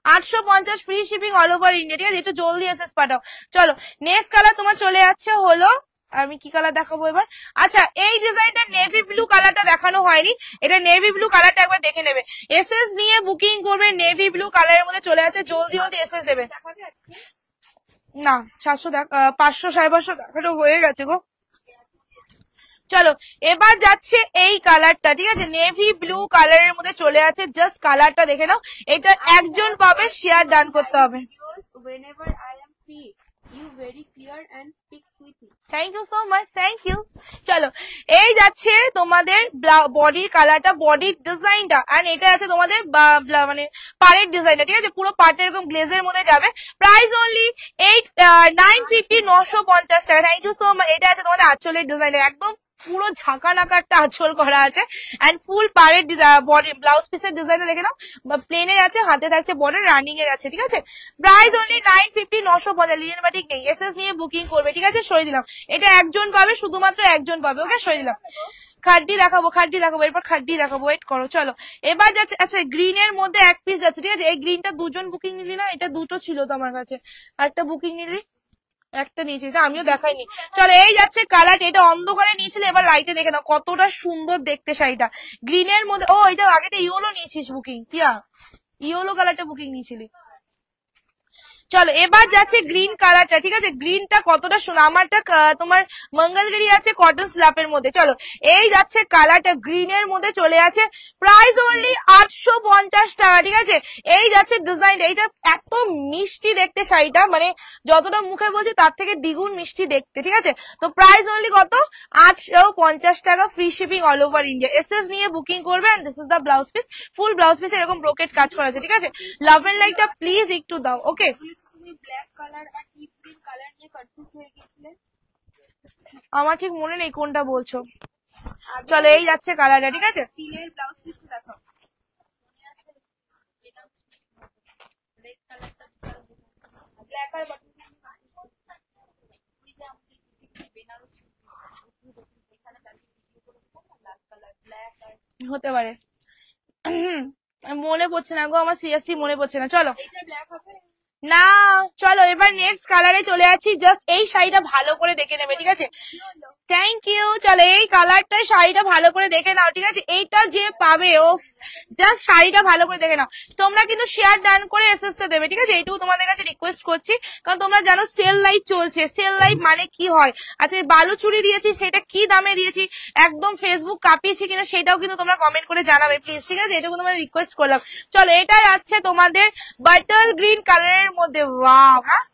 850, free shipping all over India, ঠিক আছে? একটু জলদি এসএস পাঠাও। চলো, নেক্সট কালার তোমার চলে যাচ্ছে হলো, আমি কি কালার দেখাবো এবার? আচ্ছা, এই ডিজাইনটা নেভি ব্লু কালারটা দেখানো হয়নি, এটা নেভি ব্লু কালারটা একবার দেখে নেবে। এসএস নিয়ে বুকিং করবে, নেভি ব্লু কালারের মধ্যে চলে আছে, জলদি এসএস দেবে। দেখাবে আজকে? না, 500 550 দেখানো হয়ে গেছে গো। চলো, এবার যাচ্ছে এই কালারটা, ঠিক আছে? নেভি ব্লু কালারের মধ্যে চলে আছে, জাস্ট কালারটা দেখে নাও। এটা একজন পাবে, শেয়ার ডান করতে হবে। Whenever I am free, you very clear and speak sweetly. Thank you so much, thank you. চলো, এই যাচ্ছে তোমাদের বডির কালারটা, বডির ডিজাইনটা, আর এটা আছে তোমাদের মানে পাড়ের ডিজাইনটা, ঠিক আছে? পুরো পার্ট এরকম গ্লেজের মধ্যে যাবে। প্রাইস অনলি 950, 950 টাকা। Thank you so much. এটা আছে তোমাদের আঁচলের ডিজাইনটা, একদম পুরো ঝাঁকা নাকা একটা আঁচল করা আছে এন্ড ফুল পাড়ের বডি ব্লাউজ পিসের ডিজাইনটা দেখে নাও, প্লেনে আছে, হাতে থাকছে বর্ডার, রানিং এ আছে, ঠিক আছে। প্রাইস অনলি 950, 950, লিনেন বাটিক নেই, এসএস নিয়ে বুকিং করবে, ঠিক আছে, সরিয়ে দিলাম। এটা একজন পাবে, শুধুমাত্র একজন পাবে, ওকে, সরিয়ে দিলাম। খাড্ডি দেখাবো, খাড্ডি দেখাবো, এরপর খাড্ডি দেখাবো, ওয়েট করো, চলো। এবার যাচ্ছে, আচ্ছা গ্রিনের মধ্যে এক পিস যাচ্ছে, ঠিক আছে। এই গ্রিনটা দুজন বুকিং নিলি না, এটা দুটো ছিল তো আমার কাছে, আরেকটা বুকিং নিলি, একটা নিয়েছিস না, আমিও দেখাইনি। চলো, এই যাচ্ছে কালার, এটা অন্ধকারে নিয়েছিল, এবার লাইটে দেখে নাও কতটা সুন্দর দেখতে শাড়িটা, গ্রিনের মধ্যে। ও এটা আগেটা ইয়েলো নিয়েছিস বুকিং, টিয়া ইয়েলো কালারটা বুকিং নিয়েছিলি। চলো এবার যাচ্ছে গ্রিন কালারটা, ঠিক আছে, গ্রিনটা কতটা সুন্দর, আমারটা তোমার মঙ্গলগিরি আছে কটন স্ল্যাপের মধ্যে। চলো এই যাচ্ছে কালারটা, গ্রিনের মধ্যে চলে আছে, প্রাইস অনলি 850 টাকা, ঠিক আছে। এই যাচ্ছে ডিজাইন, এইটা এত মিষ্টি দেখতে শাড়িটা, মানে যতটা মুখে বলছি তার থেকে দ্বিগুণ মিষ্টি দেখতে, ঠিক আছে। তো প্রাইস অনলি কত, 850 টাকা, free shipping all over India. SS নিয়ে বুকিং করবে, and this is the blouse piece, full blouse piece এরকম ব্রোকেট কাজ করা আছে, ঠিক আছে। লাভ এন্ড লাইকটা প্লিজ একটু দাও, ওকে। তুমি ব্ল্যাক কালার আর ডিপ গ্রিন কালার নিয়ে কনফিউজ হয়ে গিয়েছিলে, আমার ঠিক মনে নেই কোনটা বলছো। চলো এই যাচ্ছে কালারটা, ঠিক আছে। স্টিলের ব্লাউজ পিসটা দেখাও। ব্ল্যাক আর বটম হতে পারে, মনে পড়ছে না গো আমার, সিরিয়াসলি মনে পড়ছে না। চলো এইটা ব্ল্যাক হবে না, চলো এবার নেক্সট কালারে চলে যাচ্ছি। জাস্ট এই শাড়িটা ভালো করে দেখে নেবে, ঠিক আছে। Thank you. চলো এই কালারটা, শাড়িটা ভালো করে দেখে নাও, ঠিক আছে। এইটা যে পাবে, ও জাস্ট শাড়িটা ভালো করে দেখে নাও। তোমরা কিন্তু শেয়ার ডান করে এসএসটা দেবে, ঠিক আছে, এইটুকু তোমাদের কাছে রিকোয়েস্ট করছি, কারণ তোমরা জানো সেল লাইভ চলছে। সেল লাইভ মানে কি হয়, আচ্ছা বালু চুড়ি দিয়েছি, সেটা কি দামে দিয়েছি, একদম ফেসবুক কাঁপিয়েছি কিনা, সেটাও কিন্তু তোমরা কমেন্ট করে জানাবে প্লিজ, ঠিক আছে, এটুকু তোমাদের রিকোয়েস্ট করলাম। চলো এটা যাচ্ছে তোমাদের বাটার গ্রিন কালারের মধ্যে, ওয়াও, হ্যাঁ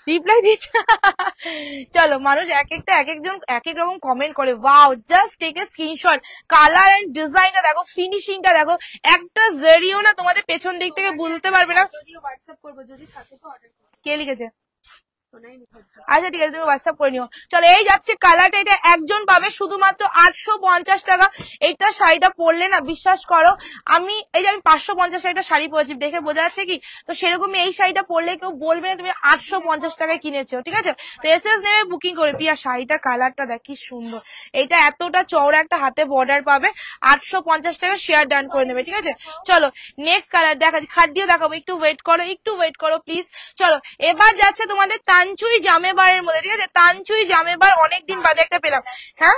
রিপ্লাই দিচ্ছে। চলো মানুষ এক একজন এক এক রকম কমেন্ট করে, wow, just take a screenshot, colour and ডিজাইনটা দেখো, ফিনিশিংটা দেখো, একটা জেরিও না তোমাদের পেছন দিক থেকে বুঝতে পারবে না। যদিও হোয়াটসঅ্যাপ করবো, যদি থাকে তো অর্ডার করবো। কে লিখেছে? শোনাই মুখার্জি। আচ্ছা ঠিক আছে, তুমি হোয়াটসঅ্যাপ করে নিও। চলো এই যাচ্ছে কালারটা, এটা একজন পাবে, শুধুমাত্র 850 টাকা। এইটা শাড়িটা পরলে না, বিশ্বাস করো, আমি এই যে আমি 550 টাকা শাড়ি পরেছি, দেখে বোঝা যাচ্ছে কি, তো সেরকমই এই শাড়িটা পরলে কেউ বলবে না তুমি 850 টাকায় কিনেছো, ঠিক আছে। তো এসএস নেবে বুকিং করে। পিয়া শাড়িটা কালারটা দেখ কি সুন্দর, এইটা এতটা চওড়া একটা হাতে বর্ডার পাবে, 850 টাকা, শেয়ার ডান করে নেবে, ঠিক আছে। চলো নেক্সট কালার দেখাচ্ছি, খাদ্য দেখাবো, একটু ওয়েট করো, একটু ওয়েট করো প্লিজ। চলো এবার যাচ্ছে তোমাদের তানচুই জামেবারের মধ্যে, ঠিক আছে, তানচুই জামেবার অনেকদিন বাদে একটা পেলাম, হ্যাঁ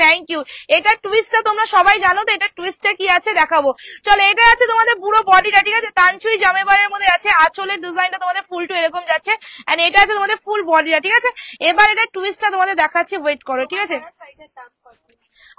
থ্যাংক ইউ। এটা টুইস্টটা তোমরা সবাই জানো তো, এটা টুইস্টটা কি আছে দেখাবো। চলো এটা আছে তোমাদের পুরো বডিটা, ঠিক আছে, তানচুই জামেবারের মধ্যে আছে, আঁচলের ডিজাইনটা তোমাদের ফুল টু এরকম যাচ্ছে, এন্ড এটা আছে তোমাদের ফুল বডিটা, ঠিক আছে। এবার এটা টুইস্টটা তোমাদের দেখাচ্ছি, ওয়েট করো, ঠিক আছে। শাড়িটার দাম কত?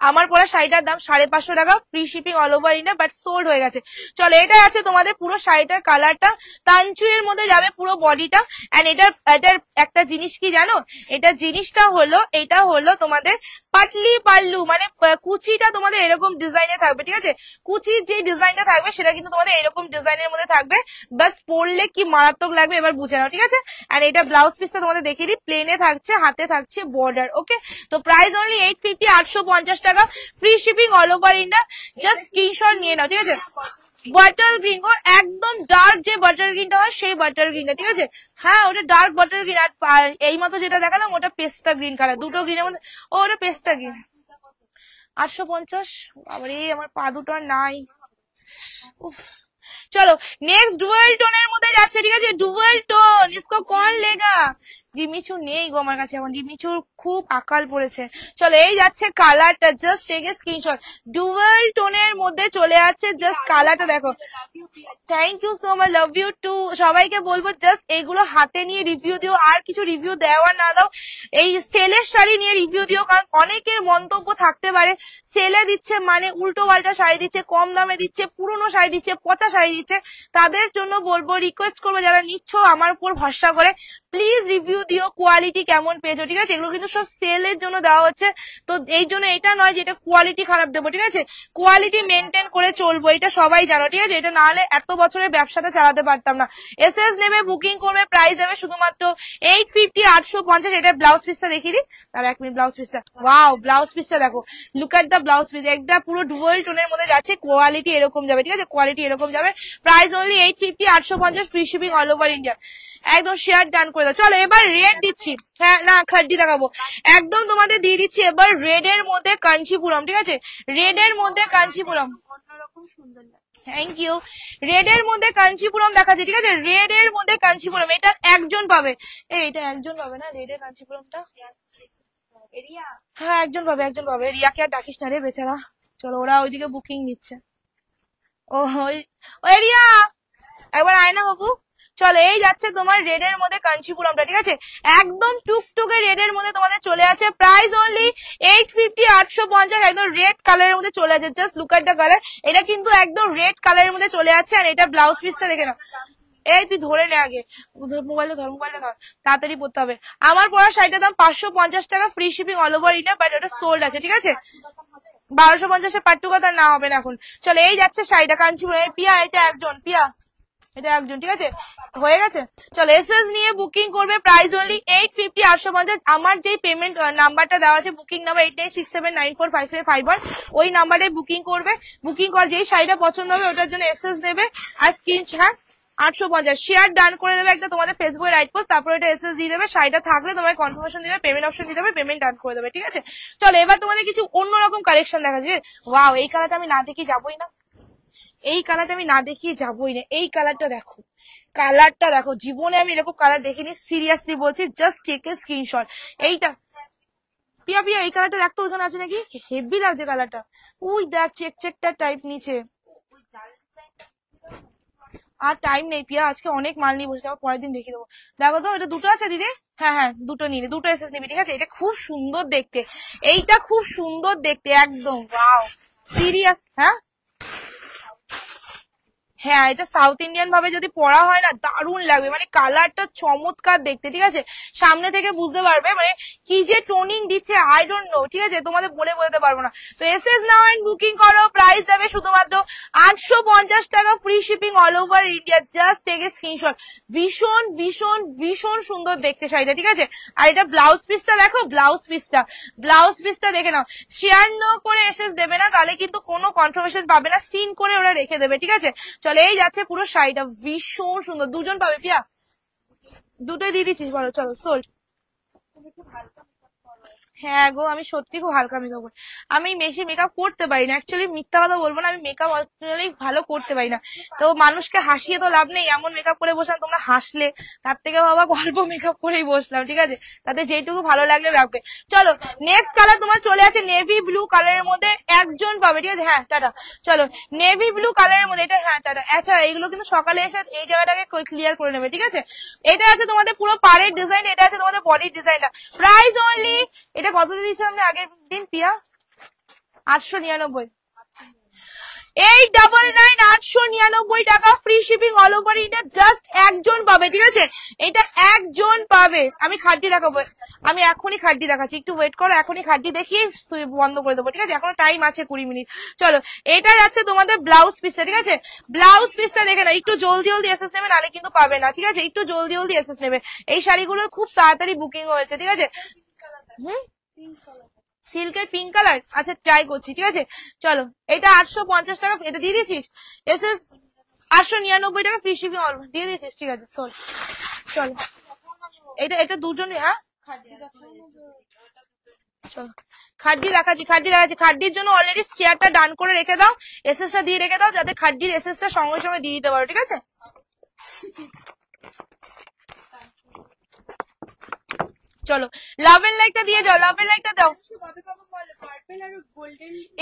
আমার পরা শাড়িটার দাম 550 টাকা, free shipping all over India, but sold হয়ে গেছে। চলো এটা আছে তোমাদের পুরো শাড়িটার কালারটা, তানচুইয়ের মধ্যে যাবে পুরো বডিটা, এন্ড এটার একটা জিনিস কি জানো, এটা জিনিসটা হলো, এটা হলো তোমাদের পাটলি পাল্লু, মানে কুচিটা তোমাদের এরকম ডিজাইনে থাকবে, ঠিক আছে। কুচির যে ডিজাইনটা থাকবে সেটা কিন্তু তোমাদের এরকম ডিজাইনের মধ্যে থাকবে, বাস পরলে কি মারাত্মক লাগবে এবার বুঝে নাও, ঠিক আছে। এন্ড এটা ব্লাউজ পিসটা তোমাদের দেখিয়ে দিই, প্লেনে থাকছে, হাতে থাকছে বর্ডার, ওকে। তো প্রাইস অনলি 850, 850 টাকা, free shipping all over India. Just screenshot নিয়ে নাও, ঠিক আছে। বাটার গ্রিন, ও একদম ডার্ক যে বাটার গ্রিনটা হয় সেই বাটার গ্রিনটা, ঠিক আছে। হ্যাঁ ওটা ডার্ক বাটার গ্রিন, আর এই মতো যেটা দেখালাম ওটা পেস্তা গ্রিন কালার, দুটো গ্রিনের মধ্যে, ও ওটা পেস্তা গ্রিন। 850, আবার এই আমার পা দুটো আর নাই। চলো নেক্সট ডুয়েল টোনের মধ্যে যাচ্ছে, ঠিক আছে, ডুয়েল টোন, ইসকো কোন লেগা। জিমিচু নেই গো আমার কাছে এখন, জিমিচুর খুব আকাল পড়েছে। চলো এই যাচ্ছে কালারটা, just take a screenshot, dual টোনের মধ্যে চলে যাচ্ছে, জাস্ট কালারটা দেখো। Thank you so much, love you too. সবাইকে বলবো জাস্ট এইগুলো হাতে নিয়ে রিভিউ দিও, আর কিছু রিভিউ দেওয়া না দাও, এই সেলের শাড়ি নিয়ে রিভিউ দিও, কারণ অনেকের মন্তব্য থাকতে পারে সেলে দিচ্ছে মানে উল্টো পাল্টা শাড়ি দিচ্ছে, কম দামে দিচ্ছে, পুরনো শাড়ি দিচ্ছে, পচা শাড়ি দিচ্ছে। তাদের জন্য বলবো, রিকোয়েস্ট করবো, যারা নিচ্ছ আমার উপর ভরসা করে, প্লিজ রিভিউ দিও কোয়ালিটি কেমন পেয়েছো, ঠিক আছে? এগুলো কিন্তু সব সেলের জন্য দেওয়া হচ্ছে, তো এই জন্য এটা নয় যে এটা কোয়ালিটি খারাপ দেবো, ঠিক আছে? কোয়ালিটি মেনটেন করে চলবো, এটা সবাই জানো, ঠিক আছে? এটা না হলে এত বছরের ব্যবসাটা চালাতে পারতাম না। এসএস নেবে, বুকিং করবে, প্রাইস দেবে শুধুমাত্র 850, 850। এটা ব্লাউজ পিসটা দেখিয়ে দিই, তার 1 মিনিট। ব্লাউজ পিসটা, ওয়াও, ব্লাউজ পিসটা দেখো, look at the blouse piece, একটা পুরো ডুয়াল টোনের মধ্যে যাচ্ছে, কোয়ালিটি এরকম যাবে, ঠিক আছে? কোয়ালিটি এরকম যাবে, price only 850, 850, free shipping all over India. একদম শেয়ার ডান করে দাও। চলো এবার রেড দিচ্ছি, হ্যাঁ না খাড্ডি দেখাবো, একদম তোমাদের দিয়ে দিচ্ছি এবার রেড এর মধ্যে কাঞ্চিপুরম, ঠিক আছে? রেড এর মধ্যে কাঞ্চিপুরম, অন্যরকম সুন্দর লাগছে। Thank you. রেড এর মধ্যে কাঞ্চিপুরম দেখাচ্ছে, ঠিক আছে? রেড এর মধ্যে কাঞ্চিপুরম, এটা একজন পাবে, এটা একজন পাবে না রেড এর কাঞ্চিপুরমটা? এরিয়া হ্যাঁ একজন পাবে, একজন পাবে। রিয়াকে আর ডাকিস না রে বেচারা, চলো ওরা ওইদিকে বুকিং নিচ্ছে। ও ওই রিয়া, একবার আয় না বাবু। চলো এই যাচ্ছে তোমার রেড এর মধ্যে কাঞ্চিপুরমটা, ঠিক আছে? একদম টুকটুকে রেড এর মধ্যে তোমাদের চলে আছে, প্রাইস অনলি 850, 850। একদম রেড কালারের মধ্যে চলে আছে, just look at the colour. এটা কিন্তু একদম রেড কালারের মধ্যে চলে আছে, আর এটা ব্লাউজ পিসটা দেখে নাও। এই তুই ধরে নে আগে, মোবাইলটা ধর, মোবাইলটা ধর, তাড়াতাড়ি পড়তে হবে। আমার পড়া শাড়িটার দাম 550 টাকা, free shipping all over India, but ওটা সোল্ড আছে, ঠিক আছে? 1250 পাট্টু কথা না হবে না এখন। চলো এই যাচ্ছে শাড়িটা কাঞ্চিপুরম, পিয়া এটা একজন, পিয়া এটা একজন, ঠিক আছে? হয়ে গেছে। চলো এসএস নিয়ে বুকিং করবে, প্রাইস অনলি 850, 850। আমার যে পেমেন্ট নাম্বারটা দেওয়া আছে, বুকিং নাম্বার 8967945751, ওই নাম্বারে বুকিং করবে। বুকিং কর, যেই শাড়িটা পছন্দ হবে ওটার জন্য এসএস দেবে আর স্ক্রিনশট, হ্যাঁ 850 শেয়ার ডান করে দেবে একটা তোমাদের ফেসবুকে রাইট পোস্ট, তারপর এটা এসএস দিয়ে দেবে। শাড়িটা থাকলে তোমার কনফার্মেশন দিবে, পেমেন্ট অপশন দিয়ে দেবে, পেমেন্ট ডান করে দেবে, ঠিক আছে? চলো এবার তোমাদের কিছু অন্যরকম কালেকশন দেখা যাচ্ছে। ওয়াও, এই কালারটা আমি না দেখি যাবোই না, এই কালারটা আমি না দেখিয়ে যাবোই না। এই কালারটা দেখো, কালারটা দেখো, জীবনে আমি এরকম কালার দেখিনি, সিরিয়াসলি বলছি, জাস্ট টেক এ স্ক্রিনশট। এইটা পিয়া পিয়া, এই কালারটা দেখতো ওখানে আছে নাকি, হেভি লাগছে কালারটা। ওই দেখ চেক চেকটা টাইপ নিচে। আর টাইম নেই পিয়া, আজকে অনেক মাল নিয়ে বসে যাবো, পরের দিন দেখিয়ে দেবো। দেখো তো এটা দুটো আছে দিদি, হ্যাঁ হ্যাঁ দুটো নিবি, দুটো এসএস নিবি, ঠিক আছে? এটা খুব সুন্দর দেখতে, এইটা খুব সুন্দর দেখতে একদম, ওয়াও সিরিয়াস। হ্যাঁ হ্যাঁ, এটা সাউথ ইন্ডিয়ান ভাবে যদি পড়া হয় না দারুণ লাগবে, মানে কালারটা চমৎকার দেখতে, ঠিক আছে? সামনে থেকে বুঝতে পারবে, মানে কি যে টোনিং দিচ্ছে আই ডোন্ট নো, ঠিক আছে? তোমাদের বলে বলতে পারবো না। তো এসএস নাও এন্ড বুকিং করো, প্রাইস দেবে শুধুমাত্র 850 টাকা, free shipping all over India, just take a screenshot. ভীষণ ভীষণ ভীষণ সুন্দর দেখতে শাড়িটা, ঠিক আছে? আর এটা ব্লাউজ পিসটা দেখো, ব্লাউজ পিসটা, ব্লাউজ পিসটা দেখে নাও। শেয়ার নো করে এসএস দেবে না, তাহলে কিন্তু কোনো কনফার্মেশন পাবে না, সিন করে ওরা রেখে দেবে, ঠিক আছে? চলে এই যাচ্ছে পুরো শাড়িটা, ভীষণ সুন্দর। দুজন পাবে পিয়া, দুটোই দিয়ে দিচ্ছিস, বলো চলো সোল্ড। হ্যাঁ গো, আমি সত্যি খুব হালকা মেকআপ করি, আমি বেশি মেকআপ করতে পারি না, অ্যাকচুয়ালি মিথ্যা কথা বলবো না, আমি মেকআপ অরিজিনালি ভালো করতে পারি না। তো মানুষকে হাসিয়ে তো লাভ নেই, এমন মেকআপ করে বসলাম তোমরা হাসলে, তার থেকে বাবা অল্প মেকআপ করেই বসলাম, ঠিক আছে? তাতে যেটুকু ভালো লাগলে রাখবে। চলো নেক্সট কালার তোমার চলে আছে নেভি ব্লু কালারের মধ্যে, একজন পাবে, ঠিক আছে? হ্যাঁ টাটা। চলো নেভি ব্লু কালারের মধ্যে, এটা হ্যাঁ টাটা। আচ্ছা এইগুলো কিন্তু সকালে এসে এই জায়গাটাকে ক্লিয়ার করে নেবে, ঠিক আছে? এটা আছে তোমাদের পুরো পাড়ের ডিজাইন, এটা আছে তোমাদের বডির ডিজাইনটা, প্রাইস অনলি, এটা কত দিয়েছি আমরা আগের দিন পিয়া? 899, 899, 899 টাকা, free shipping all over India, just একজন পাবে, ঠিক আছে? এটা একজন পাবে। আমি খাড্ডি দেখাবো, আমি এখনই খাড্ডি দেখাচ্ছি, একটু ওয়েট করো, এখনই খাড্ডি দেখিয়ে বন্ধ করে দেবো, ঠিক আছে? এখনো টাইম আছে 20 মিনিট। চলো এটা যাচ্ছে তোমাদের ব্লাউজ পিসটা, ঠিক আছে? ব্লাউজ পিসটা দেখে না, একটু জলদি জলদি এসএস নেবে, নাহলে কিন্তু পাবে না, ঠিক আছে? একটু জলদি জলদি এসএস নেবে, এই শাড়িগুলো খুব তাড়াতাড়ি বুকিং হয়েছে, ঠিক আছে? হুম, সিল্কের পিঙ্ক কালার, আচ্ছা ট্রাই করছি, ঠিক আছে? চলো এটা 850 টাকা, এটা দিয়ে দিয়েছিস এসএস, 899 টাকা, ফ্রি শিপিং অল দিয়ে দিয়েছিস, ঠিক আছে? চলো এটা দুজন, হ্যাঁ চলো খাড্ডি দেখাচ্ছি, খাড্ডি দেখাচ্ছি। খাড্ডির জন্য অলরেডি শেয়ারটা ডান করে রেখে দাও, এসএসটা দিয়ে রেখে দাও, যাতে খাড্ডির এসএসটা সঙ্গে সঙ্গে দিয়ে দিতে পারো, ঠিক আছে? চলো লাভ এন্ড লাইকটা দিয়ে যাও, লাভ এন্ড লাইকটা দাও।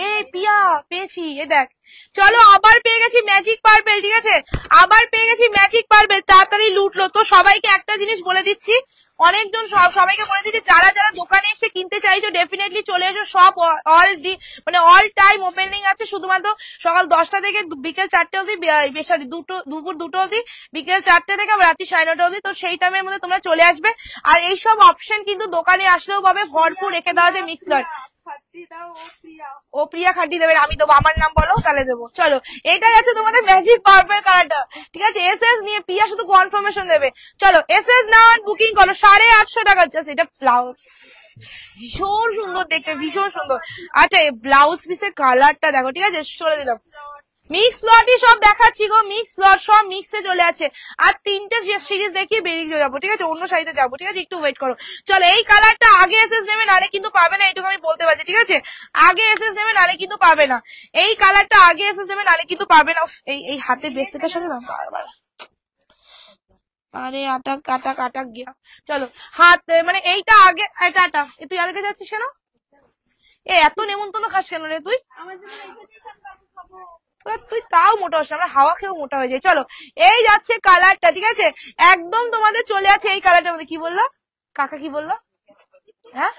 এ পিয়া পেয়েছি, এ দেখ, চলো আবার পেয়ে গেছি ম্যাজিক পার্পেল, ঠিক আছে? আবার পেয়ে গেছি ম্যাজিক পার্পেল, তাড়াতাড়ি লুটলো। তো সবাইকে একটা জিনিস বলে দিচ্ছি, অনেকজন সবাইকে বলে দিচ্ছি, যারা যারা দোকানে এসে কিনতে চাইছো ডেফিনেটলি চলে এসো। সব অল টাইম ওপেনিং আছে, শুধুমাত্র সকাল 10টা থেকে বিকেল 4টে অবধি, সরি দুপুর 2টো অবধি, বিকেল 4টে থেকে আবার রাত্রি 9:30 অবধি। তো সেই টাইমের মধ্যে তোমরা চলে আসবে। আর এইসব অপশন কিন্তু দোকানে আসলেও পাবে, ভরপুর রেখে দেওয়া আছে মিক্স লট। ও প্রিয়া খাটি দেবে, আমি দেবো, আমার নাম বলো তাহলে দেবো। চলো, এটাই আছে তোমাদের ম্যাজিক পার্পল কালারটা, ঠিক আছে। এসএস নিয়ে প্রিয়া শুধু কনফার্মেশন দেবে। চলো এসএস নাও, বুকিং করো। 850 টাকা জাস্ট। এটা ব্লাউজ ভীষণ সুন্দর দেখতে, ভীষণ সুন্দর। আচ্ছা, এই ব্লাউজ পিসের কালারটা দেখো, ঠিক আছে, সরে দিলাম। মিক্স লটই সব দেখাচ্ছি গো, মিক্স লট সব মিক্সে চলে আছে। আর 3টে সিরিজ দেখিয়ে বেরিয়ে যাবো, ঠিক আছে, অন্য শাড়িতে যাবো, ঠিক আছে, একটু ওয়েট করো। চলো, এই কালারটা আগে এসএস নেবে, নালে কিন্তু পাবে না, এইটুকু আমি বলতে পারছি, ঠিক আছে। আগে এসএস নেবে, নালে কিন্তু পাবে না। এই কালারটা আগে এসএস নেবে, নালে কিন্তু পাবে না। এই হাতে ব্রেসলেটের সাথে না বারবার, আরে আটাক আটাক আটাক গিয়া। চলো, হাত মানে এইটা আগে, এটা তুই আগে যাচ্ছিস কেন? এত নেমন্তন্ন খাস কেন রে তুই? তুই তাও মোটা হচ্ছে, আমরা হাওয়া খেয়েও মোটা হয়ে যায়। চলো, এই যাচ্ছে কালারটা, ঠিক আছে, একদম তোমাদের চলে আছে এই কালারটার মধ্যে। কি বললো কাকা, কি বললো? হ্যাঁ,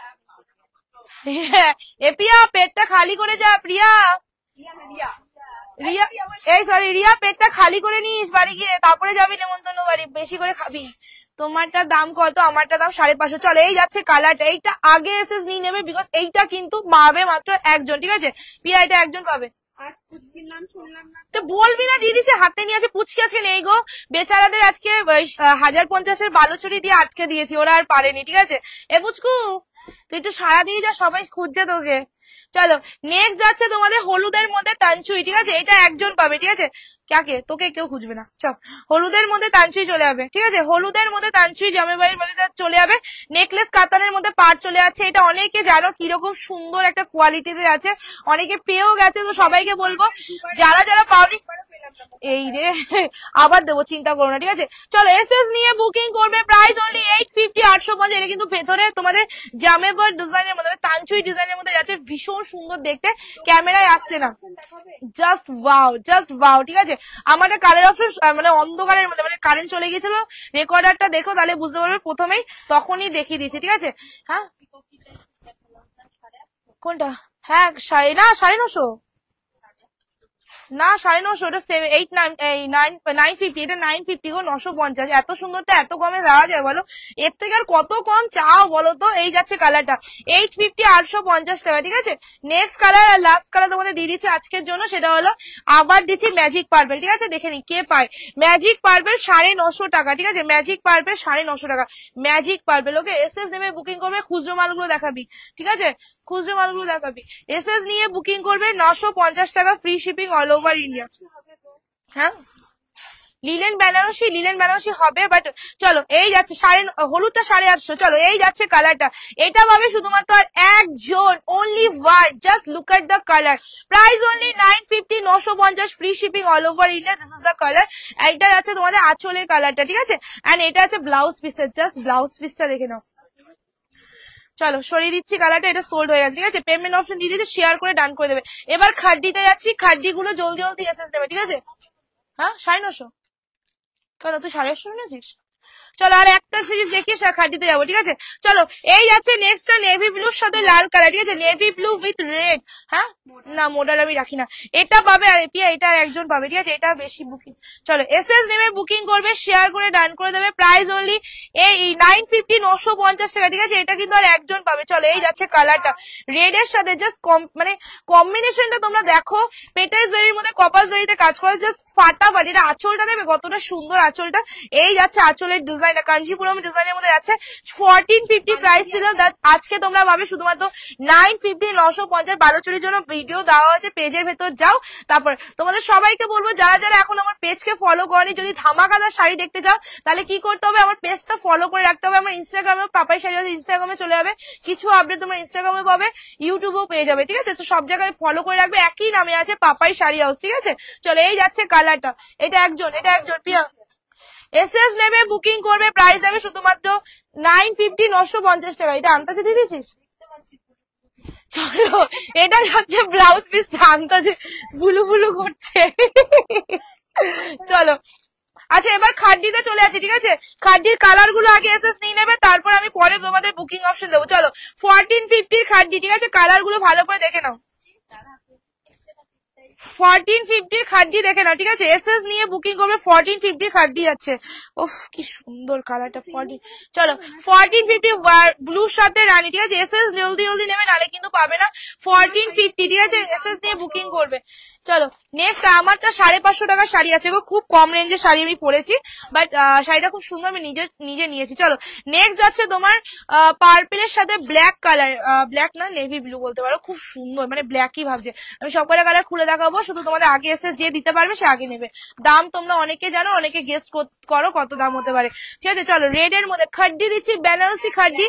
এ প্রিয়া পেটটা খালি করে যা, প্রিয়া রিয়া, এই সরি রিয়া, পেটটা খালি করে নিস বাড়ি গিয়ে, তারপরে যাবি নেমন্তন্ন বাড়ি, বেশি করে খাবি। তোমারটা দাম কত? আমারটা দাম 550। চলো, এই যাচ্ছে কালারটা, এইটা আগে এসএস নিয়ে নেবে, বিকজ এইটা কিন্তু পাবে মাত্র একজন, ঠিক আছে। প্রিয়া, এটা একজন পাবে। আজ পুচকির নাম শুনলাম না তো বলবি না, দিয়ে দিচ্ছে হাতে নিয়ে আছে। পুচকি আজকে নেই গো, বেচারাদের আজকে 1050-এর বালুচুরি দিয়ে আটকে দিয়েছি, ওরা আর পারেনি, ঠিক আছে। এ পুচকু, তুই একটু সারা দিয়ে যা, সবাই খুঁজছে তোকে। চলো, নেক্সট যাচ্ছে তোমাদের হলুদের মধ্যে তানচুই, ঠিক আছে, এটা একজন পাবে, ঠিক আছে। কাকে? তোকে কেউ খুঁজবে না। চল, হলুদের মধ্যে তানচুই চলে যাবে, ঠিক আছে। হলুদের মধ্যে তানচুই জামাই বাড়ির মধ্যে চলে যাবে। নেকলেস কাতানের মধ্যে পাট চলে যাচ্ছে। এটা অনেকে জানো কিরকম সুন্দর একটা কোয়ালিটিতে আছে, অনেকে পেয়েও গেছে। তো সবাইকে বলবো, যারা যারা পাওনি, এই রে আবার দেবো, চিন্তা করো না, ঠিক আছে। চলো, এসএস নিয়ে বুকিং করবে, প্রাইস অনলি 850, 850। এটা কিন্তু ভেতরে তোমাদের জামেবার ডিজাইনের মধ্যে, তানচুই ডিজাইনের মধ্যে যাচ্ছে, ভীষণ সুন্দর দেখতে, ক্যামেরায় আসছে না, জাস্ট ওয়াও, জাস্ট ওয়াও, ঠিক আছে। আমাদের কালার অপশন মানে অন্ধকারের মধ্যে, মানে কারেন্ট চলে গিয়েছিল, রেকর্ডারটা দেখো তাহলে বুঝতে পারবে, প্রথমেই তখনই দেখিয়ে দিয়েছে, ঠিক আছে। হ্যাঁ, কোনটা? হ্যাঁ, না 950, না 950, ওটা 950, এটা 950 গো, 950। এত সুন্দরটা এত কমে দেওয়া যায় বলো? এর থেকে আর কত কম চাও বলো তো? এই যাচ্ছে কালারটা 850, 850 টাকা, ঠিক আছে। নেক্সট কালার আর লাস্ট কালার তোমাদের দিয়ে দিচ্ছি আজকের জন্য, সেটা হলো আবার দিচ্ছি ম্যাজিক পার্পেল, ঠিক আছে। দেখে নি কে পায় ম্যাজিক পার্পেল, 950 টাকা, ঠিক আছে। ম্যাজিক পার্পেল 950 টাকা, ম্যাজিক পার্পেল। ওকে, এসএস নেমে বুকিং করবে, খুচরো মালগুলো দেখাবি, ঠিক আছে, খুচরো মালগুলো দেখাবি। এসএস নিয়ে বুকিং করবে, 950 টাকা, free shipping all over India. হ্যাঁ, লিলেন বেনারসি হবে, বাট চলো, এই যাচ্ছে হলুদটা 850। চলো, এই যাচ্ছে কালারটা, এটা পাবে শুধুমাত্র আর একজন, only one. Just look at the colour, price only 950, 950, free shipping all over India. This is the colour. এইটা যাচ্ছে তোমাদের আঁচলের কালারটা, ঠিক আছে। এন্ড এটা আছে ব্লাউজ পিসটা, জাস্ট ব্লাউজ পিসটা দেখে নাও। চলো, সরিয়ে দিচ্ছি কালারটা, এটা সোল্ড হয়ে গেছে, ঠিক আছে। পেমেন্ট অপশন দিয়ে দিতে, শেয়ার করে ডান করে দেবে। এবার খাড্ডিতে যাচ্ছি, খাড্ডি গুলো জলদি জলদি এসএস দেবে, ঠিক আছে। হ্যাঁ, 950 কেন, তুই 850 নিয়েছিস? চলো, আর একটা সিরিজ দেখিয়ে খাটিতে যাবো, ঠিক আছে। চলো, এই যাচ্ছে নেক্সট নেভি ব্লুর সাথে লাল কালার, ঠিক আছে, নেভি ব্লু উইথ রেড। হ্যাঁ, না মডেল আমি রাখি না, এটা পাবে। আর এপিয়া এটা একজন পাবে, ঠিক আছে, এটা বেশি বুকিং। চলো, এসএস নেমে বুকিং করবে, শেয়ার করে ডান করে দেবে। প্রাইস অনলি এই 950, 950 টাকা, ঠিক আছে। এটা কিন্তু আর একজন পাবে। চলো, এই যাচ্ছে কালারটা রেড এর সাথে, জাস্ট মানে কম্বিনেশনটা তোমরা দেখো, পেটের জরির মধ্যে কপাস জরিতে কাজ করে, জাস্ট ফাটাফাটি। এটা আঁচলটা দেবে, কতটা সুন্দর আঁচলটা। এই যাচ্ছে আঁচলের ডিজাইন, কাঞ্জিপুরম ডিজাইনের মধ্যে যাচ্ছে। 1450 প্রাইস ছিল, আজকে তোমরা পাবে শুধুমাত্র 950, 950। বালুচুরির জন্য ভিডিও দেওয়া হয়েছে, পেজের ভেতর যাও। তারপর তোমাদের সবাইকে বলবো, যারা যারা এখন আমার পেজকে ফলো করনি, যদি ধামাকাদার শাড়ি দেখতে চাও, তাহলে কি করতে হবে, আমার পেজটা ফলো করে রাখতে হবে। আমার ইনস্টাগ্রামে পাপাই শাড়ি আছে, ইনস্টাগ্রামে চলে যাবে, কিছু আপডেট তোমরা ইনস্টাগ্রামে পাবে, ইউটিউবেও পেয়ে যাবে, ঠিক আছে। তো সব জায়গায় ফলো করে রাখবে, একই নামে আছে, পাপাই শাড়ি হাউস, ঠিক আছে। চলো, এই যাচ্ছে কালারটা, এটা একজন পিয়া এসএস নেবে, বুকিং করবে, প্রাইস যাবে শুধুমাত্র 950, 950 টাকা। এটা আন্তাজে দিয়ে দিয়েছিস? চলো, এটা হচ্ছে ব্লাউজ পিস, আন্তাজে বুলু বুলু করছে। চলো, আচ্ছা এবার খাড্ডিতে চলে আসি, ঠিক আছে? খাড্ডির কালার গুলো আগে এসএস নিয়ে নেবে, তারপর আমি পরে তোমাদের বুকিং অপশন দেবো। চলো 1450 খাড্ডি, ঠিক আছে? কালার গুলো ভালো করে দেখে নাও। 1450 খাড্ডি দেখে নাও, ঠিক আছে? এসএস নিয়ে বুকিং করবে, 1450 খাড্ডি আছে। ওফ কি সুন্দর কালারটা। 40 চলো 1450 ব্লুর সাথে রানী, ঠিক আছে? এসএস জলদি জলদি নেবে, নালে কিন্তু পাবে না। 1450, ঠিক আছে? এসএস নিয়ে বুকিং করবে। চলো নেক্সট, আমারটা 550 টাকার শাড়ি আছে গো, খুব কম রেঞ্জের শাড়ি আমি পরেছি, বাট শাড়িটা খুব সুন্দর, আমি নিজে নিয়েছি। চলো নেক্সট যাচ্ছে তোমার পার্পেলের সাথে ব্ল্যাক কালার, ব্ল্যাক না নেভি ব্লু বলতে পারো, খুব সুন্দর, মানে ব্ল্যাকই ভাবছে। আমি সব কটা কালার খুলে দেখাবো, শুধু তোমাদের আগে এসে যে দিতে পারবে সে আগে নেবে। দাম তোমরা অনেকে জানো, অনেকে গেস করো কত দাম হতে পারে, ঠিক আছে? চলো রেড এর মধ্যে খাড্ডি দিচ্ছি, বেনারসি খাড্ডি,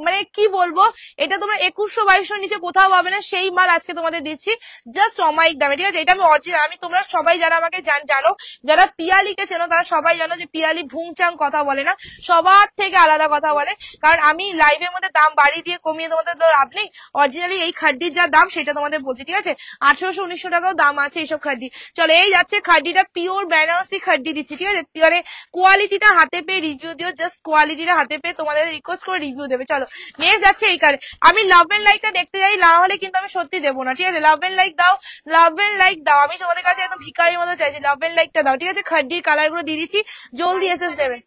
মানে কি বলবো, এটা তোমরা 2100-2200 নিচে কোথাও পাবে না, সেই মাল আজকে তোমাদের দিচ্ছি জাস্ট অমায়িক দামে, ঠিক আছে? এটা আমি অরিজিনাল, আমি তোমরা সবাই যারা আমাকে জানো, যারা পিয়ালিকে চেনো তারা সবাই জানো যে পিয়ালি ভুংচাং কথা বলে না, সবার থেকে আলাদা কথা বলে। কারণ আমি লাইভের মধ্যে দাম বাড়িয়ে দিয়ে কমিয়ে তোমাদের তো লাভ নেই, অরিজিনালি এই খাড্ডির যা দাম সেটা তোমাদের বলছি, ঠিক আছে? 1800-1900 টাকাও দাম আছে এইসব খাড্ডি। চলো এই যাচ্ছে খাড্ডিটা, পিওর বেনারসি খাড্ডি দিচ্ছি, ঠিক আছে? মানে কোয়ালিটিটা হাতে পেয়ে রিভিউ দিও, জাস্ট কোয়ালিটিটা হাতে পেয়ে তোমাদের রিকোয়েস্ট করে রিভিউ দেবে। চলো নেক্সট যাচ্ছে এই কালার, আমি লাভ এন্ড লাইকটা দেখতে যাই, না হলে কিন্তু আমি সত্যি দেবো না, ঠিক আছে? লাভ এন্ড লাইক দাও, লাভ এন্ড লাইক দাও, আমি তোমাদের কাছে একদম ভিকারির মতো চাইছি, লাভ এন্ড লাইকটা দাও, ঠিক আছে? খাড্ডির কালার গুলো দিয়ে দিচ্ছি, জলদি এসএস দেবে।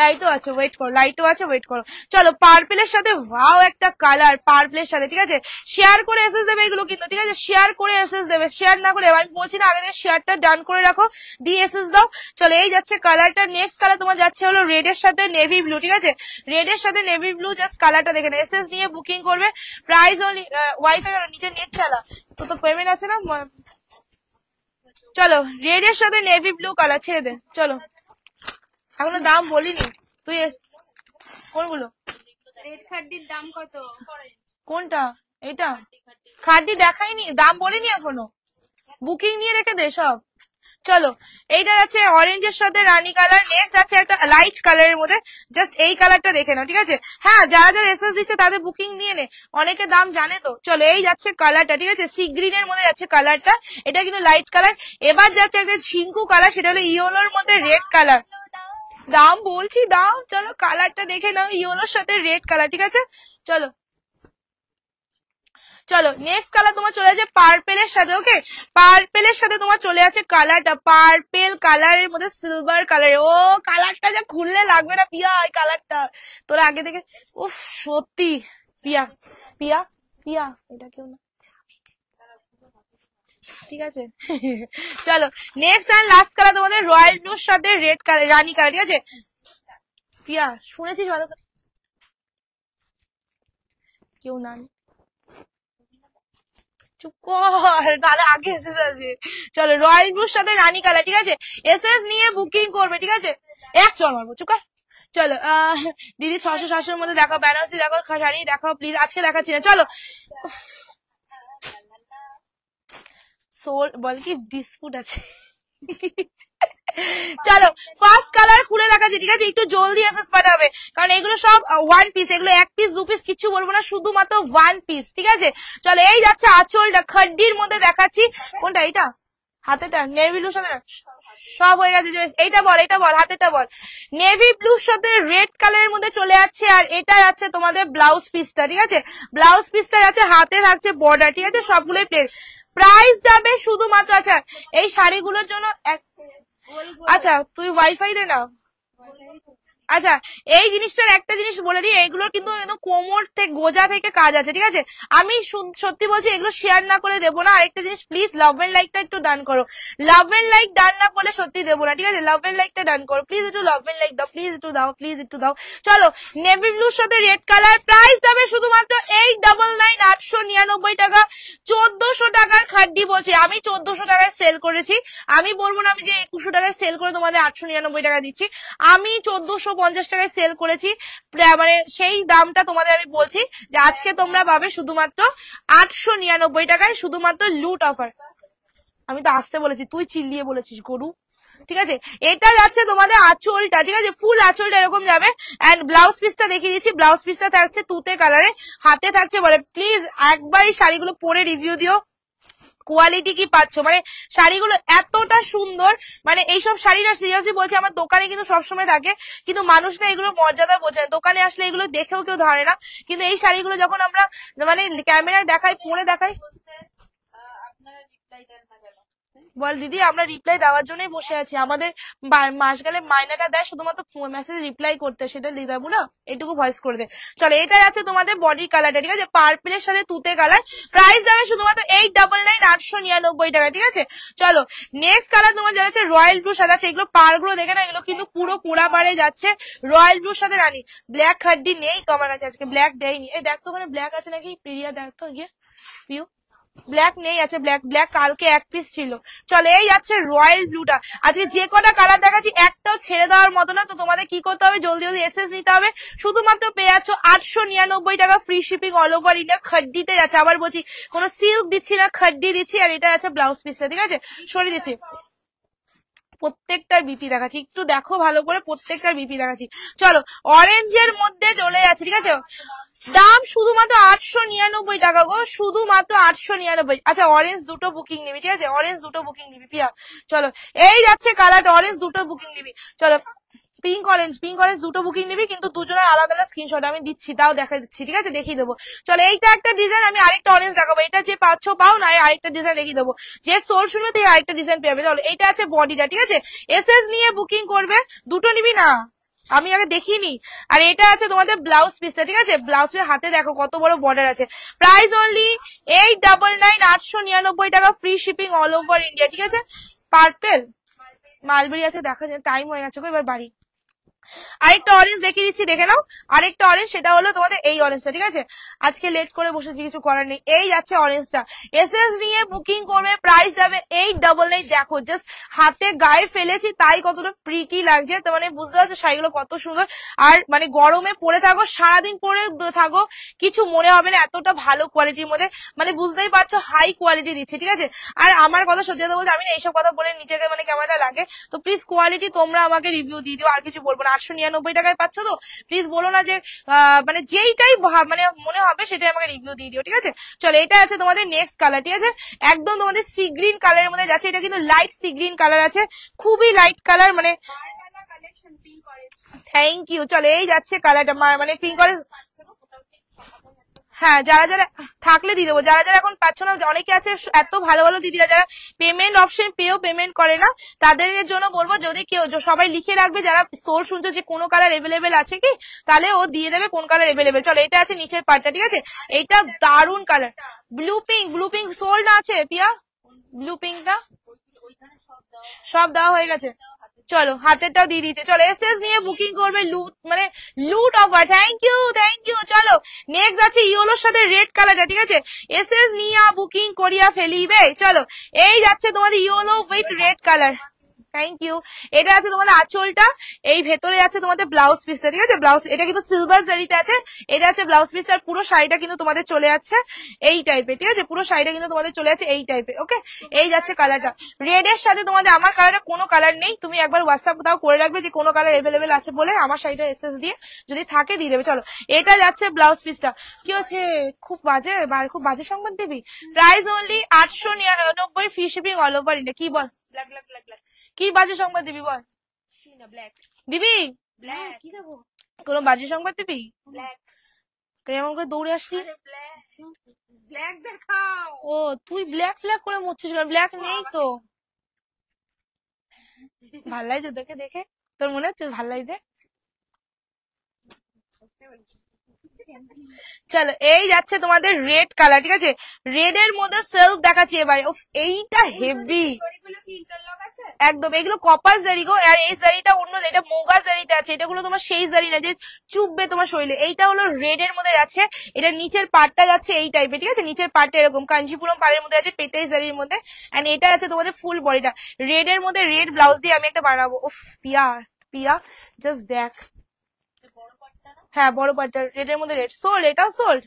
লাইটও আছে, ওয়েট করো, লাইটও আছে, ওয়েট করো। চলো পার্পেলের সাথে ওয়াও একটা কালার, পার্পেলের সাথে, ঠিক আছে? শেয়ার করে এসএস দেবে এগুলো কিন্তু, ঠিক আছে? শেয়ার করে এসএস দেবে, শেয়ার না করে, আমি বলছি না আগে শেয়ারটা ডান করে রাখো, দিয়ে এসএস দাও। চলো এই যাচ্ছে কালারটা, নেক্সট কালার তোমার যাচ্ছে হলো রেড এর সাথে নেভি ব্লু, ঠিক আছে? রেড এর সাথে নেভি ব্লু, জাস্ট কালারটা দেখে না, এসএস নিয়ে বুকিং করবে। প্রাইস অনলি, ওয়াইফাই নিচে নেট চালা তো পেমেন্ট আছে না। চলো রেড এর সাথে নেভি ব্লু কালার, ছেড়ে দে। চলো এখনো দাম বলিনি, তুই কোনগুলো? রেড খাড্ডির দাম কত? কোনটা? এটা খাড্ডি দেখাইনি, দাম বলিনি এখনো, বুকিং নিয়ে রেখে দে সব। চলো এইটা আছে অরেঞ্জের সাথে রানী কালার, নেক্সট আছে একটা লাইট কালারের মধ্যে, জাস্ট এই কালারটা দেখে নাও, ঠিক আছে? হ্যাঁ যারা যারা এসএস দিচ্ছে তাদের বুকিং নিয়ে নে, অনেকে দাম জানে তো। চলো এই যাচ্ছে কালারটা, ঠিক আছে? সি গ্রিন এর মধ্যে যাচ্ছে কালারটা, এটা কিন্তু লাইট কালার। এবার যাচ্ছে একটা ঝিঙ্কু কালার, সেটা হলো ইয়েলোর মধ্যে রেড কালার, দাম বলছি দাম। চলো কালারটা দেখে নাও, ইয়েলোর সাথে রেড কালার, ঠিক আছে? চলো চলো নেক্সট কালার তোমার চলে যাচ্ছে পার্পেলের সাথে, ওকে? পার্পেলের সাথে তোমার চলে যাচ্ছে কালারটা, পার্পেল কালারের মধ্যে সিলভার কালার। ও কালারটা যা খুললে লাগবে না পিয়া, এই কালারটা তোরা আগে থেকে, উফ সত্যি পিয়া পিয়া পিয়া, এটা কেউ না, ঠিক আছে? চলো নেক্সট আর লাস্ট কালার তোমাদের রয়্যাল ব্লুর সাথে রেড কালার, রানী কালার, ঠিক আছে? পিয়া শুনেছিস ভালো কেউ না, চুপ কর তাহলে আগে এসএস আছে। চলো রয়্যাল ব্লুর সাথে রানী কালার, ঠিক আছে? এসএস নিয়ে বুকিং করবে, ঠিক আছে? এক চল মারবো, চুপ কর। চলো দিদি 600-700 মধ্যে দেখাও, বেনারসি দেখাও, শাড়ি দেখাও প্লিজ, আজকে দেখাচ্ছি না। চলো সোল বল কি বিস্কুট আছে। চলো ফার্স্ট কালার খুলে দেখাচ্ছি, ঠিক আছে? একটু জলদি এসএস পাঠাবে, কারণ এগুলো সব ওয়ান পিস, এগুলো এক পিস দু পিস কিছু বলবো না, শুধুমাত্র ওয়ান পিস, ঠিক আছে? চলো এই যাচ্ছে আঁচলটা, খাড্ডির মধ্যে দেখাচ্ছি, কোনটা? এইটা হাতেটা নেভি ব্লুর সাথে সব হয়ে গেছে, এইটা বল, এটা বল, হাতেটা বল। নেভি ব্লুর সাথে রেড কালারের মধ্যে চলে যাচ্ছে, আর এটা যাচ্ছে তোমাদের ব্লাউজ পিসটা, ঠিক আছে? ব্লাউজ পিসটা যাচ্ছে, হাতে থাকছে বর্ডার, ঠিক আছে? সবগুলোই প্লেন। প্রাইস যাবে শুধুমাত্র, আচ্ছা এই শাড়িগুলোর জন্য আচ্ছা তুই ওয়াইফাই দে না। আচ্ছা এই জিনিসটার একটা জিনিস বলে দিই, এইগুলোর কিন্তু কোমর থেকে গোজা থেকে কাজ আছে, ঠিক আছে? আমি সত্যি বলছি এগুলো শেয়ার না করে দেবো না। আরেকটা জিনিস প্লিজ লাভ এন্ড লাইকটা একটু ডান করো, লাভ এন্ড লাইক ডান না করলে সত্যি দেবো না, ঠিক আছে? লাভ এন্ড লাইকটা ডান করো প্লিজ, একটু লাভ এন্ড লাইক দাও প্লিজ, একটু দাও প্লিজ, একটু দাও। চলো নেভি ব্লুর সাথে রেড কালার, প্রাইস যাবে শুধুমাত্র 899, 899 টাকা। 1400 টাকার খাড্ডি বলছি, আমি 1400 টাকায় সেল করেছি, আমি বলবো না আমি যে 2100 টাকায় সেল করে তোমাদের 899 টাকা দিচ্ছি, আমি 1450 টাকায় সেল করেছি, মানে সেই দামটা তোমাদের আমি বলছি যে আজকে তোমরা পাবে শুধুমাত্র 899 টাকায়, শুধুমাত্র লুট অফার। আমি তো আসতে বলেছি, তুই চিল্লিয়ে বলেছিস গরু, ঠিক আছে? এটা যাচ্ছে তোমাদের আঁচলটা, ঠিক আছে? ফুল আঁচলটা এরকম যাবে, এন্ড ব্লাউজ পিসটা দেখিয়ে দিচ্ছি, ব্লাউজ পিসটা থাকছে তুতে কালারে, হাতে থাকছে বলে, প্লিজ একবার এই শাড়িগুলো পরে রিভিউ দিও, কোয়ালিটি কি পাচ্ছ, মানে শাড়িগুলো এতটা সুন্দর, মানে এইসব শাড়িটা সিরিয়াসলি বলছি আমার দোকানে কিন্তু সবসময় থাকে, কিন্তু মানুষ না এগুলো মর্যাদা বোঝে না, দোকানে আসলে এগুলো দেখেও কেউ ধরে না, কিন্তু এই শাড়িগুলো যখন আমরা মানে ক্যামেরায় দেখাই, পরে দেখাই, আপনারা রিপ্লাই দেন না কেন? বল দিদি আমরা রিপ্লাই দেওয়ার জন্যই বসে আছি, আমাদের মাস গেলে মাইনাটা দেয় শুধুমাত্র মেসেজ রিপ্লাই করতে, সেটা দিয়ে দেবো না, এটুকু ভয়েস করে দে। চলো এটাই আছে তোমাদের বডি কালারটা, ঠিক আছে, পার্পেলের সাথে তুতে কালার, প্রাইস যাবে শুধুমাত্র 899 899 টাকা, ঠিক আছে। চলো নেক্সট কালার তোমার যাচ্ছে রয়্যাল ব্লু সাদা আছে, এগুলো পার গুলো দেখে না, এগুলো কিন্তু পুরো পোড়া পারে যাচ্ছে, রয়্যাল ব্লুর সাথে রানী, ব্ল্যাক খাড্ডি নেই তো আমার কাছে আজকে, ব্ল্যাক দেয়নি, এই দেখ তো ওখানে ব্ল্যাক আছে নাকি, প্রিয়া দেখ তো গিয়ে, পিউ ব্ল্যাক নেই, আছে ব্ল্যাক, ব্ল্যাক কালকে এক পিস ছিল। চলো এই যাচ্ছে রয়্যাল ব্লুটা, আজকে যে কটা কালার দেখাচ্ছি একটাও ছেড়ে দেওয়ার মতো না, তো তোমাদের কি করতে হবে, জলদি জলদি এসএস নিতে হবে, শুধুমাত্র পেয়ে যাচ্ছ 899 টাকা, free shipping all over India, খড্ডিতে যাচ্ছে, আবার বলছি কোনো সিল্ক দিচ্ছি না, খড্ডি দিচ্ছি, আর এটা আছে ব্লাউজ পিসটা, ঠিক আছে, সরিয়ে দিচ্ছি, প্রত্যেকটার বিপি দেখাচ্ছি, একটু দেখো ভালো করে, প্রত্যেকটার বিপি দেখাচ্ছি। চলো অরেঞ্জের মধ্যে চলে যাচ্ছে, ঠিক আছে, দাম শুধুমাত্র 899 টাকা গো, শুধুমাত্র 899। আচ্ছা অরেঞ্জ দুটো বুকিং নিবি, ঠিক আছে, অরেঞ্জ দুটো বুকিং নিবি পিয়া। চলো এই যাচ্ছে কালারটা, অরেঞ্জ দুটো বুকিং নিবি। চলো পিঙ্ক অরেঞ্জ দুটো বুকিং নিবি, কিন্তু দুজনের আলাদা আলাদা স্ক্রিনশট আমি দিচ্ছি, তাও দেখা দিচ্ছি, ঠিক আছে, দেখিয়ে দেবো। চলো এইটা একটা ডিজাইন, আমি আরেকটা অরেঞ্জ দেখাবো, এটা যে পাচ্ছ পাও না, আরেকটা ডিজাইন দেখিয়ে দেবো, যে সোল শুনবে তুই আরেকটা ডিজাইন পেয়ে। চলো এইটা আছে বডিটা, ঠিক আছে, এসএস নিয়ে বুকিং করবে, দুটো নিবি না, আমি আগে দেখিনি। আর এটা আছে তোমাদের ব্লাউজ পিসটা, ঠিক আছে, ব্লাউজ পিস হাতে দেখো কত বড় বর্ডার আছে, প্রাইস অনলি 899 899 টাকা, free shipping all over India, ঠিক আছে। পার্পেল মালবেরি আছে, দেখা যায় টাইম হয়ে গেছে গো, এবার বাড়ি। আরেকটা অরেঞ্জ দেখিয়ে দিচ্ছি, দেখে নাও, আরেকটা অরেঞ্জ, সেটা হলো তোমাদের এই অরেঞ্জটা, ঠিক আছে, আজকে লেট করে বসেছি, কিছু করার নেই, এই যাচ্ছে অরেঞ্জটা, এসএস নিয়ে বুকিং করবে, প্রাইস যাবে 899। দেখো জাস্ট হাতে গায়ে ফেলেছি তাই কতটা প্রিটি লাগছে, তো মানে বুঝতে পারছো শাড়িগুলো কত সুন্দর, আর মানে গরমে পরে থাকো, সারাদিন পরে থাকো, কিছু মনে হবে না, এতটা ভালো কোয়ালিটির মধ্যে, মানে বুঝতেই পারছো হাই কোয়ালিটি দিচ্ছে, ঠিক আছে। আর আমার কথা সত্যি কথা বলতে আমি না এইসব কথা বলে নিজেকে মানে কেমনটা লাগে, তো প্লিজ কোয়ালিটি তোমরা আমাকে রিভিউ দিয়ে দিও, আর কিছু বলবো না, 899 টাকায় পাচ্ছ তো, প্লিজ বলো না যে মানে যেইটাই মানে মনে হবে সেটাই আমাকে রিভিউ দিয়ে দিও, ঠিক আছে। চলো এটা আছে তোমাদের নেক্সট কালার, ঠিক আছে, একদম তোমাদের সি গ্রিন কালারের মধ্যে যাচ্ছে, এটা কিন্তু লাইট সি গ্রিন কালার আছে, খুবই লাইট কালার, মানে collection pink orange, thank you. চলো এই যাচ্ছে কালারটা, মানে পিঙ্ক অরেঞ্জ, হ্যাঁ যারা যারা থাকলে দিয়ে দেবো, যারা যারা এখন পাচ্ছ না, অনেকে আছে এত ভালো ভালো দিদিরা যারা পেমেন্ট অপশন পেয়েও পেমেন্ট করে না, তাদের জন্য বলবো যদি কেউ, সবাই লিখে রাখবে যারা সোল শুনছো যে কোনো কালার এভেলেবেল আছে কি, তাহলে ও দিয়ে দেবে কোন কালার এভেলেবেল। চলো এটা আছে নিচের পার্টটা, ঠিক আছে, এইটা দারুন কালার, ব্লু পিঙ্ক সোল না আছে পিয়া, ব্লু পিঙ্কটা সব দেওয়া হয়ে গেছে, চলো হাতেরটাও দিয়ে দিচ্ছে। চলো এসএস নিয়ে বুকিং করবে, মানে লুট অফার, থ্যাংক ইউ। চলো নেক্সট আছে ইয়েলোর সাথে রেড কালারটা, ঠিক আছে, এসএস নিয়ে বুকিং করিয়া ফেলিবে। চলো এই যাচ্ছে তোমাদের yellow with red colour, thank you. এটা আছে তোমাদের আঁচলটা, এই ভেতরে আছে তোমাদের ব্লাউজ পিসটা, ঠিক আছে, ব্লাউজ এটা কিন্তু সিলভার জারিতে আছে, এটা আছে ব্লাউজ পিস, আর পুরো শাড়িটা কিন্তু তোমাদের চলে যাচ্ছে এই টাইপের, ঠিক আছে, পুরো শাড়িটা কিন্তু তোমাদের চলে যাচ্ছে এই টাইপের। ওকে এই যাচ্ছে কালারটা, রেড এর সাথে তোমাদের, আমার কালারটা কোনো কালার নেই, তুমি একবার হোয়াটসঅ্যাপ তাও করে রাখবে যে কোনো কালার এভেলেবেল আছে বলে, আমার শাড়িটা এসএস দিয়ে যদি থাকে দিয়ে দেবে। চলো এটা যাচ্ছে ব্লাউজ পিসটা, কি হচ্ছে খুব বাজে সংবাদ দিবি, price only 899, free shipping all over India. কি বল, ব্ল্যাক ব্ল্যাক ব্ল্যাক ব্ল্যাক, কি বাজে সংবাদ দিবি বল, কি না ব্ল্যাক দিবি ব্ল্যাক, কি দেবো, কোনো বাজে সংবাদ দিবি, ব্ল্যাক, তুই এমন করে দৌড়ে আসলি, ব্ল্যাক ব্ল্যাক দেখাও, ও তুই ব্ল্যাক করে মুছছিস, ব্ল্যাক নেই তো, ভাল লাগছে তোকে দেখে, তোর মনে হচ্ছে ভাল লাগছে। চলো এই যাচ্ছে তোমাদের রেড কালার, ঠিক আছে, রেড এর মধ্যে সেলফ দেখাচ্ছি এবারে, এইটা হেভি, শরীরগুলো কি ইন্টারলক আছে, একদম এগুলো কপার জারি গো, আর এই জারিটা অন্য, এটা মোগা জারিতে আছে, এটাগুলো তোমার সেই জারি না যে চুপবে তোমার শরীরে, এইটা হলো রেড এর মধ্যে যাচ্ছে, এটা নিচের পার্টটা যাচ্ছে এই টাইপের, ঠিক আছে, নিচের পার্টটা এরকম কাঞ্জিপুরম পাড়ের মধ্যে আছে, পেটাই জারির মধ্যে, এন্ড এটা আছে তোমাদের ফুল বডিটা রেড এর মধ্যে, রেড ব্লাউজ দিয়ে আমি একটা বানাবো, পিয়া জাস্ট দেখ, হ্যাঁ বড় পার্টটা রেড এর মধ্যে, রেড সোল্ড, এটাও সোল্ড,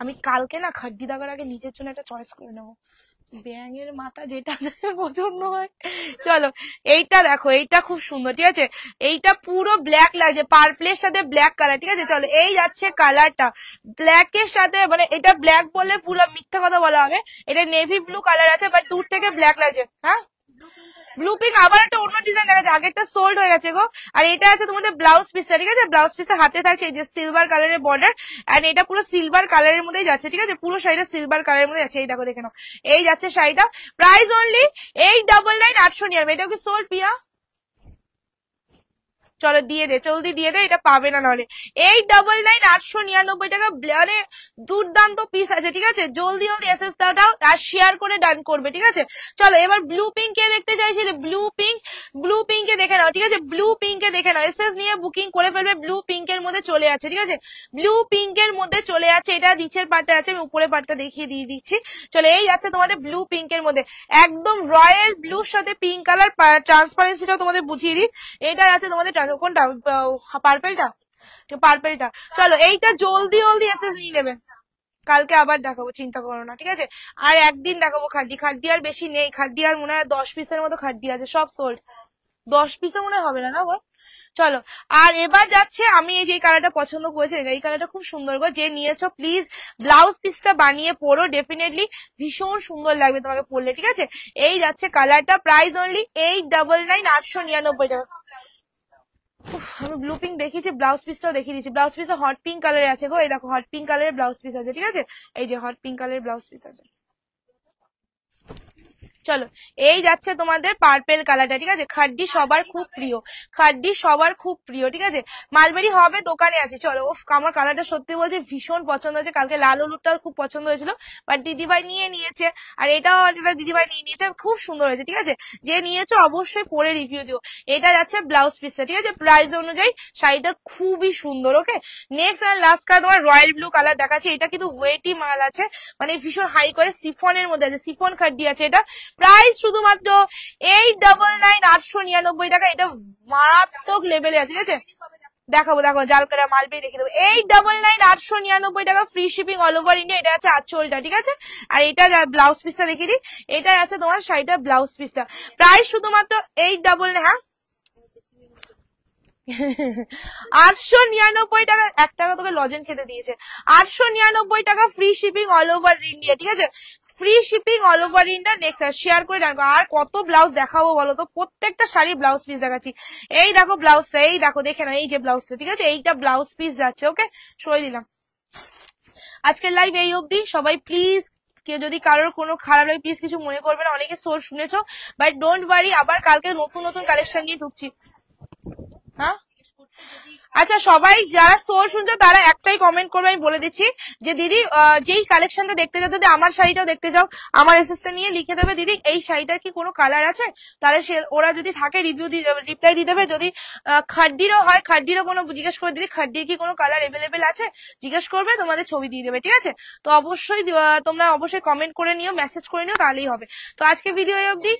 আমি কালকে না খাড্ডি দাগার আগে নিজের জন্য একটা চয়েস করে নেবো, ব্যাঙের মাথা যেটা পছন্দ হয়। চলো এইটা দেখো, এইটা খুব সুন্দর, ঠিক আছে, এইটা পুরো ব্ল্যাক লাগছে, পার্পলের সাথে ব্ল্যাক কালার, ঠিক আছে। চলো এই যাচ্ছে কালারটা ব্ল্যাকের সাথে, মানে এটা ব্ল্যাক বললে পুরো মিথ্যা কথা বলা হবে, এটা নেভি ব্লু কালার আছে, বাট দূর থেকে ব্ল্যাক লাগছে। হ্যাঁ, ব্লু পিঙ্ক আবার একটা অন্য ডিজাইন দেখা যাচ্ছে, আগেরটা সোল্ড হয়ে গেছে গো। আর এটা আছে তোমাদের ব্লাউজ পিসটা, ঠিক আছে, ব্লাউজ পিসের হাতে থাকছে এই যে সিলভার কালারের বর্ডার, এন্ড এটা পুরো সিলভার কালারের মধ্যেই যাচ্ছে, ঠিক আছে, পুরো শাড়িটা সিলভার কালারের মধ্যে যাচ্ছে। এই দেখো, দেখে নাও, এই যাচ্ছে শাড়িটা, প্রাইস অনলি 899, 899। এটা কি সোল্ড পিয়া? চলো দিয়ে দে, জলদি দিয়ে দে, এটা পাবে না নাহলে। 899, 899 টাকা, মানে দুর্দান্ত পিস আছে, ঠিক আছে। জলদি জলদি এসএস দাও আর শেয়ার করে ডান করবে, ঠিক আছে। চলো এবার ব্লু পিঙ্ক কে দেখতে চাইছিলে, ব্লু পিঙ্কে দেখে নাও, ঠিক আছে, ব্লু পিঙ্কে দেখে নাও, এসএস নিয়ে বুকিং করে ফেলবে। ব্লু পিঙ্কের মধ্যে চলে আছে, ঠিক আছে, ব্লু পিঙ্কের মধ্যে চলে আছে, এটা নিচের পার্টটা আছে, আমি উপরের পার্টটা দেখিয়ে দিয়ে দিচ্ছি। চলো এই যাচ্ছে তোমাদের ব্লু পিঙ্কের মধ্যে, একদম রয়্যাল ব্লুর সাথে পিঙ্ক কালার, ট্রান্সপারেন্সিটাও তোমাদের বুঝিয়ে দিই। এটা আছে তোমাদের কোনটা, পার্পেলটা। চলো এইটা জলদি জলদি এসে নিয়ে নেবে, কালকে আবার দেখাবো, চিন্তা করো না, ঠিক আছে। আর একদিন দেখাবো খাড্ডি আর বেশি নেই, খাড্ডি আর মনে হয় 10 পিসের মতো খাড্ডি আছে, সব সোল্ড। 10 পিসে মনে হবে না, না বল। চলো আর এবার যাচ্ছে, আমি এই যে কালারটা পছন্দ করেছি, এই কালারটা খুব সুন্দর গো, যে নিয়েছো প্লিজ ব্লাউজ পিসটা বানিয়ে পরো, ডেফিনেটলি ভীষণ সুন্দর লাগবে তোমাকে পরলে, ঠিক আছে। এই যাচ্ছে কালারটা, প্রাইস অনলি 899, 899 টাকা। আমি ব্লু পিঙ্ক দেখিয়েছি, ব্লাউজ পিসটাও দেখিয়ে দিচ্ছি, ব্লাউজ পিসটা হট পিঙ্ক কালারে আছে গো, এই দেখো হট পিঙ্ক কালারের ব্লাউজ পিস আছে, ঠিক আছে, এই যে হট পিঙ্ক কালারের ব্লাউজ পিস আছে। চলো এই যাচ্ছে তোমাদের পার্পেল কালারটা, ঠিক আছে, খাড্ডি সবার খুব প্রিয়, খাড্ডি সবার খুব প্রিয়, ঠিক আছে। মালবেরি হবে দোকানে আছে। চলো আমার কালারটা সত্যি বলছি ভীষণ পছন্দ হয়েছে, কালকে লাল হলুদটা খুব পছন্দ হয়েছিল, বাট দিদিভাই নিয়ে নিয়েছে, আর এটাও দিদিভাই নিয়ে নিয়েছে, খুব সুন্দর হয়েছে, ঠিক আছে। যে নিয়েছো অবশ্যই পরে রিভিউ দিও। এটা যাচ্ছে ব্লাউজ পিসটা, ঠিক আছে, প্রাইস অনুযায়ী শাড়িটা খুবই সুন্দর। ওকে, নেক্সট আর লাস্ট কালার তোমার রয়্যাল ব্লু কালার দেখাচ্ছি, এটা কিন্তু ওয়েটি মাল আছে, মানে ভীষণ হাই করে সিফনের মধ্যে আছে, সিফন খাড্ডি আছে, এটা প্রাইস শুধুমাত্র 899, 899 টাকা। এটা মারাত্মক লেভেলে আছে, ঠিক আছে, দেখাবো দেখো জালকারা মালবেরি দেখে দেবো। 899, 899 টাকা, free shipping all over India. এটা আছে আঁচলটা, ঠিক আছে, আর এটা ব্লাউজ পিসটা দেখিয়ে দিই, এটা আছে তোমার শাড়িটা ব্লাউজ পিসটা, প্রাইস শুধুমাত্র 899, হ্যাঁ 899 টাকা। 1 টাকা তোকে লজেন খেতে দিয়েছে। 899 টাকা, free shipping all over India, ঠিক আছে, free shipping all over India. Next share করে রাখবো। আর কত ব্লাউজ দেখাবো বলো তো, প্রত্যেকটা শাড়ি ব্লাউজ পিস দেখাচ্ছি। এই দেখো ব্লাউজটা, এই দেখো দেখে না, এই যে ব্লাউজটা, ঠিক আছে, এইটা ব্লাউজ পিস যাচ্ছে। ওকে, সরে দিলাম। আজকের লাইভ এই অবধি। সবাই প্লিজ কেউ যদি কারোর কোনো খারাপ লাগে প্লিজ কিছু মনে করবে না, অনেকে সোর শুনেছো, বাট ডোন্ট ওয়ারি, আবার কালকে নতুন নতুন কালেকশন নিয়ে ঢুকছি। হ্যাঁ আচ্ছা, সবাই যারা সোল শুনছো তারা একটাই কমেন্ট করবে, আমি বলে দিচ্ছি যে দিদি যেই কালেকশনটা দেখতে চাও, যদি আমার শাড়িটাও দেখতে চাও, আমার এসএসটা নিয়ে লিখে দেবে দিদি এই শাড়িটার কি কোনো কালার আছে, তাহলে ওরা যদি থাকে রিভিউ দিয়ে দেবে, রিপ্লাই দিয়ে দেবে। যদি খাড্ডিরও হয়, খাড্ডিরও কোনো জিজ্ঞেস করে দিদি খাড্ডির কি কোনো কালার এভেলেবেল আছে, জিজ্ঞেস করবে, তোমাদের ছবি দিয়ে দেবে, ঠিক আছে। তো অবশ্যই তোমরা অবশ্যই কমেন্ট করে নিও, মেসেজ করে নিও, তাহলেই হবে। তো আজকে ভিডিও অবধি।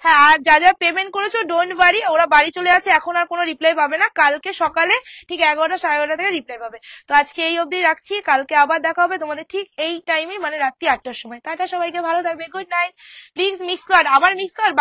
হ্যাঁ, আর যা যা পেমেন্ট করেছো ডোন্ট ওয়ারি, ওরা বাড়ি চলে আছে, এখন আর কোনো রিপ্লাই পাবে না, কালকে সকালে ঠিক 11টা 11:30 থেকে রিপ্লাই পাবে। তো আজকে এই অবধি রাখছি, কালকে আবার দেখা হবে তোমাদের ঠিক এই টাইমে, মানে রাত্রি 8টার সময়। টাটা, সবাইকে ভালো থাকবে, good night. Please mix card, আবার মিক্স কার্ড